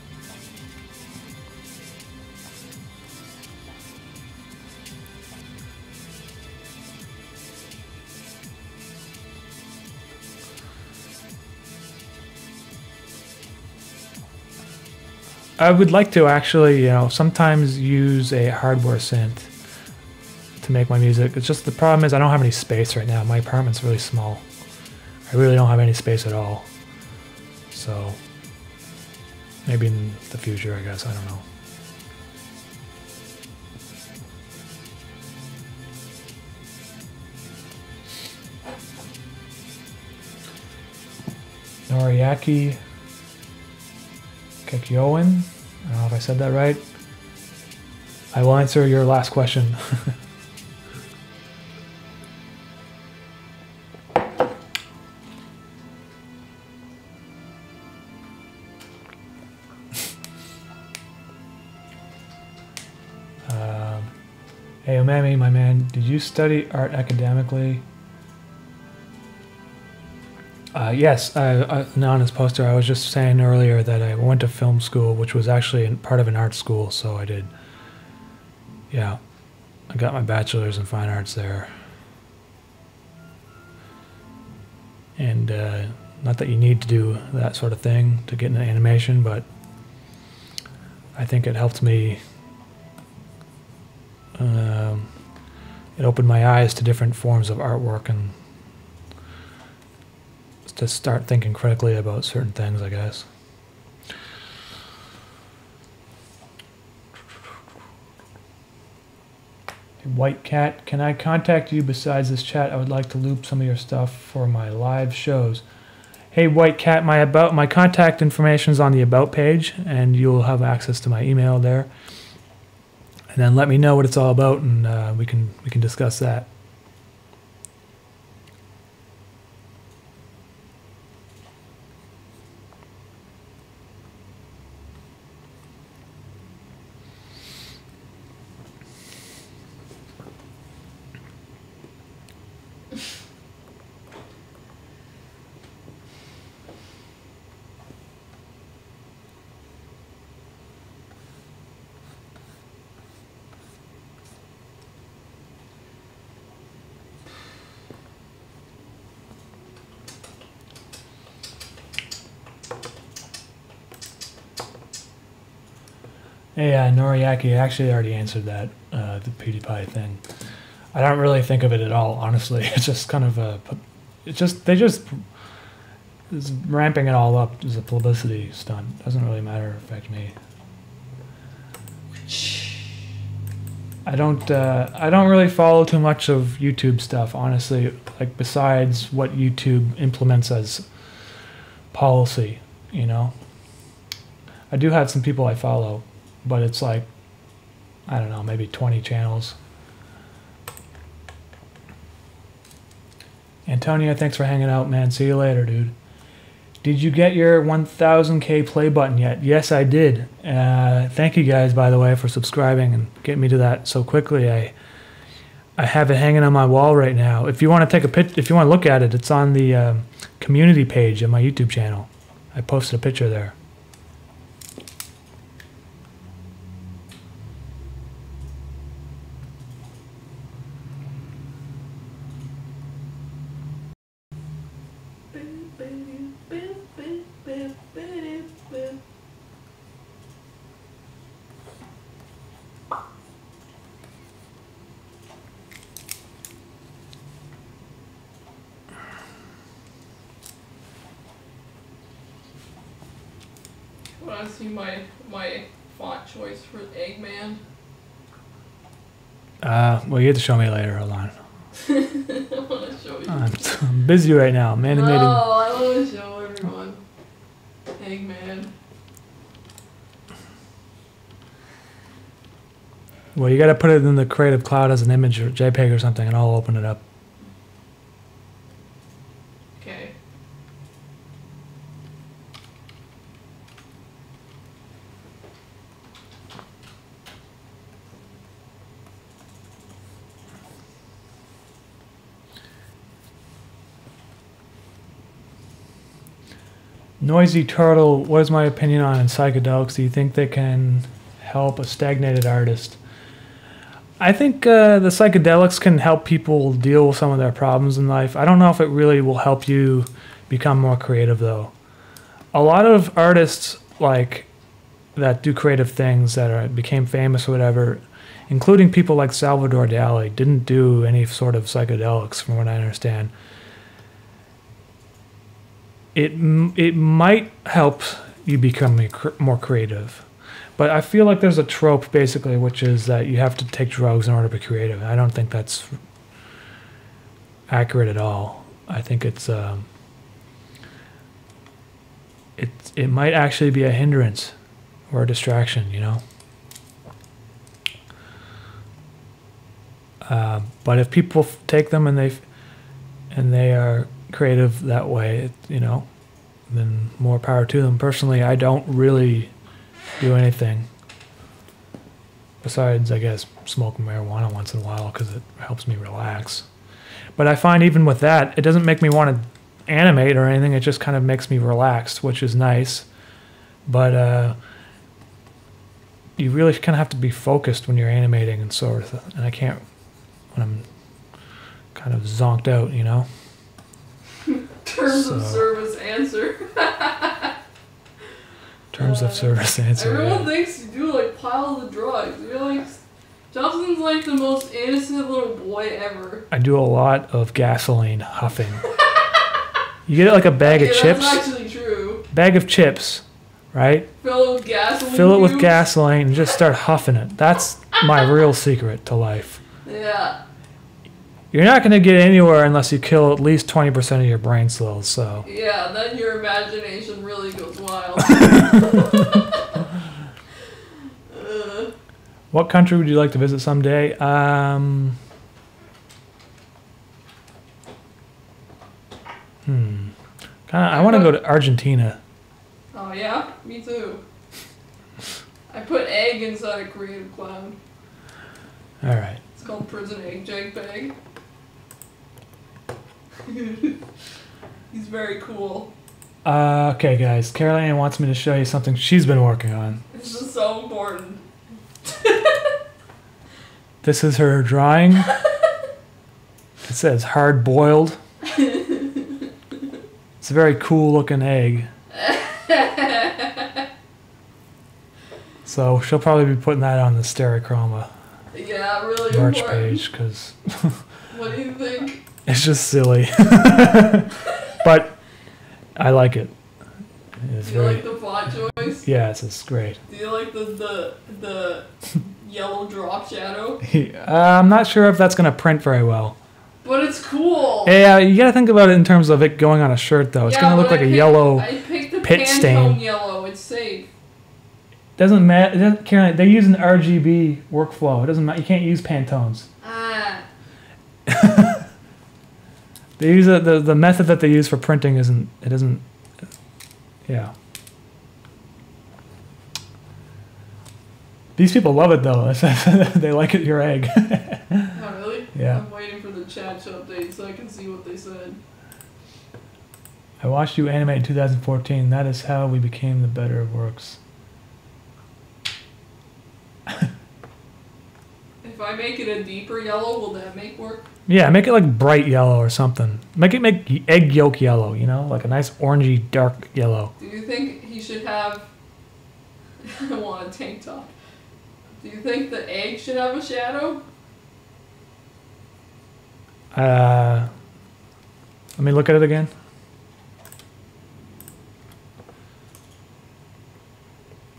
I would like to actually, sometimes use a hardware synth to make my music. It's just the problem is I don't have any space right now. My apartment's really small. I really don't have any space at all. So maybe in the future, I guess. I don't know. Noriaki Kekyoen. I don't know if I said that right. I will answer your last question. Hey Umami, my man, did you study art academically? Yes, anonymous poster. I was just saying earlier that I went to film school, which was actually part of an art school, so I did. Yeah, I got my bachelor's in fine arts there. And not that you need to do that sort of thing to get into animation, but I think it helped me. It opened my eyes to different forms of artwork and to start thinking critically about certain things, I guess. White Cat, can I contact you besides this chat? I would like to loop some of your stuff for my live shows. Hey White Cat, my contact information is on the About page, and you'll have access to my email there. And then let me know what it's all about, and we can discuss that. Hey, Noriaki, I actually already answered that, the PewDiePie thing. I don't really think of it at all, honestly. It's just kind of it's ramping it all up as a publicity stunt. Doesn't really affect me. I don't really follow too much of YouTube stuff, honestly, like besides what YouTube implements as policy, I do have some people I follow, but it's like, I don't know, maybe 20 channels. Antonio, thanks for hanging out, man. See you later, dude. Did you get your 1000K play button yet? Yes, I did. Thank you guys, by the way, for subscribing and getting me to that so quickly. I have it hanging on my wall right now. If you want to take a if you want to look at it, it's on the community page of my YouTube channel. I posted a picture there. want to see my font choice for Eggman? Well, you have to show me later. Hold on. I want to show you. I'm busy right now. I'm animating. No, I want to show everyone. Eggman. Well, you got to put it in the Creative Cloud as an image or JPEG or something, and I'll open it up. Okay. Noisy Turtle, what is my opinion on psychedelics? Do you think they can help a stagnated artist? I think the psychedelics can help people deal with some of their problems in life. I don't know if it really will help you become more creative, though. A lot of artists like that do creative things that became famous or whatever, including people like Salvador Dali, didn't do any sort of psychedelics, from what I understand. It might help you become more creative. But I feel like there's a trope, basically, which is that you have to take drugs in order to be creative. I don't think that's accurate at all. I think it might actually be a hindrance or a distraction, you know? But if people take them and they are creative that way, you know, then more power to them. Personally, I don't really do anything besides, I guess, smoking marijuana once in a while because it helps me relax. But I find even with that, it doesn't make me want to animate or anything. It just kind of makes me relaxed, which is nice. But you really kind of have to be focused when you're animating and sort of. And I can't when I'm kind of zonked out, you know. Terms of service answer. Terms of service answer. Everyone thinks you do like piles of drugs. You're like, Justin's like the most innocent little boy ever. I do a lot of gasoline huffing. You get like a bag of chips. That's actually true. Bag of chips, right? Fill it with gasoline. Fill it with gasoline and just start huffing it. That's my real secret to life. Yeah. You're not going to get anywhere unless you kill at least 20% of your brain cells, so. Yeah, then your imagination really goes wild. What country would you like to visit someday? I want to go to Argentina. Oh yeah? Me too. I put egg inside a Creative Cloud. Alright. It's called Prison Egg JPEG. He's very cool. Okay, guys. Caroline wants me to show you something she's been working on. This is so important. This is her drawing. It says hard boiled. It's a very cool looking egg. So she'll probably be putting that on the Stereochroma really merch important. page because What do you think? it's just silly. But I like it. Do you like the font choice? Yeah, it's great. Do you like the yellow drop shadow? I'm not sure if that's going to print very well. But it's cool. Yeah, you got to think about it in terms of it going on a shirt, though. It's going to look like a yellow I picked the pit stain. yellow. It's safe. Doesn't matter. Caroline, they use an RGB workflow. It doesn't matter. You can't use Pantones. Ah. They use the method that they use for printing isn't. It doesn't. Yeah. These people love it though. They like it. Your egg. Oh really? Yeah. I'm waiting for the chat to update so I can see what they said. I watched you animate in 2014. That is how we became the better works. If I make it a deeper yellow, will that make work? Yeah, make it like bright yellow or something. Make egg yolk yellow, you know, like a nice orangey dark yellow. Do you think he should have... I want a tank top. Do you think the egg should have a shadow? Let me look at it again.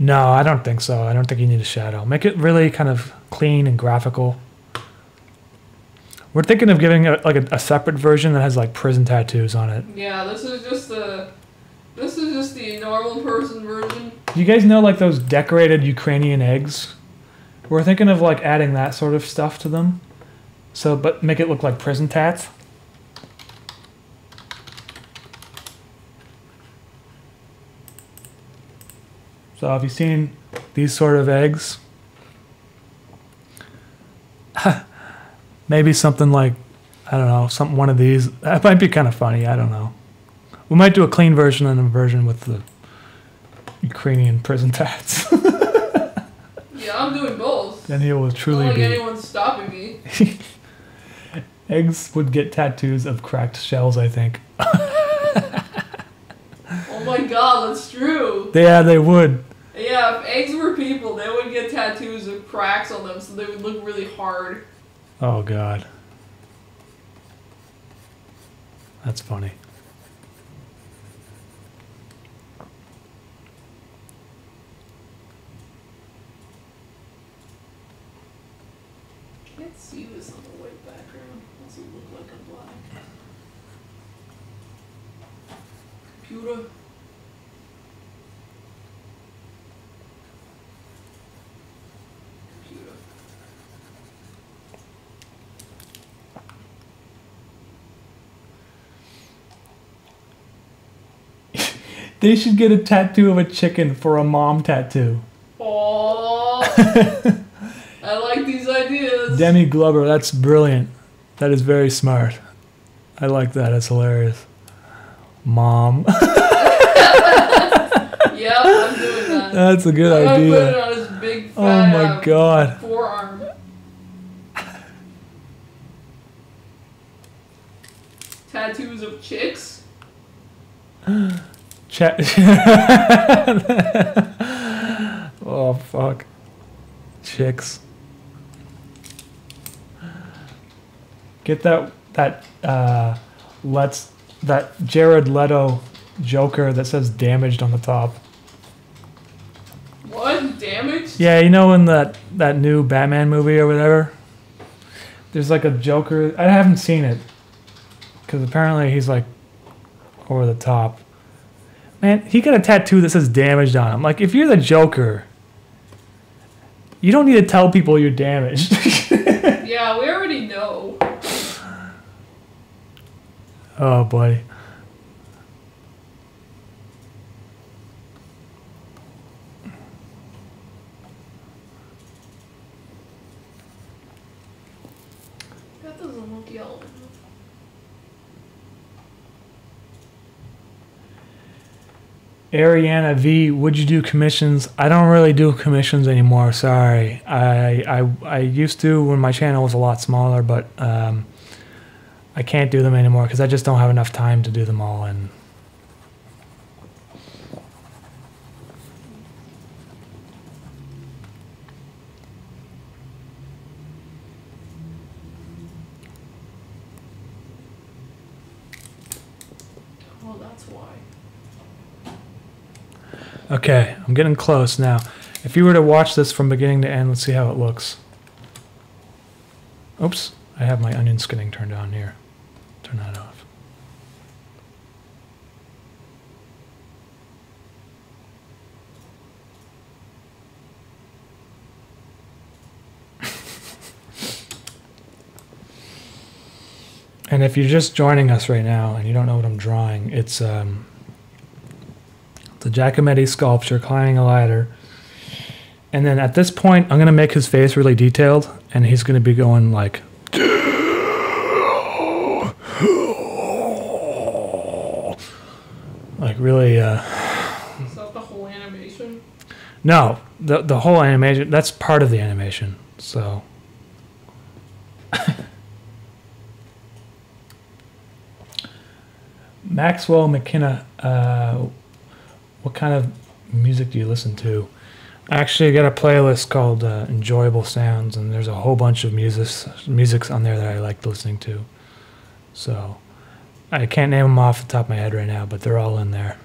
No, I don't think so. I don't think you need a shadow. Make it really kind of clean and graphical. We're thinking of giving it like a separate version that has like prison tattoos on it. Yeah, this is just the normal person version. Do you guys know like those decorated Ukrainian eggs? We're thinking of like adding that sort of stuff to them. So, but make it look like prison tats. So have you seen these sort of eggs? Maybe something like, I don't know, one of these. That might be kind of funny. I don't know. We might do a clean version and a version with the Ukrainian prison tats. Yeah, I'm doing both. Then he will truly not like be. Anyone's stopping me. Eggs would get tattoos of cracked shells, I think. Oh my god, that's true. Yeah, they would. Yeah, if eggs were people, they would get tattoos of cracks on them, so they would look really hard. Oh god. That's funny. I can't see this on the white background. What's it look like on black? Computer. They should get a tattoo of a chicken for a mom tattoo. Aww. I like these ideas. Demi Glover, that's brilliant. That is very smart. I like that. That's hilarious. Mom. Yep, I'm doing that. That's a good I'm idea. gonna put it on his big fat Oh my god. forearm. Tattoos of chicks? Oh fuck. Chicks. Get that Jared Leto Joker that says damaged on the top. What? Damaged? Yeah, you know in that new Batman movie or whatever? There's like a Joker. I haven't seen it. Because apparently he's like over the top. Man, he got a tattoo that says damaged on him. Like, if you're the Joker, you don't need to tell people you're damaged. Yeah, we already know. Oh, boy. That doesn't look yellow. Ariana V, would you do commissions? I don't really do commissions anymore, sorry. I used to when my channel was a lot smaller, but I can't do them anymore because I just don't have enough time to do them all. And Oh, that's why. okay, I'm getting close now. If you were to watch this from beginning to end, let's see how it looks. Oops, I have my onion skinning turned on here. Turn that off. And if you're just joining us right now and you don't know what I'm drawing, it's the Giacometti sculpture climbing a ladder. And then at this point, I'm going to make his face really detailed, and he's going to be going like... like really... Is that the whole animation? No, the whole animation, that's part of the animation, so... Maxwell McKenna, what kind of music do you listen to? I actually got a playlist called Enjoyable Sounds, and there's a whole bunch of musics on there that I like listening to. So I can't name them off the top of my head right now, but they're all in there.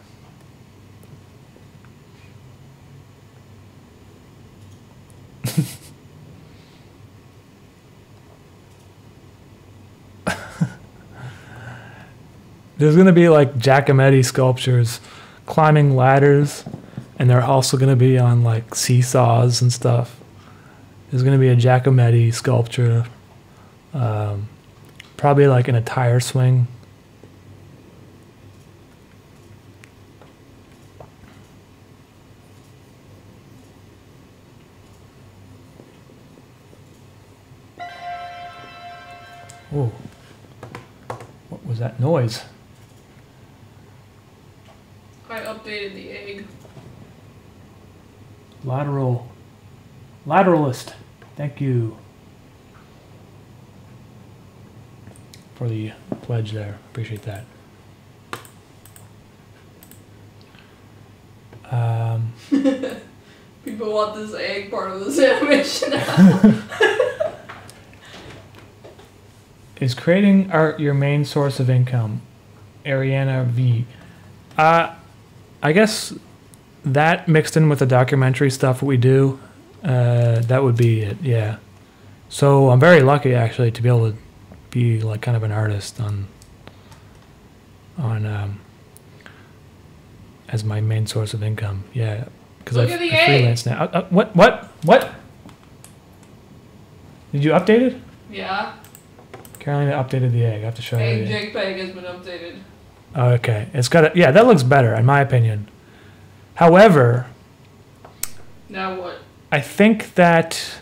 There's going to be like Giacometti sculptures climbing ladders, and they're also going to be on like seesaws and stuff. There's going to be a Giacometti sculpture, probably like in a tire swing. Oh, what was that noise? I updated the egg. Lateralist, thank you for the pledge there. Appreciate that. People want this egg part of this animation now. Is creating art your main source of income? Ariana V. I guess that mixed in with the documentary stuff we do, that would be it, yeah. So I'm very lucky actually to be able to be like kind of an artist on as my main source of income, yeah. Because I freelance now. What? Did you update it? Yeah. Carolina updated the egg. I have to show you. Egg JPEG has been updated. Okay, it's got yeah, that looks better in my opinion. However, now what? I think that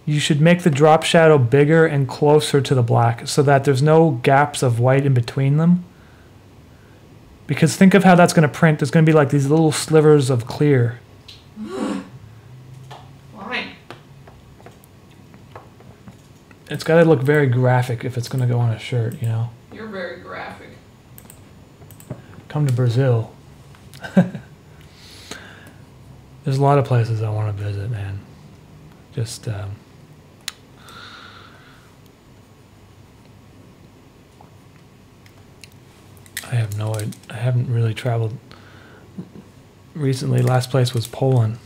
you should make the drop shadow bigger and closer to the black so that there's no gaps of white in between them. Because think of how that's going to print. There's going to be like these little slivers of clear. Why? It's got to look very graphic if it's going to go on a shirt, you know? You're very graphic. Come to Brazil. There's a lot of places I want to visit, man. Just, I have no idea. I haven't really traveled recently. Last place was Poland.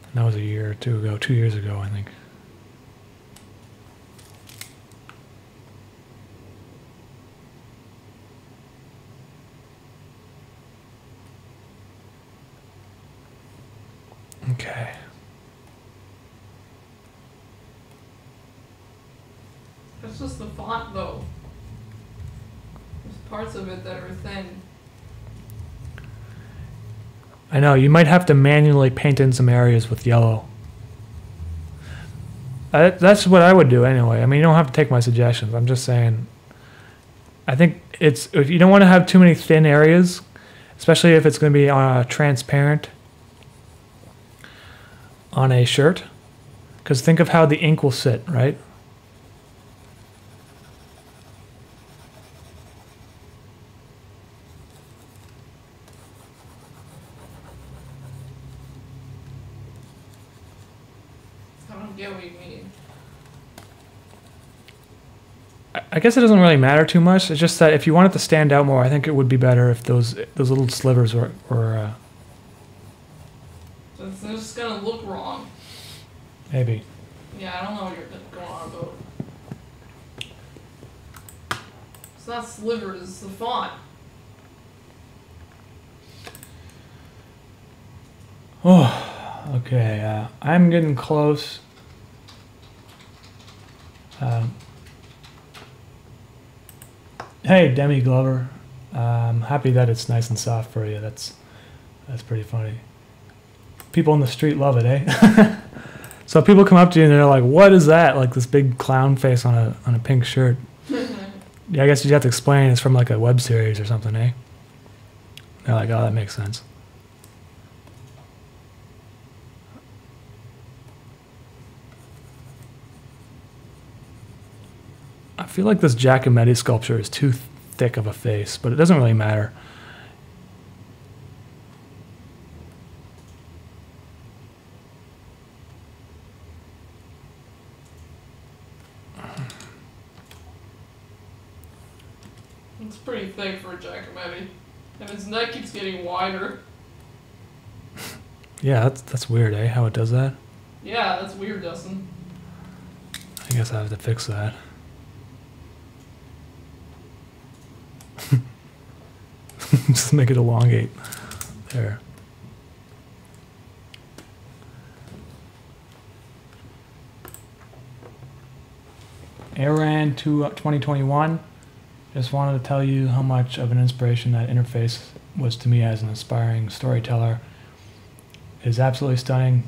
And that was a year or two ago, 2 years ago, I think. Okay. It's just the font, though. There's parts of it that are thin. I know, you might have to manually paint in some areas with yellow. That's what I would do anyway. I mean, you don't have to take my suggestions. I'm just saying, I think it's, if you don't want to have too many thin areas, especially if it's going to be transparent on a shirt, because think of how the ink will sit, right? I don't get what you mean. I guess it doesn't really matter too much. It's just that if you want it to stand out more, I think it would be better if those little slivers were It's just gonna look wrong. maybe. Yeah, I don't know what you're going on about. It's not slivers, it's the font. Oh, okay. I'm getting close. Hey, Demi Glover. I'm happy that it's nice and soft for you. That's pretty funny. People on the street love it, eh? So people come up to you and they're like, "What is that?" Like this big clown face on a pink shirt. Yeah, I guess you have to explain it's from like a web series or something, eh? They're like, "Oh, that makes sense." I feel like this Giacometti sculpture is too thick of a face, but it doesn't really matter. It's pretty thick for a Giacometti. And his neck keeps getting wider. Yeah, that's weird, eh? How it does that? Yeah, that's weird, Dustin. I guess I have to fix that. Just make it elongate. There. Aran 2021. Just wanted to tell you how much of an inspiration that interface was to me as an aspiring storyteller. It is absolutely stunning.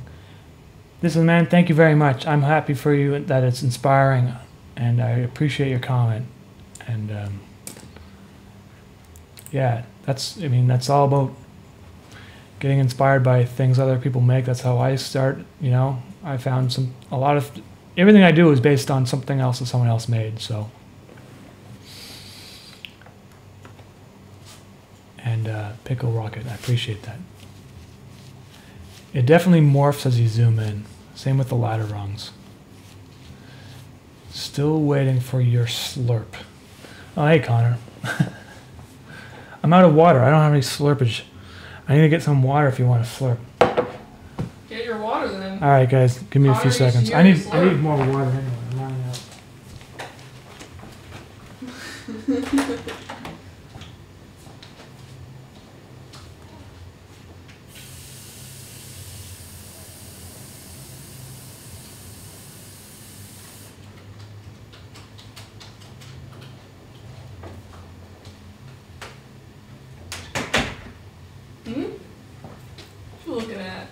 Listen, man, thank you very much. I'm happy for you that it's inspiring, and I appreciate your comment. And yeah, that's all about getting inspired by things other people make. That's how I start. You know, I found everything I do is based on something else that someone else made. So, and Pickle Rocket, I appreciate that. It definitely morphs as you zoom in. Same with the ladder rungs. Still waiting for your slurp. Oh, hey, Connor. I'm out of water. I don't have any slurpage. I need to get some water if you want to slurp. Get your water then. All right, guys. Give me a few seconds. I need more water anyway. I'm running out. What you looking at?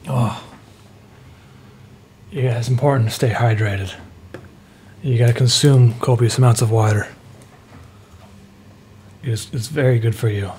Oh. Yeah, it's important to stay hydrated. You gotta consume copious amounts of water. It's very good for you.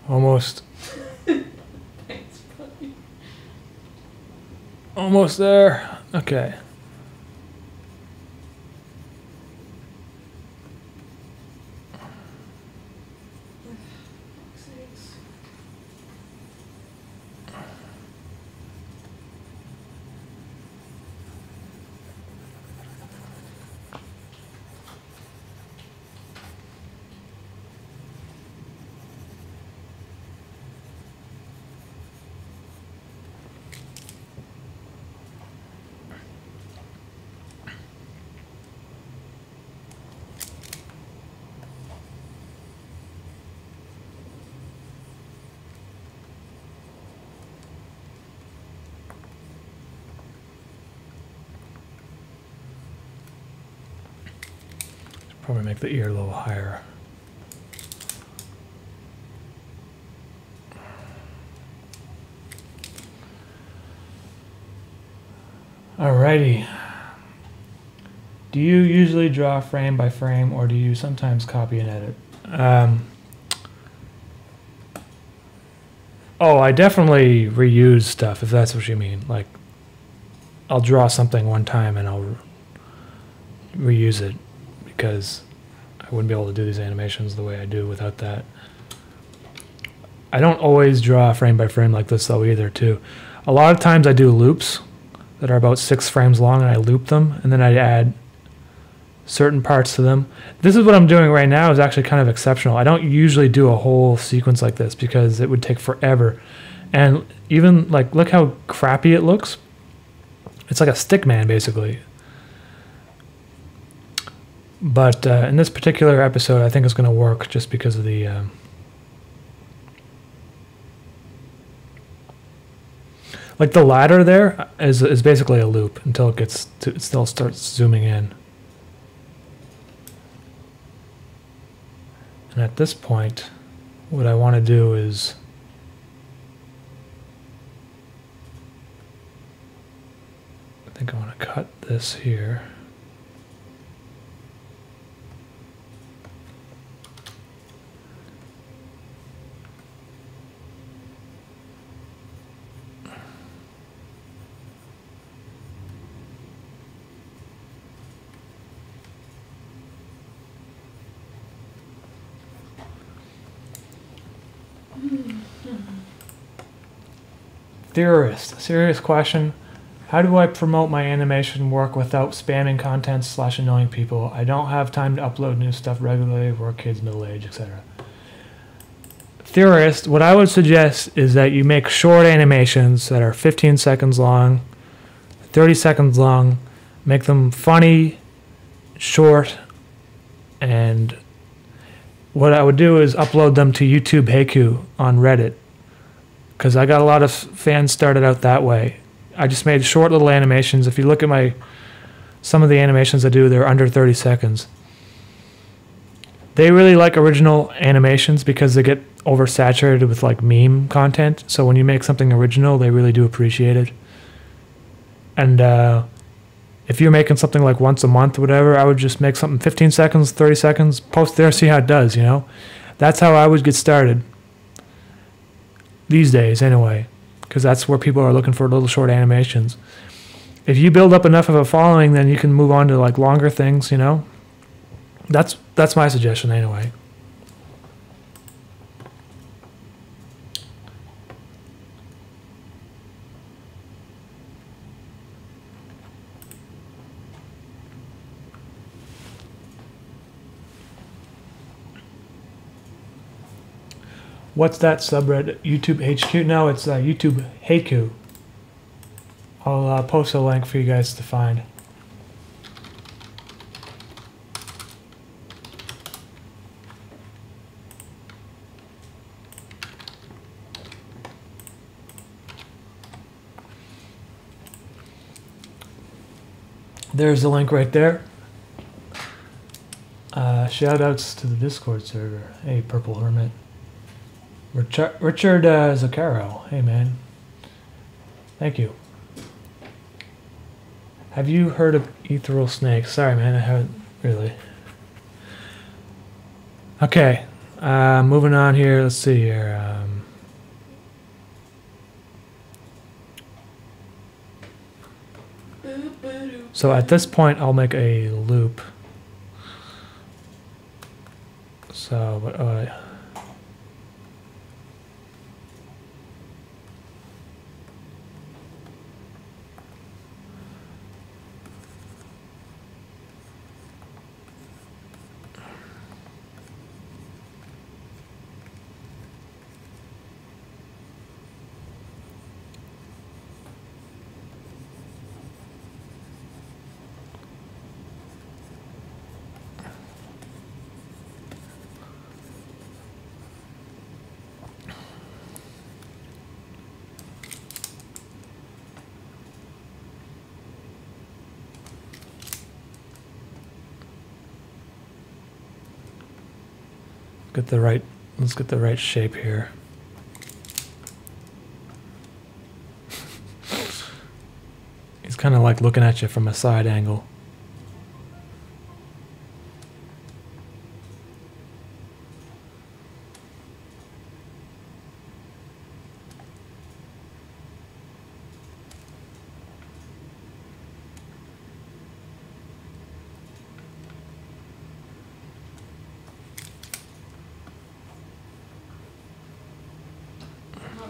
Almost. Thanks, buddy. Almost there. Okay. Probably make the ear a little higher. Alrighty. Do you usually draw frame by frame, or do you sometimes copy and edit? Oh, I definitely reuse stuff, if that's what you mean. Like, I'll draw something one time and I'll reuse it, because I wouldn't be able to do these animations the way I do without that. I don't always draw frame by frame like this though either too. A lot of times I do loops that are about 6 frames long, and I loop them, and then I add certain parts to them. This is what I'm doing right now is actually kind of exceptional. I don't usually do a whole sequence like this because it would take forever. And even like, look how crappy it looks. It's like a stick man basically. But in this particular episode, I think it's going to work just because of the like the ladder there is basically a loop until it gets to, it still starts zooming in. And at this point, what I want to do is I think I want to cut this here. Theorist, serious question. How do I promote my animation work without spamming content / annoying people? I don't have time to upload new stuff regularly, work, kids, middle age, etc. Theorist, what I would suggest is that you make short animations that are 15 seconds long, 30 seconds long, make them funny, short, and what I would do is upload them to YouTube Haiku on Reddit. Because I got a lot of fans started out that way. I just made short little animations. If you look at some of the animations I do, they're under 30 seconds. They really like original animations because they get oversaturated with like meme content. So when you make something original, they really do appreciate it. And if you're making something like once a month or whatever, I would just make something 15 seconds, 30 seconds, post there, see how it does, you know? That's how I would get started. These days, anyway, because that's where people are looking for little short animations. If you build up enough of a following, then you can move on to like longer things, you know? That's my suggestion, anyway. What's that subreddit? YouTube HQ? No, it's YouTube Haiku. I'll post a link for you guys to find. There's the link right there. Shout outs to the Discord server. Hey, Purple Hermit. Richard Zaccaro. Hey, man. Thank you. Have you heard of ethereal snakes? Sorry, man, I haven't really. Okay, moving on here. Let's see here. So at this point, I'll make a loop. So, but let's get the right shape here. He's kind of like looking at you from a side angle.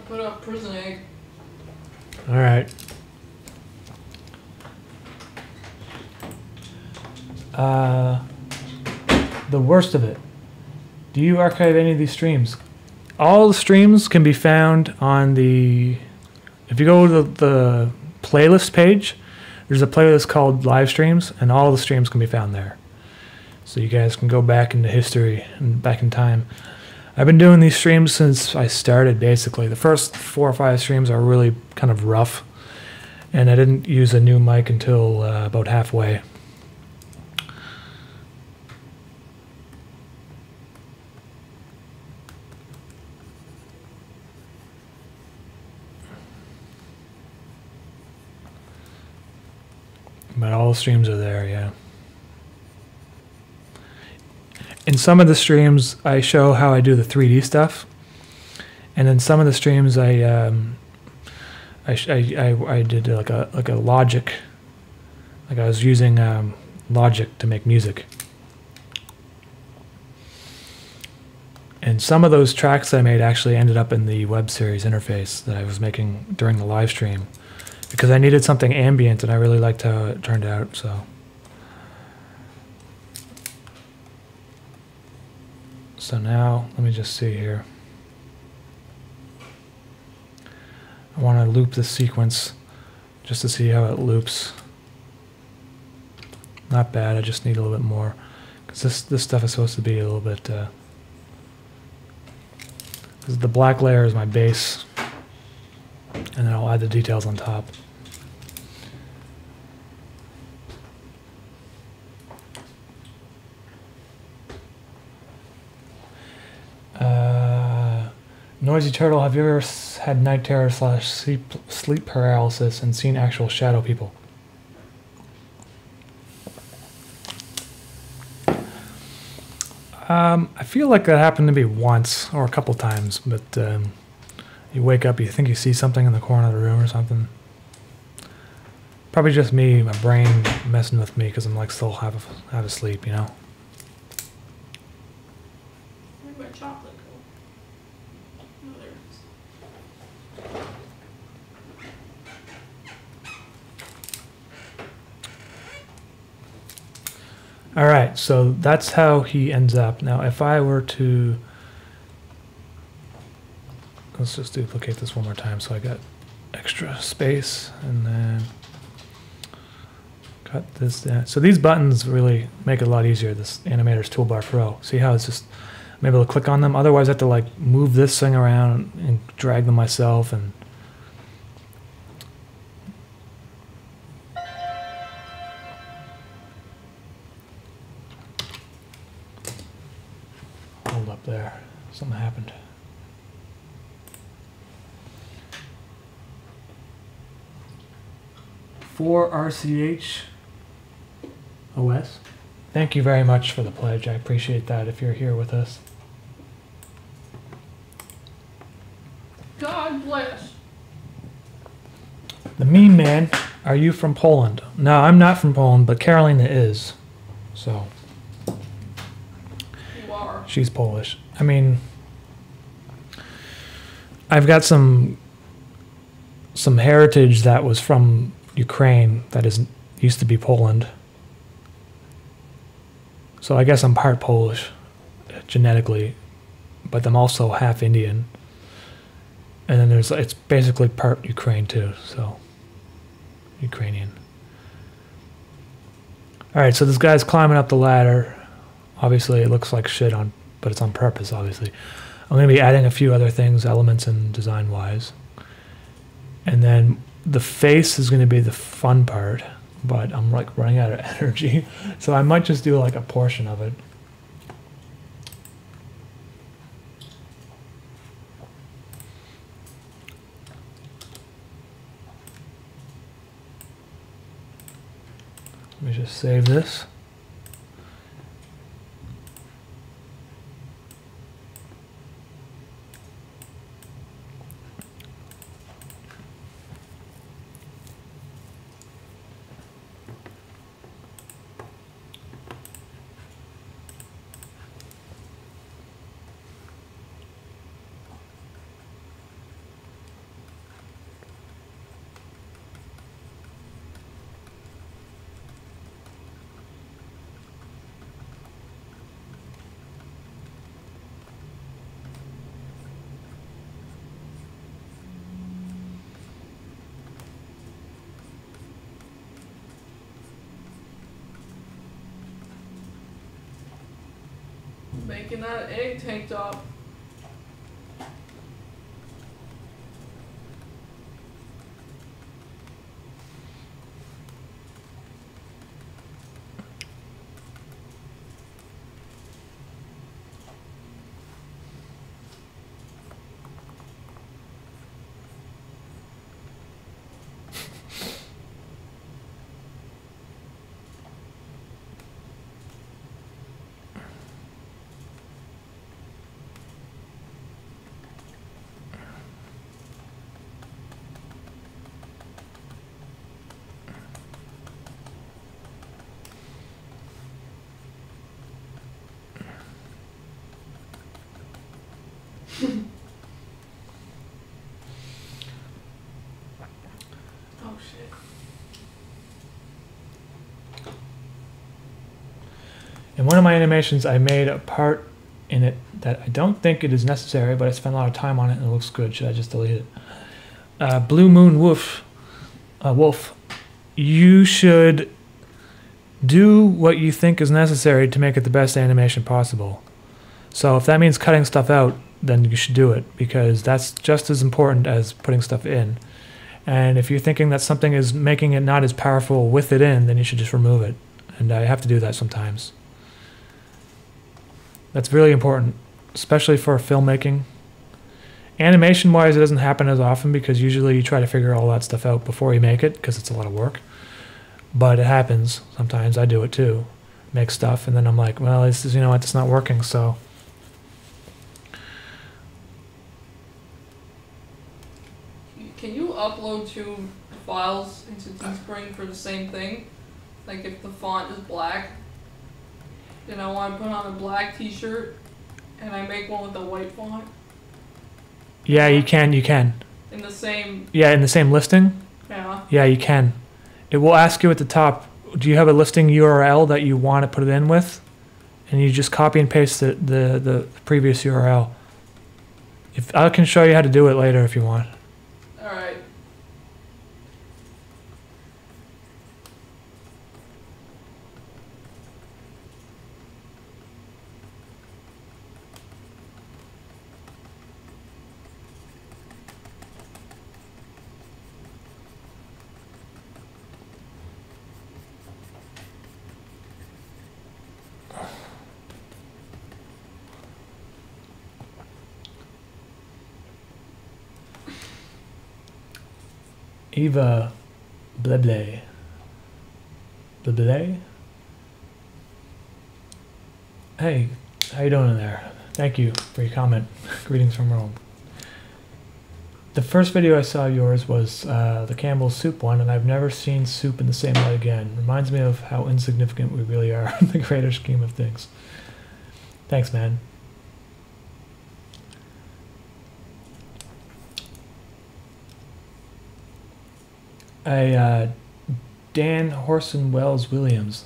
Put up prison egg. All right. The worst of it. Do you archive any of these streams? All the streams can be found on the... If you go to the playlist page, there's a playlist called Live Streams, and all the streams can be found there. So you guys can go back into history and back in time. I've been doing these streams since I started, basically. The first 4 or 5 streams are really kind of rough, and I didn't use a new mic until about halfway. both streams are there, yeah. In some of the streams, I show how I do the 3D stuff, and in some of the streams, I did like a Logic, like I was using Logic to make music. And some of those tracks I made actually ended up in the web series interface that I was making during the live stream, because I needed something ambient and I really liked how it turned out. So now let me just see here. I want to loop the sequence just to see how it loops. Not bad. I just need a little bit more, because this stuff is supposed to be a little bit. Because the black layer is my base, and then I'll add the details on top. Noisy Turtle, have you ever had night terror / sleep paralysis and seen actual shadow people? I feel like that happened to me once or a couple times, but you wake up, you think you see something in the corner of the room or something. Probably just me, my brain messing with me because I'm like still half asleep, you know. Where'd my chocolate go? Oh, there it is. All right, so that's how he ends up. Now, if I were to, let's just duplicate this one more time so I got extra space, and then cut this down. So these buttons really make it a lot easier, this Animator's Toolbar Pro. See how it's just, I'm able to click on them. Otherwise, I have to like move this thing around and drag them myself, and hold up there. Something happened. For RCH OS. Thank you very much for the pledge. I appreciate that if you're here with us. God bless. The Meme Man, are you from Poland? No, I'm not from Poland, but Carolina is. So You are. she's Polish. I mean, I've got some heritage that was from Ukraine that used to be Poland. So I guess I'm part Polish genetically, but I'm also half Indian. And then it's basically part Ukraine too, so Ukrainian. All right, so this guy's climbing up the ladder. Obviously it looks like shit but it's on purpose, obviously. I'm going to be adding a few other things, elements and design-wise. And then the face is going to be the fun part, but I'm like running out of energy. So I might just do like a portion of it. Let me just save this. Making that egg tank top. In one of my animations, I made a part in it that I don't think it is necessary, but I spent a lot of time on it and it looks good. Should I just delete it? Blue Moon Wolf. Wolf. You should do what you think is necessary to make it the best animation possible. So if that means cutting stuff out, then you should do it, because that's just as important as putting stuff in. And if you're thinking that something is making it not as powerful with it in, then you should just remove it. And I have to do that sometimes. That's really important, especially for filmmaking. Animation-wise, it doesn't happen as often because usually you try to figure all that stuff out before you make it because it's a lot of work. But it happens. Sometimes I do it too. Make stuff, and then I'm like, well, this is, you know what, it's not working, so... Can you upload two files into Teespring for the same thing? Like if the font is black, then I want to put on a black t-shirt, and I make one with a white font? Yeah, you can. In the same... Yeah, in the same listing? Yeah. Yeah, you can. It will ask you at the top, do you have a listing URL that you want to put it in with? And you just copy and paste the previous URL. If I can show you how to do it later if you want. Alright. Eva Bleble. Bleble? Hey, how you doing in there? Thank you for your comment. Greetings from Rome. The first video I saw of yours was the Campbell's soup one, and I've never seen soup in the same light again. Reminds me of how insignificant we really are in the greater scheme of things. Thanks, man. Dan Horson Wells Williams.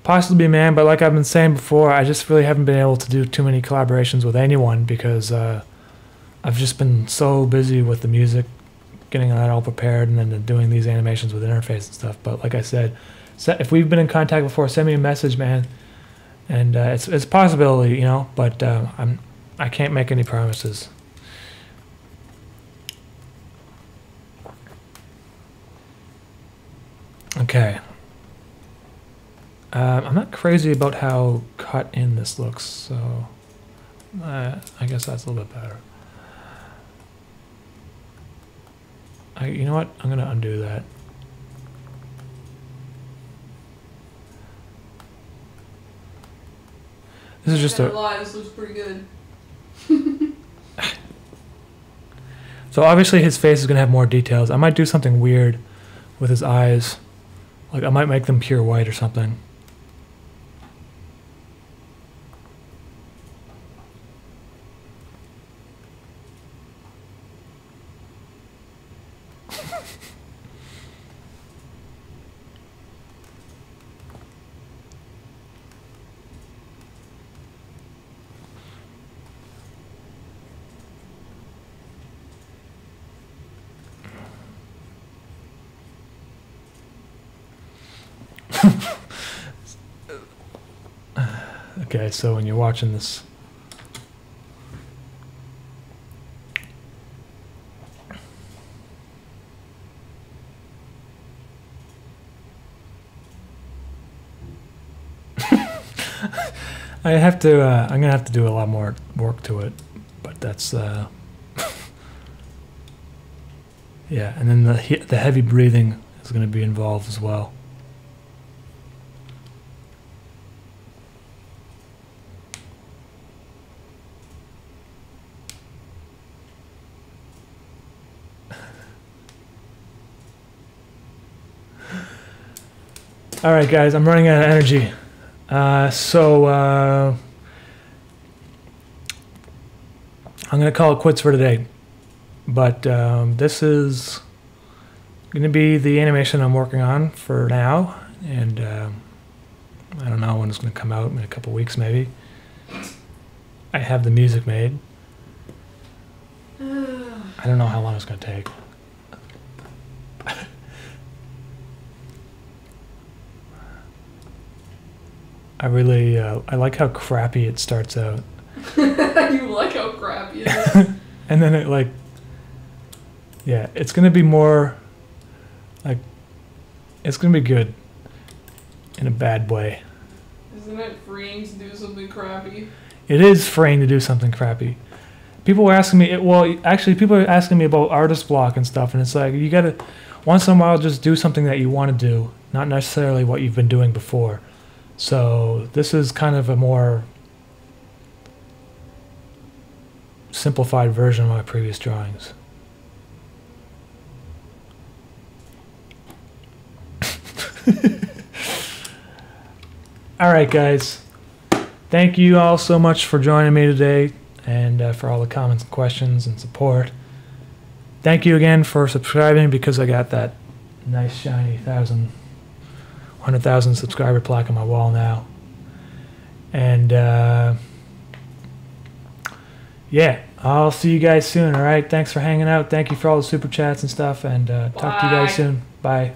Possibly, man, but like I've been saying before, I just really haven't been able to do too many collaborations with anyone because I've just been so busy with the music, getting that all prepared, and then doing these animations with interface and stuff. But like I said, if we've been in contact before, send me a message, man. And it's a possibility, you know, but I can't make any promises. Okay. I'm not crazy about how cut in this looks, so I guess that's a little bit better. You know what? I'm gonna undo that. This is just a... This looks pretty good. So obviously his face is gonna have more details. I might do something weird with his eyes. Like I might make them pure white or something. Okay, so when you're watching this, I have to. I'm gonna have to do a lot more work to it, but that's yeah. And then the heavy breathing is going to be involved as well. All right, guys, I'm running out of energy. So I'm going to call it quits for today. But this is going to be the animation I'm working on for now. And I don't know. don't know when it's going to come out, in a couple weeks maybe. I have the music made. I don't know how long it's going to take. I really, I like how crappy it starts out. You like how crappy it is. And then it like, yeah, it's going to be more, like, it's going to be good in a bad way. Isn't it freeing to do something crappy? It is freeing to do something crappy. People were asking me, well, actually, people are asking me about artist block and stuff, and it's like, you got to, once in a while, just do something that you want to do, not necessarily what you've been doing before. So this is kind of a more simplified version of my previous drawings. All right, guys. Thank you all so much for joining me today, and for all the comments and questions and support. Thank you again for subscribing, because I got that nice shiny 100,000 subscriber plaque on my wall now. And yeah, I'll see you guys soon. All right, thanks for hanging out. Thank you for all the super chats and stuff, and talk to you guys soon. Bye.